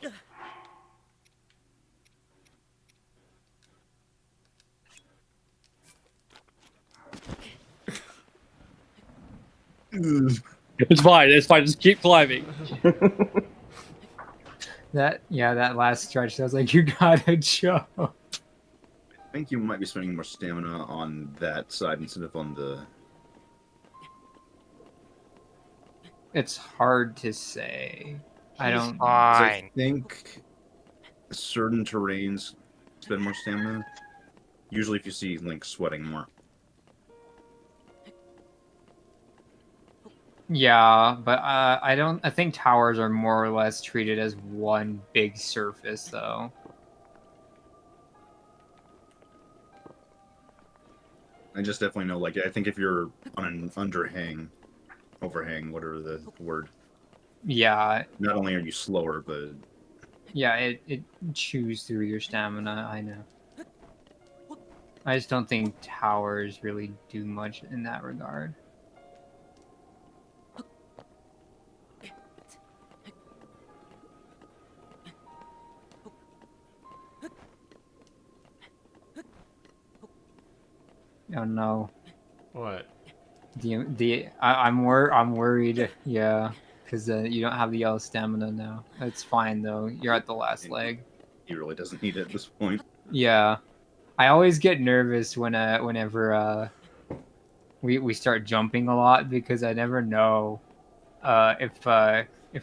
It's fine. It's fine. Just keep climbing. That last stretch, I was like, you gotta jump. I think you might be spending more stamina on that side instead of on the... It's hard to say. I don't. I think certain terrains spend more stamina. Usually if you see Link sweating more. Yeah, but I don't. I think towers are more or less treated as one big surface, though. I just definitely know, like, I think if you're on an underhang, overhang, whatever the word. Yeah. Not only are you slower, but... Yeah, it chews through your stamina, I know. I just don't think towers really do much in that regard. Oh no. What? I'm worried. Yeah, because you don't have the yellow stamina now. That's fine though. You're at the last leg. He really doesn't need it at this point. Yeah, I always get nervous whenever we start jumping a lot because I never know if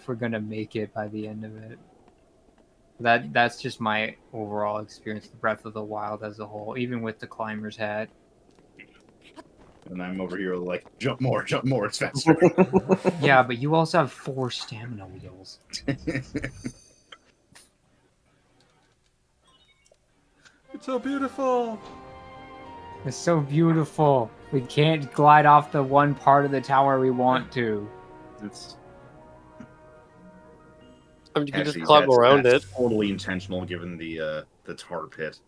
we're gonna make it by the end of it. That's just my overall experience with Breath of the Wild as a whole, even with the climber's hat. And I'm over here like, jump more, it's faster. Yeah, but you also have 4 stamina wheels. It's so beautiful. It's so beautiful. We can't glide off the one part of the tower we want to. It's... I mean, you can Actually, just climb around that's it. totally intentional given the tar pit.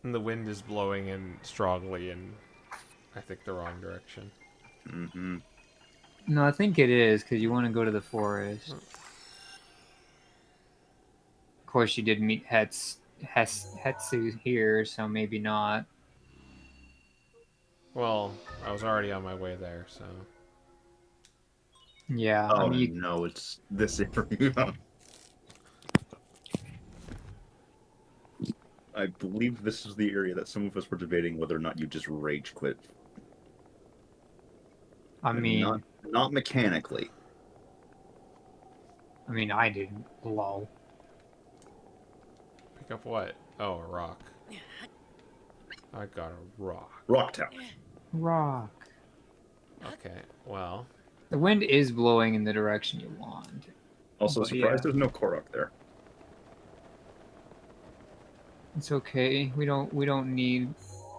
And the wind is blowing in strongly in, I think, the wrong direction. Mm-hmm. No, I think it is, because you want to go to the forest. Of course, you did meet Hetsu here, so maybe not. Well, I was already on my way there, so... Yeah, Oh I mean, no, it's this area. I believe this is the area that some of us were debating whether or not you just rage quit. I mean, not mechanically. I mean, I didn't. Lol. Pick up what? Oh, a rock. I got a rock. Rock tower. Rock. Okay, well... The wind is blowing in the direction you want. Also, But surprised yeah. there's no Korok there. It's okay. We don't need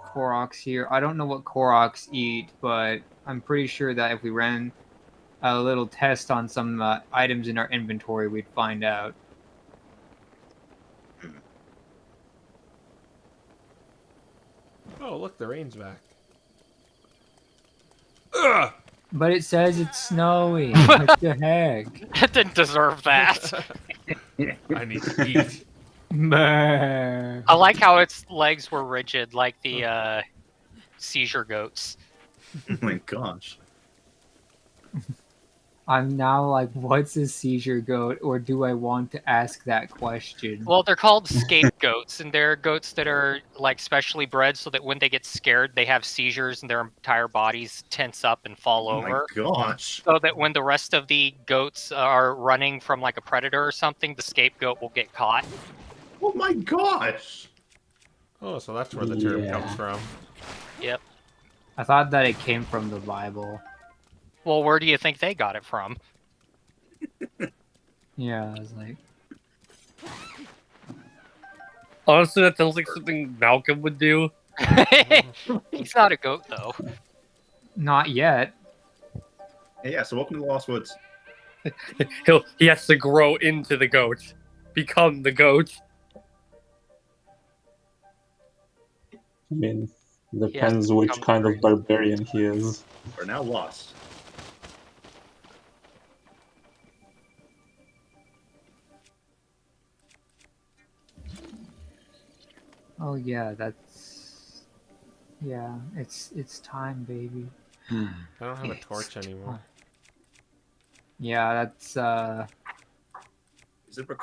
Koroks here. I don't know what Koroks eat, but I'm pretty sure that if we ran a little test on some items in our inventory, we'd find out. Oh, look, the rain's back. Ugh! But it says it's snowing. What the heck? It didn't deserve that. I need to eat. Meh. I like how its legs were rigid, like the seizure goats. Oh my gosh. I'm now like, what's a seizure goat, or do I want to ask that question? Well, they're called scapegoats, and they're goats that are like specially bred so that when they get scared, they have seizures and their entire bodies tense up and fall Oh my over. gosh. So that when the rest of the goats are running from like a predator or something, the scapegoat will get caught. Oh my gosh. Oh, so that's where the term Yeah. comes from. Yep. I thought that it came from the Bible. Well, where do you think they got it from? Yeah, I was like, Honestly, that sounds like something Malcolm would do. He's not a goat, though. not yet. Hey, yeah, so welcome to the Lost Woods. He has to grow into the goat, become the goat. I mean, has depends to which become kind of great. barbarian he is. We're now lost. Oh yeah, it's time, baby. I don't have a It's torch anymore. time. Yeah, that's Is it rec-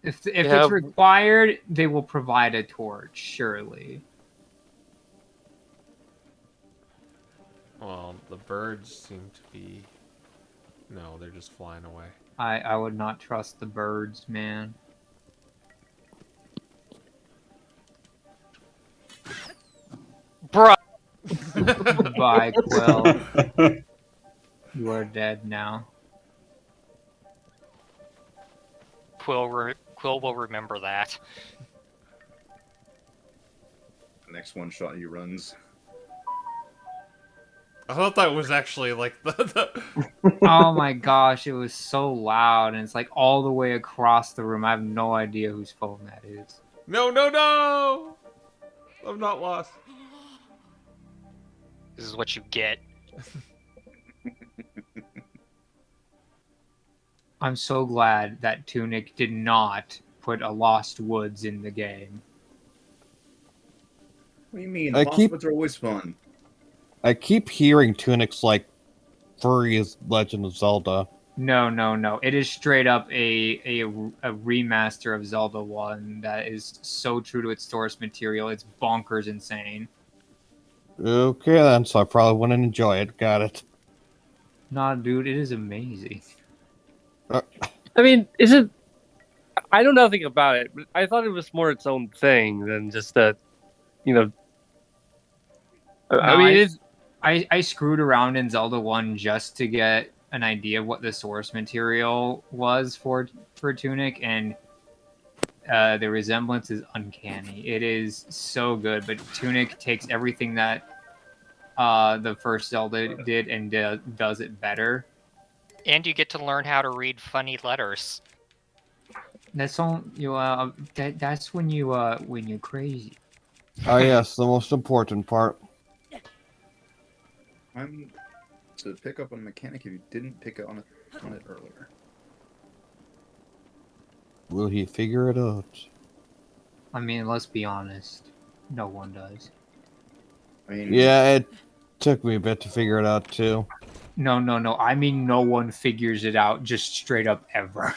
if Yeah. it's required, they will provide a torch, surely. Well, the birds seem to be... No, they're just flying away. I would not trust the birds, man. Bruh! Goodbye, Quill. You are dead now. Quill will remember that. The next one shot he runs. I thought that was actually like the Oh my gosh, it was so loud, and it's like all the way across the room. I have no idea whose phone that is. No, no, no! I'm not lost. This is what you get. I'm so glad that Tunic did not put a Lost Woods in the game. What do you mean? I Lost keep- Woods are always fun. I keep hearing Tunic's like Furry's Legend of Zelda. No. It is straight up a remaster of Zelda 1 that is so true to its source material. It's bonkers insane. Okay then, so I probably wouldn't enjoy it. Got it. Nah, dude, it is amazing. I mean, is it? I don't know nothing about it, but I thought it was more its own thing than just that. You know, I mean, it's I screwed around in Zelda 1 just to get an idea of what the source material was for Tunic, and the resemblance is uncanny. It is so good, but Tunic takes everything that the first Zelda did and does it better. And you get to learn how to read funny letters. That's all you. That's when you're crazy. Oh yes, the most important part. I'm to pick up on a mechanic if you didn't pick up on it earlier. Will he figure it out? I mean, let's be honest. No one does. I mean, Yeah, it took me a bit to figure it out too. No. I mean, no one figures it out just straight up ever.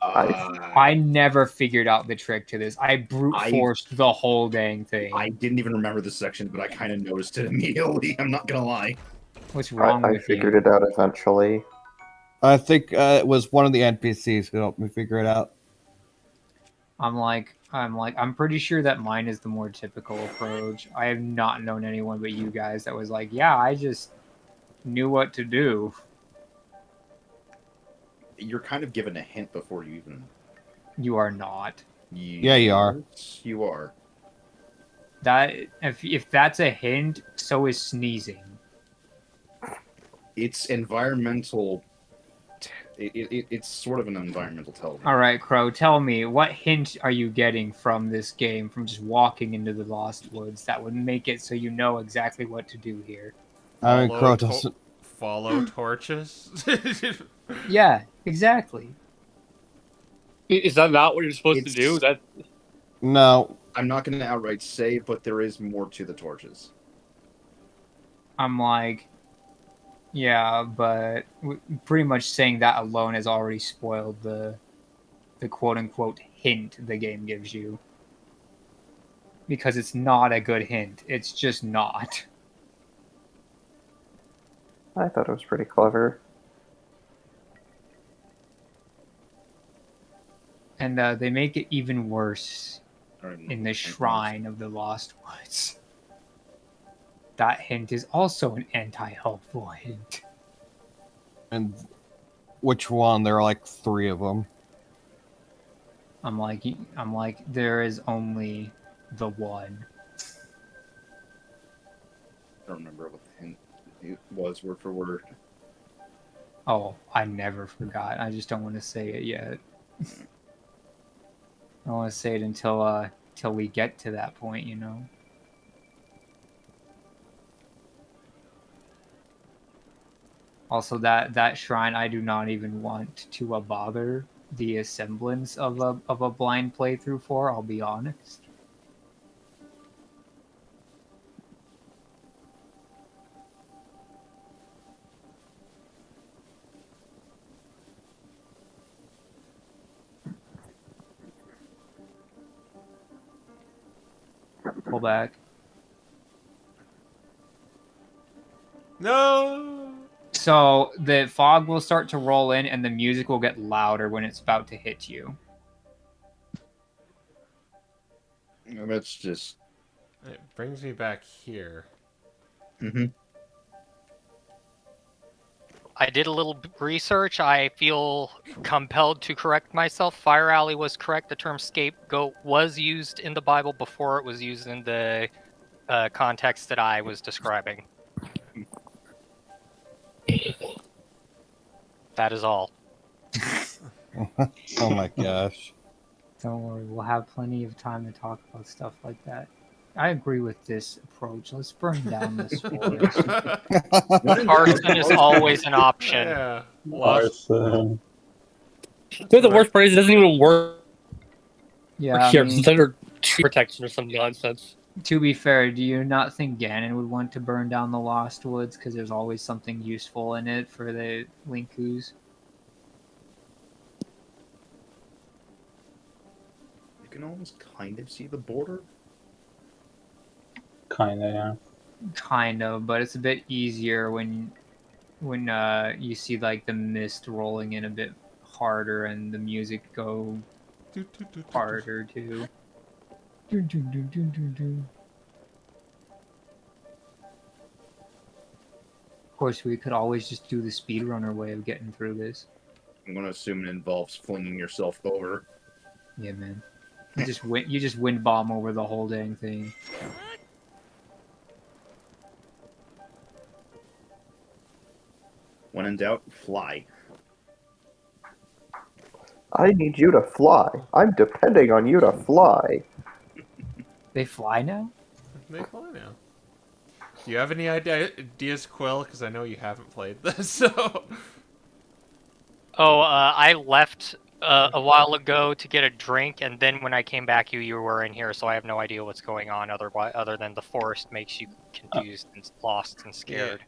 I never figured out the trick to this. I brute forced the whole dang thing. I didn't even remember this section, but I kind of noticed it immediately. I'm not gonna lie. What's wrong I with figured you? it out eventually. I think it was one of the NPCs who helped me figure it out. I'm pretty sure that mine is the more typical approach. I have not known anyone but you guys that was like, yeah, I just knew what to do. You're kind of given a hint before you even. You are not. Yeah, you are. You are. That if that's a hint, so is sneezing. It's environmental. It's sort of an environmental television. All right, Crow, tell me, what hint are you getting from this game, from just walking into the Lost Woods, that would make it so you know exactly what to do here? I mean, Crow doesn't. Follow torches. Yeah, exactly. Is that not what you're supposed to do? That No. I'm not going to outright say, but there is more to the torches. I'm like, yeah, but pretty much saying that alone has already spoiled the quote-unquote hint the game gives you. Because it's not a good hint. It's just not. I thought it was pretty clever. And they make it even worse in the Shrine of the Lost Woods. That hint is also an anti-helpful hint. And which one? There are like 3 of them. I'm like, there is only the one. I don't remember what the hint was word for word. Oh, I never forgot. I just don't want to say it yet. I want to say it until we get to that point, you know. Also, that shrine, I do not even want to bother the semblance of a blind playthrough for. I'll be honest. Pull back. No. So the fog will start to roll in, and the music will get louder when it's about to hit you. That's just. It brings me back here. Mm-hmm. I did a little research. I feel compelled to correct myself. Fire Alley was correct. The term scapegoat was used in the Bible before it was used in the context that I was describing. That is all. Oh my gosh. Don't worry, we'll have plenty of time to talk about stuff like that. I agree with this approach. Let's burn down this forest. Arson is always an option. Yeah. Arson. They're the worst part is it doesn't even work. Yeah, Here, I mean, it's under tree protection or some nonsense. to be fair, do you not think Ganon would want to burn down the Lost Woods because there's always something useful in it for the Linkus? You can almost kind of see the border. Kinda, yeah. Kind of, but it's a bit easier when you see like the mist rolling in a bit harder and the music go harder too. Of course, we could always just do the speedrunner way of getting through this. I'm going to assume it involves flinging yourself over. Yeah, man. You just wind bomb over the whole dang thing. When in doubt, fly. I need you to fly. I'm depending on you to fly. They fly now? They fly now. Do you have any ideas, Quill? Because I know you haven't played this, so... Oh, I left a while ago to get a drink, and then when I came back, you were in here, so I have no idea what's going on other than the forest makes you confused and lost and scared.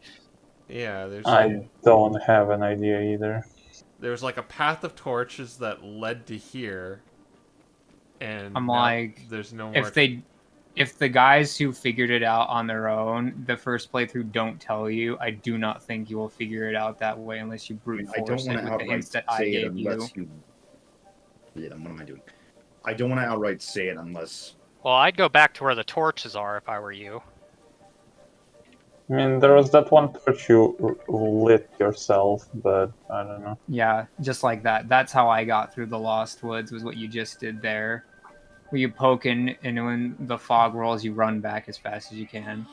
Yeah, there's... I don't have an idea either. There's like a path of torches that led to here, and I'm now like, there's no more... if the guys who figured it out on their own, the first playthrough, don't tell you, I do not think you will figure it out that way unless you brute force it with the hints that I gave you. Yeah, what am I doing? I don't want to outright say it unless... Well, I'd go back to where the torches are if I were you. I mean, there was that one torch you lit yourself, but I don't know. Yeah, just like that. That's how I got through the Lost Woods, was what you just did there. Where you poke in, and when the fog rolls, you run back as fast as you can.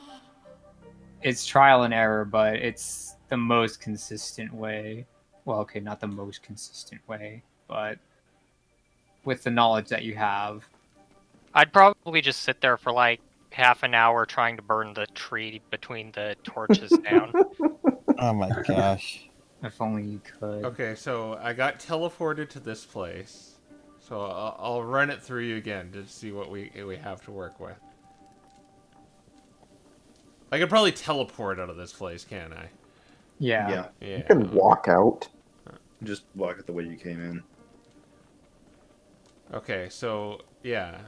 It's trial and error, but it's the most consistent way. well, okay, not the most consistent way, but with the knowledge that you have. I'd probably just sit there for like half an hour trying to burn the tree between the torches down. Oh my gosh. If only you could. Okay, so I got teleported to this place. So I'll run it through you again to see what we have to work with. I could probably teleport out of this place, can't I? Yeah. Yeah. You can walk out. Just walk it the way you came in. Okay, so yeah,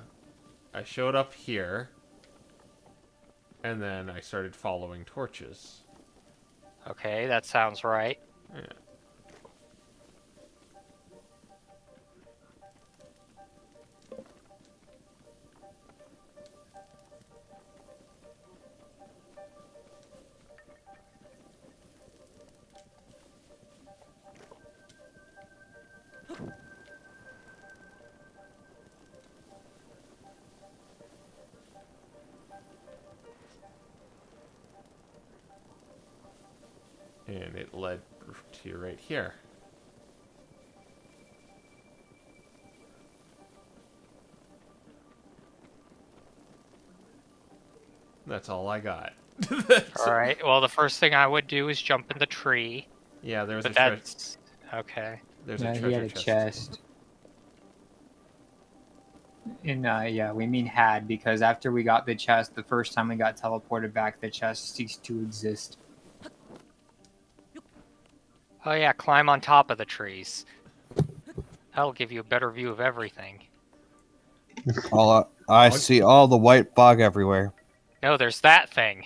I showed up here, and then I started following torches. Okay, that sounds right. Yeah. And it led to right here. That's all I got. Alright, well, the first thing I would do is jump in the tree. Yeah, there was But a treasure. that's... Okay. There's Yeah, a he treasure had a chest. chest. And yeah, we mean had, because after we got the chest, the first time we got teleported back, the chest ceased to exist. Oh yeah, climb on top of the trees. That'll give you a better view of everything. I see all the white fog everywhere. No, there's that thing.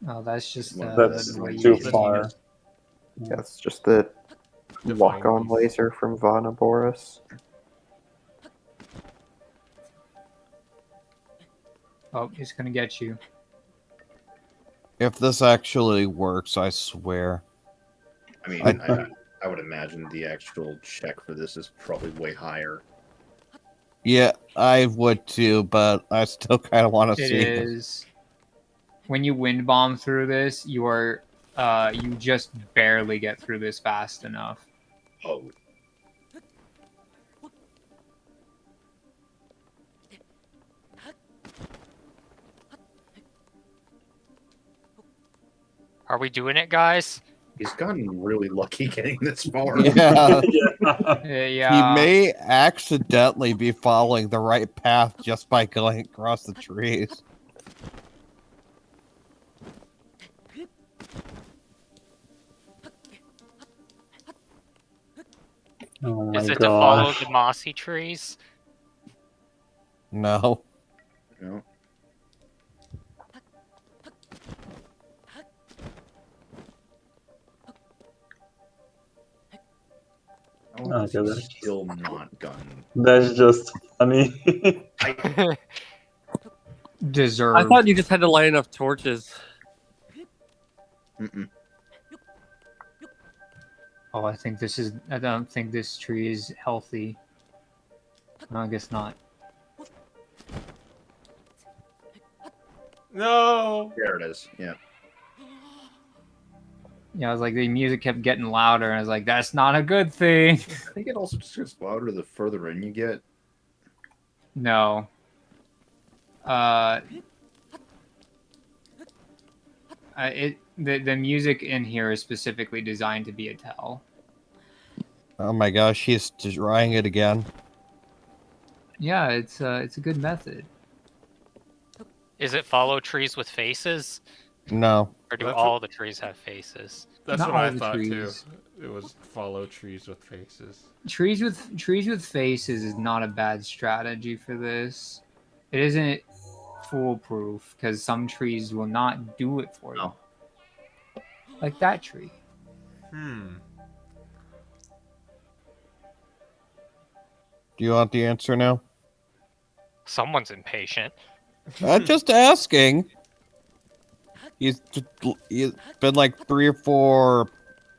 Oh, that's just That's the way too you far. That's just the Divine lock-on beast. laser from Vanaboris. Oh, he's gonna get you. If this actually works, I swear. I mean, I would imagine the actual check for this is probably way higher. Yeah, I would too, but I still kind of want to It see. is. When you wind bomb through this, you are you just barely get through this fast enough. Oh, Are we doing it, guys? he's gotten really lucky getting this far. Yeah, Yeah. he may accidentally be following the right path just by going across the trees. Oh my Is it to follow gosh. the mossy trees? No. No. How Okay, has then. he still not gotten? That's just funny. Deserve. I thought you just had to light enough torches. Mm-mm. Oh, I don't think this tree is healthy. No, I guess not. No! There it is. Yeah. Yeah, I was like, the music kept getting louder, and I was like, that's not a good thing. I think it also just gets louder the further in you get. No. The music in here is specifically designed to be a tell. Oh my gosh, he's trying it again. Yeah, it's a good method. Is it follow trees with faces? No. Or do That's all the trees have faces? That's Not what I all the thought too. trees. It was follow trees with faces. Trees with faces is not a bad strategy for this. It isn't foolproof because some trees will not do it for you. No. Like that tree. Hmm. Do you want the answer now? Someone's impatient. I'm just asking. He's been like 3 or 4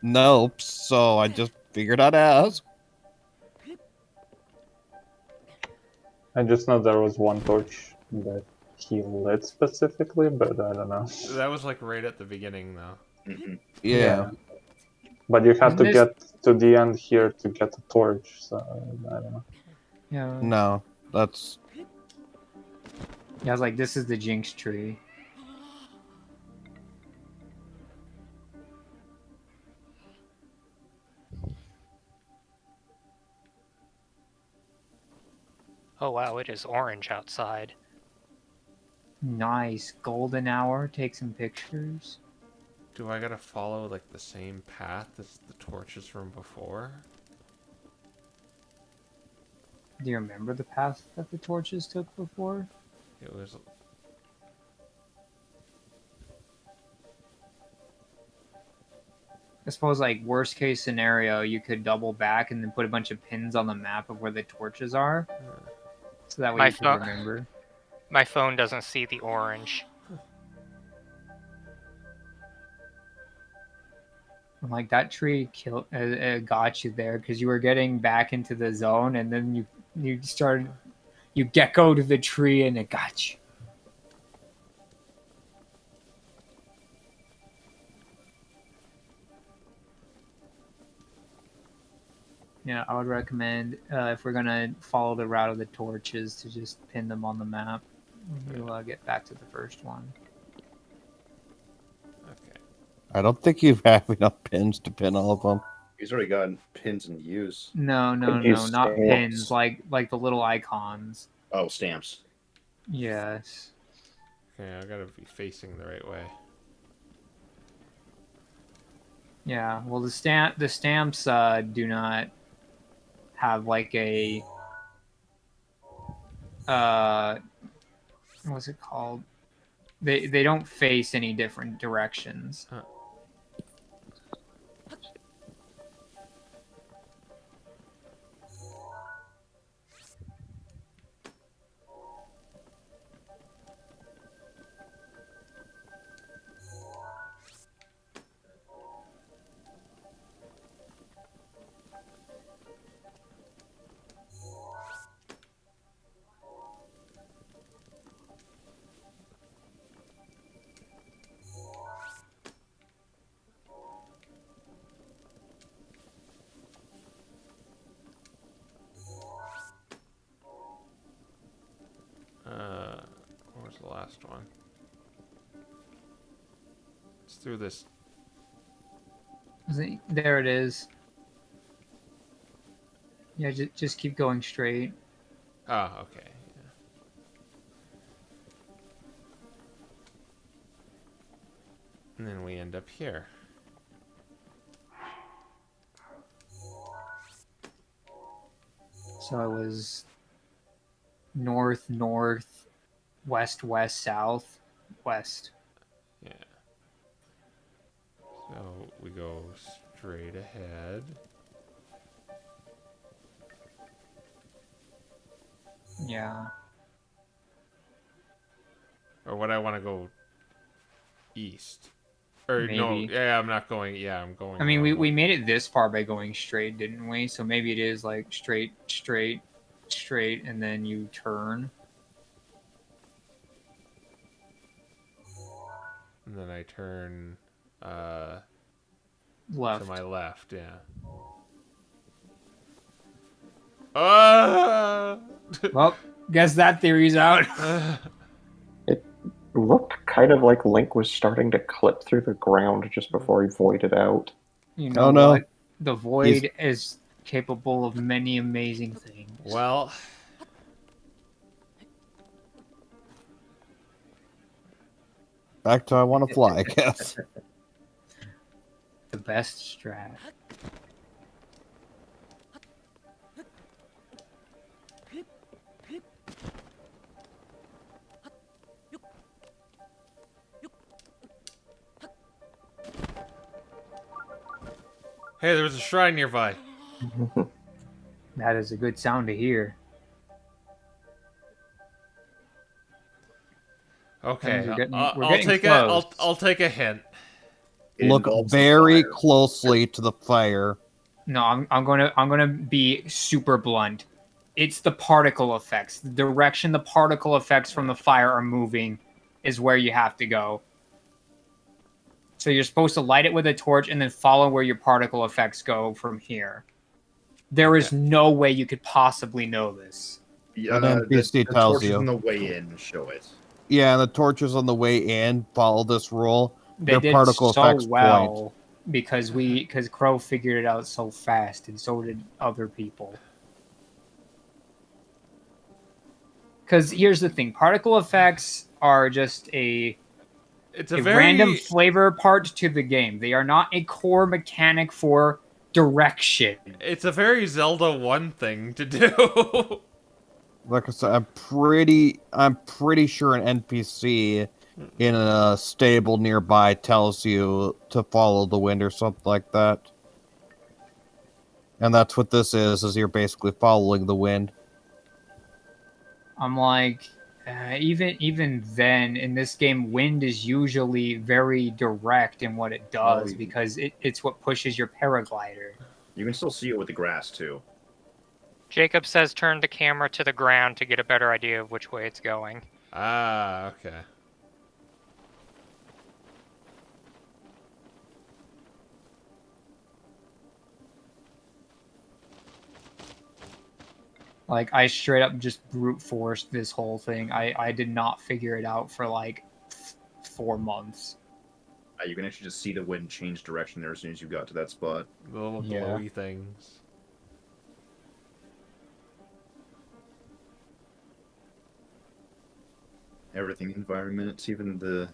nopes, so I just figured I'd ask. I just know there was one torch that he lit specifically, but I don't know. That was like right at the beginning, though. Mm-mm. Yeah. But you have Isn't to this- get to the end here to get a torch, so I don't know. Yeah. No, that's Yeah, I was like, this is the Jinx tree. Oh wow, it is orange outside. Nice. Golden hour. Take some pictures. Do I gotta follow like the same path as the torches from before? Do you remember the path that the torches took before? It was. I suppose, like, worst case scenario, you could double back and then put a bunch of pins on the map of where the torches are. So that way My you can remember. My phone doesn't see the orange. Like, that tree got you there because you were getting back into the zone and then you geckoed the tree and it got you. Yeah, I would recommend, if we're going to follow the route of the torches, to just pin them on the map. We'll get back to the first one. Okay. I don't think you have enough pins to pin all of them. He's already got pins in use. No, Could use not stamps. pins, like the little icons. Oh, stamps. Yes. Okay, I gotta be facing the right way. Yeah, well, the stamps do not have like a what's it called? They don't face any different directions. Huh. Where's the last one? It's through this. There it is. Yeah, just keep going straight. Oh, okay. Yeah. And then we end up here. So it was north, north, west, west, south, west. Yeah. So we go straight ahead. Yeah. Or would I want to go east? Or no, Maybe. yeah, I'm not going. Yeah, I'm going. I mean, we normal. made it this far by going straight, didn't we? So maybe it is like straight, straight, straight, and then you turn. And then I turn Left. to my left. Yeah. Ah! Well, guess that theory's out. It looked kind of like Link was starting to clip through the ground just before he voided out. You know Oh, no. what? The void is capable of many amazing things. Well, Back to I want to fly, I guess. The best strat. hey, there's a shrine nearby. That is a good sound to hear. Okay, We're getting- I'll we're getting take close. I'll take a hint. It Look involves the very fire. closely to the fire. No, I'm gonna be super blunt. It's the particle effects. The direction the particle effects from the fire are moving is where you have to go. So you're supposed to light it with a torch and then follow where your particle effects go from here. There is no way you could possibly know this. Yeah, An the NPC tells torches you. on the way in show it. Yeah, the torches on the way in follow this rule. They Their did particle so effects well point. because Crow figured it out so fast, and so did other people. Because here's the thing: particle effects are just It's a a very random flavor part to the game. They are not a core mechanic for direction. It's a very Zelda 1 thing to do. Like I said, I'm pretty sure an NPC in a stable nearby tells you to follow the wind or something like that. And that's what this is you're basically following the wind. I'm like, even then in this game, wind is usually very direct in what it does because it's what pushes your paraglider. You can still see it with the grass too. Jacob says turn the camera to the ground to get a better idea of which way it's going. Ah, okay. Like, I straight up just brute forced this whole thing. I did not figure it out for like 4 months. You can actually just see the wind change direction there as soon as you got to that spot. The little glowy things. Everything environment, even the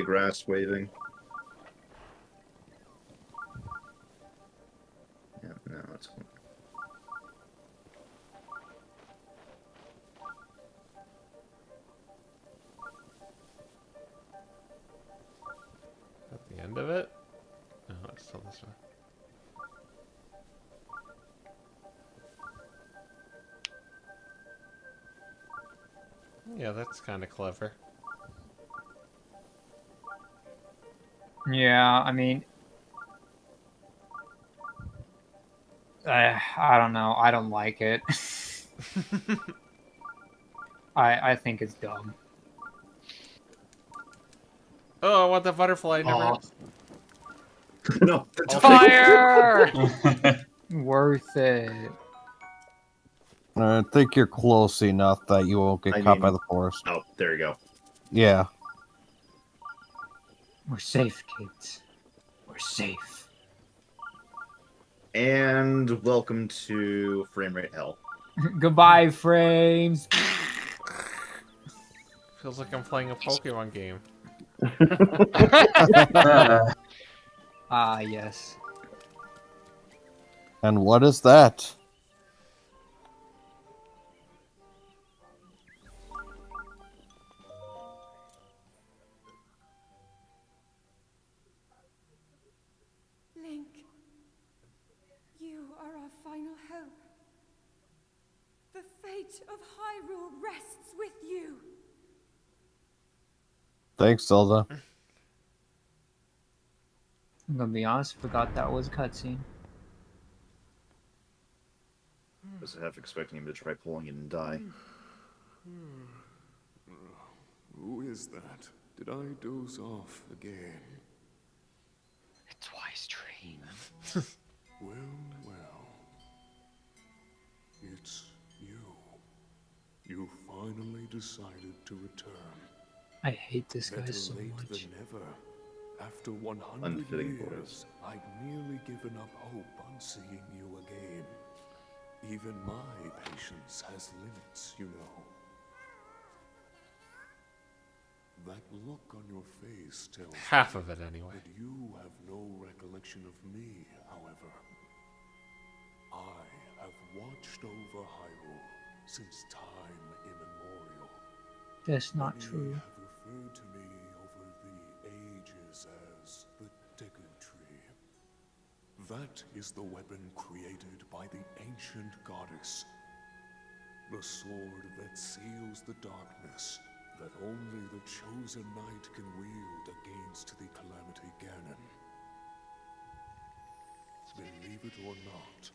grass waving. Yeah, no, it's cool. At the end of it? No, it's still this way. Yeah, that's kind of clever. Yeah, I mean, I don't know. I don't like it. I think it's dumb. Oh, I want the butterfly. Never. No. Fire! Worth it. I think you're close enough that you won't get caught by the forest. Oh, there you go. Yeah. We're safe, kids. We're safe. And welcome to frame rate hell. Goodbye, frames. Feels like I'm playing a Pokemon game. Ah, yes. And what is that? Link, you are our final hope. The fate of Hyrule rests with you. Thanks, Zelda. I'm gonna be honest, forgot that was a cutscene. I was half expecting him to try pulling it and die. Who is that? Did I doze off again? It's Wise Tree. Well, well. It's you. You finally decided to return. I hate this guy Better so late much. than never. After 100 Unfitting years, voice. I'd nearly given up hope on seeing you again. Even my patience has limits, you know. That look on your face tells Half me of it, anyway. that you have no recollection of me, however. I have watched over Hyrule since time immemorial. That's not Many true. have referred to me over the ages as the Deku Tree. That is the weapon created by the ancient goddess. The sword that seals the darkness that only the chosen knight can wield against the Calamity Ganon. Believe it or not,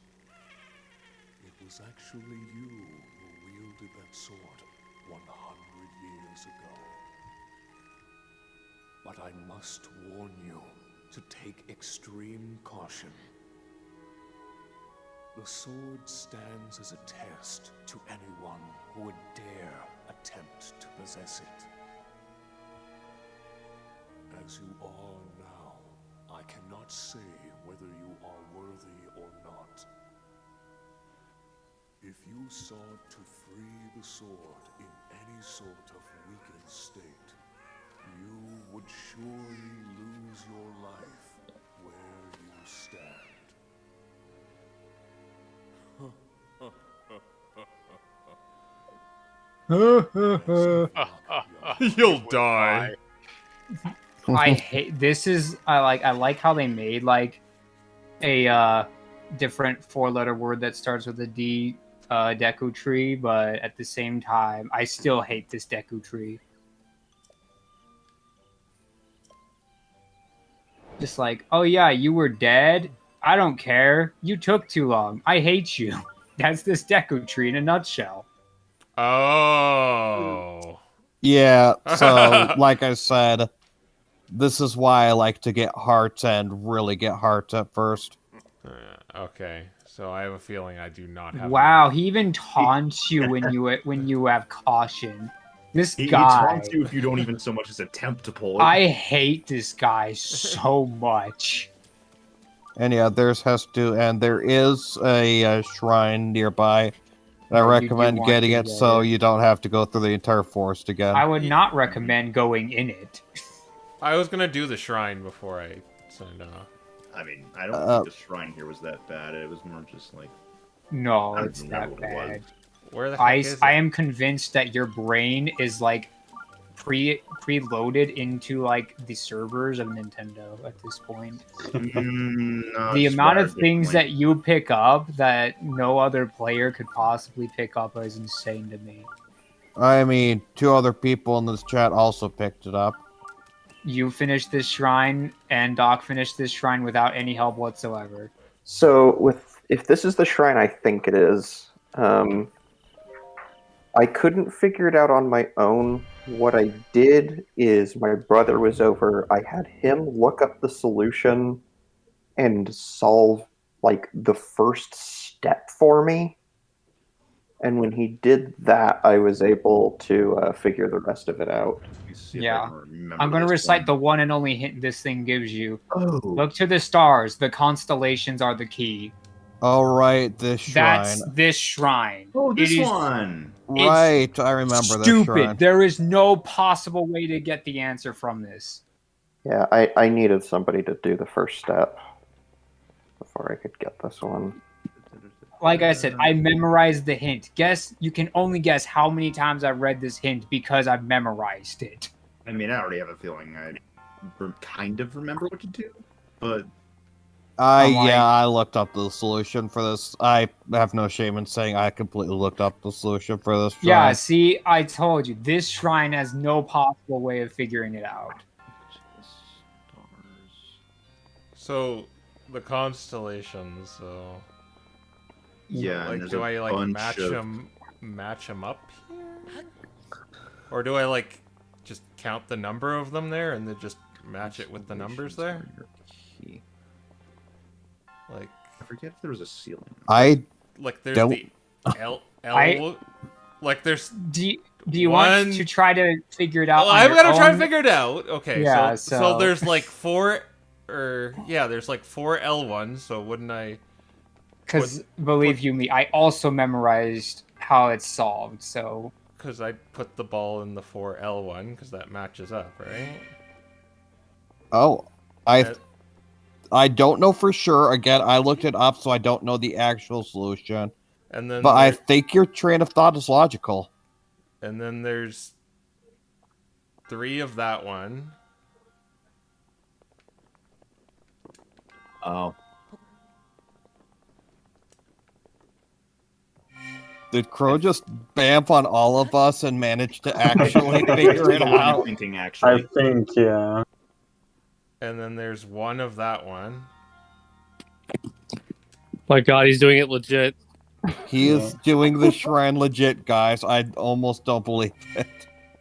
it was actually you who wielded that sword 100 years ago. but I must warn you to take extreme caution. The sword stands as a test to anyone who would dare attempt to possess it. As you are now, I cannot say whether you are worthy or not. If you sought to free the sword in any sort of weakened state, you would surely lose your life where you stand. You'll die. I hate this. I like how they made like a different 4-letter word that starts with a D, Deku tree, but at the same time, I still hate this Deku tree. Just like, oh yeah, you were dead. I don't care. You took too long. I hate you. That's this Deku tree in a nutshell. Oh. Yeah, so like I said, this is why I like to get hearts and really get hearts at first. Okay, so I have a feeling I do not have. Wow, he even taunts you when you have caution. This He guy. taunts you if you don't even so much as attempt to pull it. I hate this guy so much. And yeah, there is a shrine nearby. And I Oh, you do recommend want getting to it get so it. you don't have to go through the entire forest again. I would not recommend going in it. I was gonna do the shrine before I signed off. I mean, I don't think the shrine here was that bad. It was more just like... No, I don't it's remember that what it was. bad. Where the heck is it? I am convinced that your brain is like preloaded into like the servers of Nintendo at this point. No, The it's amount wired of things differently. that you pick up that no other player could possibly pick up is insane to me. I mean, 2 other people in this chat also picked it up. You finished this shrine, and Doc finished this shrine without any help whatsoever. So, if this is the shrine I think it is, I couldn't figure it out on my own. What I did is my brother was over. I had him look up the solution and solve like the first step for me. And when he did that, I was able to figure the rest of it out. Yeah. I'm going to recite the one and only hint this thing gives you. Oh. Look to the stars. The constellations are the key. All right, this shrine. That's this shrine. Oh, this It is- one. Right, I remember this Stupid. shrine. There is no possible way to get the answer from this. Yeah, I needed somebody to do the first step before I could get this one. Like I said, I memorized the hint. You can only guess how many times I've read this hint because I've memorized it. I mean, I already have a feeling I kind of remember what to do, but... I looked up the solution for this. I have no shame in saying I completely looked up the solution for this shrine. Yeah, see, I told you. This shrine has no possible way of figuring it out. So, the constellations, so... Yeah, and like, there's do a I like bunch match them up here? Or do I like just count the number of them there and then just match it with the numbers there? Like, I forget if there was a ceiling. Like there's don't- the L like there's Do you want to try to figure it out? Well, on I'm your gonna try to own? figure it out. Okay, Yeah, so there's like 4 there's like 4 L1s, so wouldn't I Because believe you me, I also memorized how it's solved. So because I put the ball in the 4 L1 because that matches up, right? Oh, I don't know for sure. Again, I looked it up, so I don't know the actual solution. And then but I think your train of thought is logical. And then there's 3 of that one. Oh. Did Crow just bamf on all of us and manage to actually figure it out? Thinking, I actually. think, yeah. And then there's 1 of that one. My God, he's doing it legit. He is doing the shrine legit, guys. I almost don't believe it.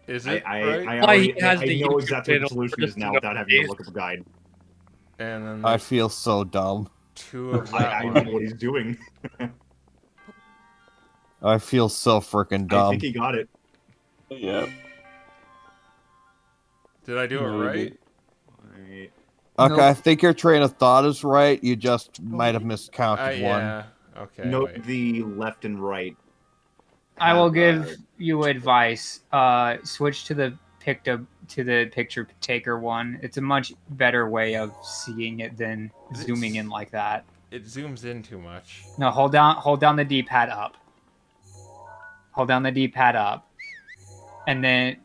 Is it I right? already, He has I the know YouTube exactly what the channel solution just is to now know without having to these. look up a guide. And then I feel so dumb. 2 of that I know one. what he's doing. I feel so freaking I dumb. think he got it. Yeah. Did I do it right? Right. Okay, Nope. I think your train of thought is right. You just might have miscounted one. Yeah. Okay. Note wait. the left and right. I will have, give you advice. Switch to the picture taker one. It's a much better way of seeing it than zooming in like that. It zooms in too much. No, hold down the D-pad up. Hold down the D-pad up. And then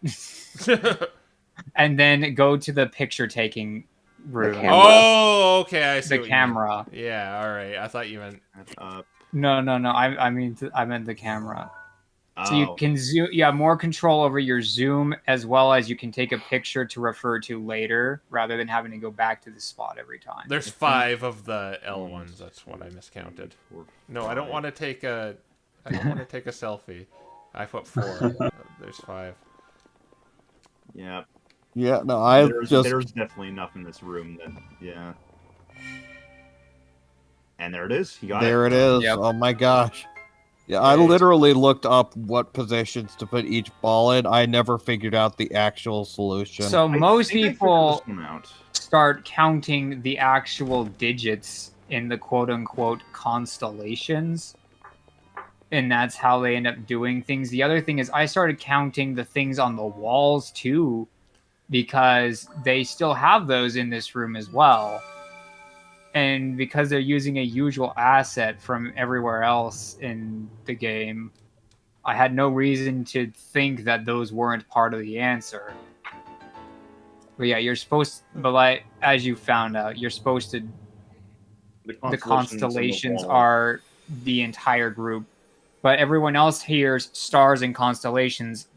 and then go to the picture taking room. Oh, okay. I see The what you mean. camera. Yeah. All right. I thought you meant. No. I meant the camera. So you Oh. can zoom. You have more control over your zoom, as well as you can take a picture to refer to later, rather than having to go back to the spot every time. There's 5 of the L ones. That's what I miscounted. No, I don't want to take a. I don't want to take a selfie. I put 4. There's 5. Yeah. Yeah, no, I there's definitely enough in this room that yeah. And there it is. He got there it. it is. Yep. Oh my gosh. Yeah, I literally looked up what positions to put each ball in. I never figured out the actual solution. So most think I figured people this one out. start counting the actual digits in the quote-unquote constellations, and that's how they end up doing things. The other thing is I started counting the things on the walls too, because they still have those in this room as well. And because they're using a usual asset from everywhere else in the game, I had no reason to think that those weren't part of the answer. But yeah, you're supposed, but like, as you found out, you're supposed to. The constellations are the entire group, but everyone else hears stars and constellations.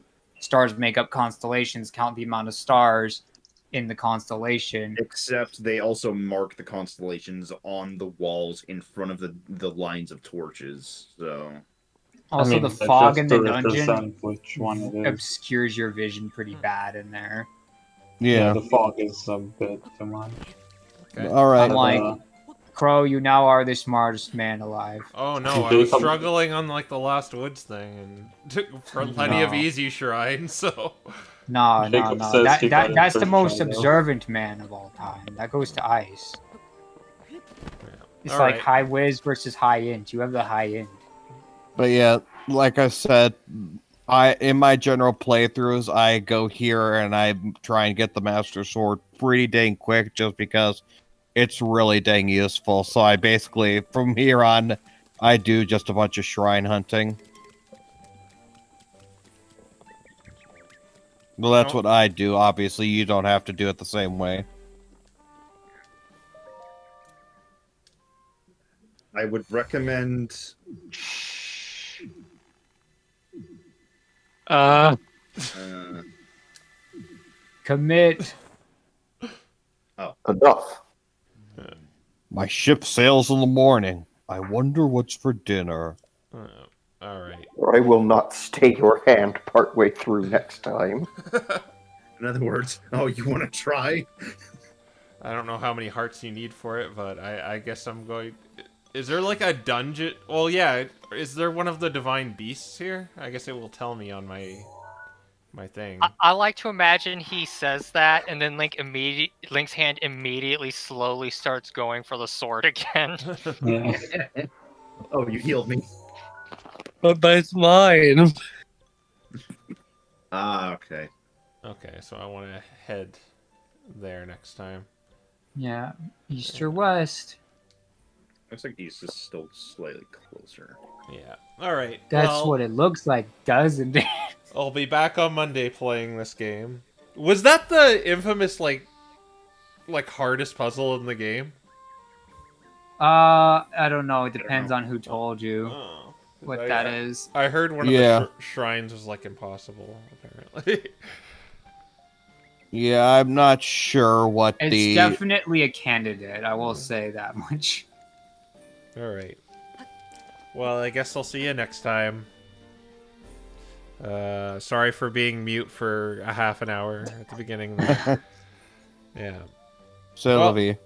Stars make up constellations. Count the amount of stars in the constellation. Except they also mark the constellations on the walls in front of the lines of torches. So Also, I mean, the fog in just the to dungeon represent which one it is. obscures your vision pretty bad in there. Yeah. The fog is a bit too much. Okay. All right. I'm like, Crow, you now are the smartest man alive. Oh no, I was struggling on like the Last Woods thing and took plenty of easy shrines. So No. says he got That's the first most try, though. observant man of all time. That goes to Ice. It's All like right. high whiz versus high int. You have the high int. But yeah, like I said, in my general playthroughs, I go here and I try and get the Master Sword pretty dang quick just because it's really dang useful. So I basically, from here on, I do just a bunch of shrine hunting. Well, that's what I do. Obviously, you don't have to do it the same way. I would recommend Commit. Enough. My ship sails in the morning. I wonder what's for dinner. all right. Or I will not stay your hand partway through next time. in other words, oh, you want to try? I don't know how many hearts you need for it, but I guess I'm going. Is there like a dungeon? Well, yeah. Is there one of the divine beasts here? I guess it will tell me on my thing. I like to imagine he says that, and then Link's hand immediately slowly starts going for the sword again. Yeah. Oh, you healed me. But that's mine. Ah, okay. Okay, so I want to head there next time. Yeah, east or west. Looks like east is still slightly closer. Yeah. All right. That's what it looks like, doesn't it? I'll be back on Monday playing this game. Was that the infamous like hardest puzzle in the game? I don't know. It depends on who told you what I- that I- is. I heard one of the shrines was like impossible, apparently. Yeah, I'm not sure what It's definitely a candidate. I will say that much. All right. Well, I guess I'll see you next time. Sorry for being mute for a half an hour at the beginning there. Yeah. So, Well, Livy.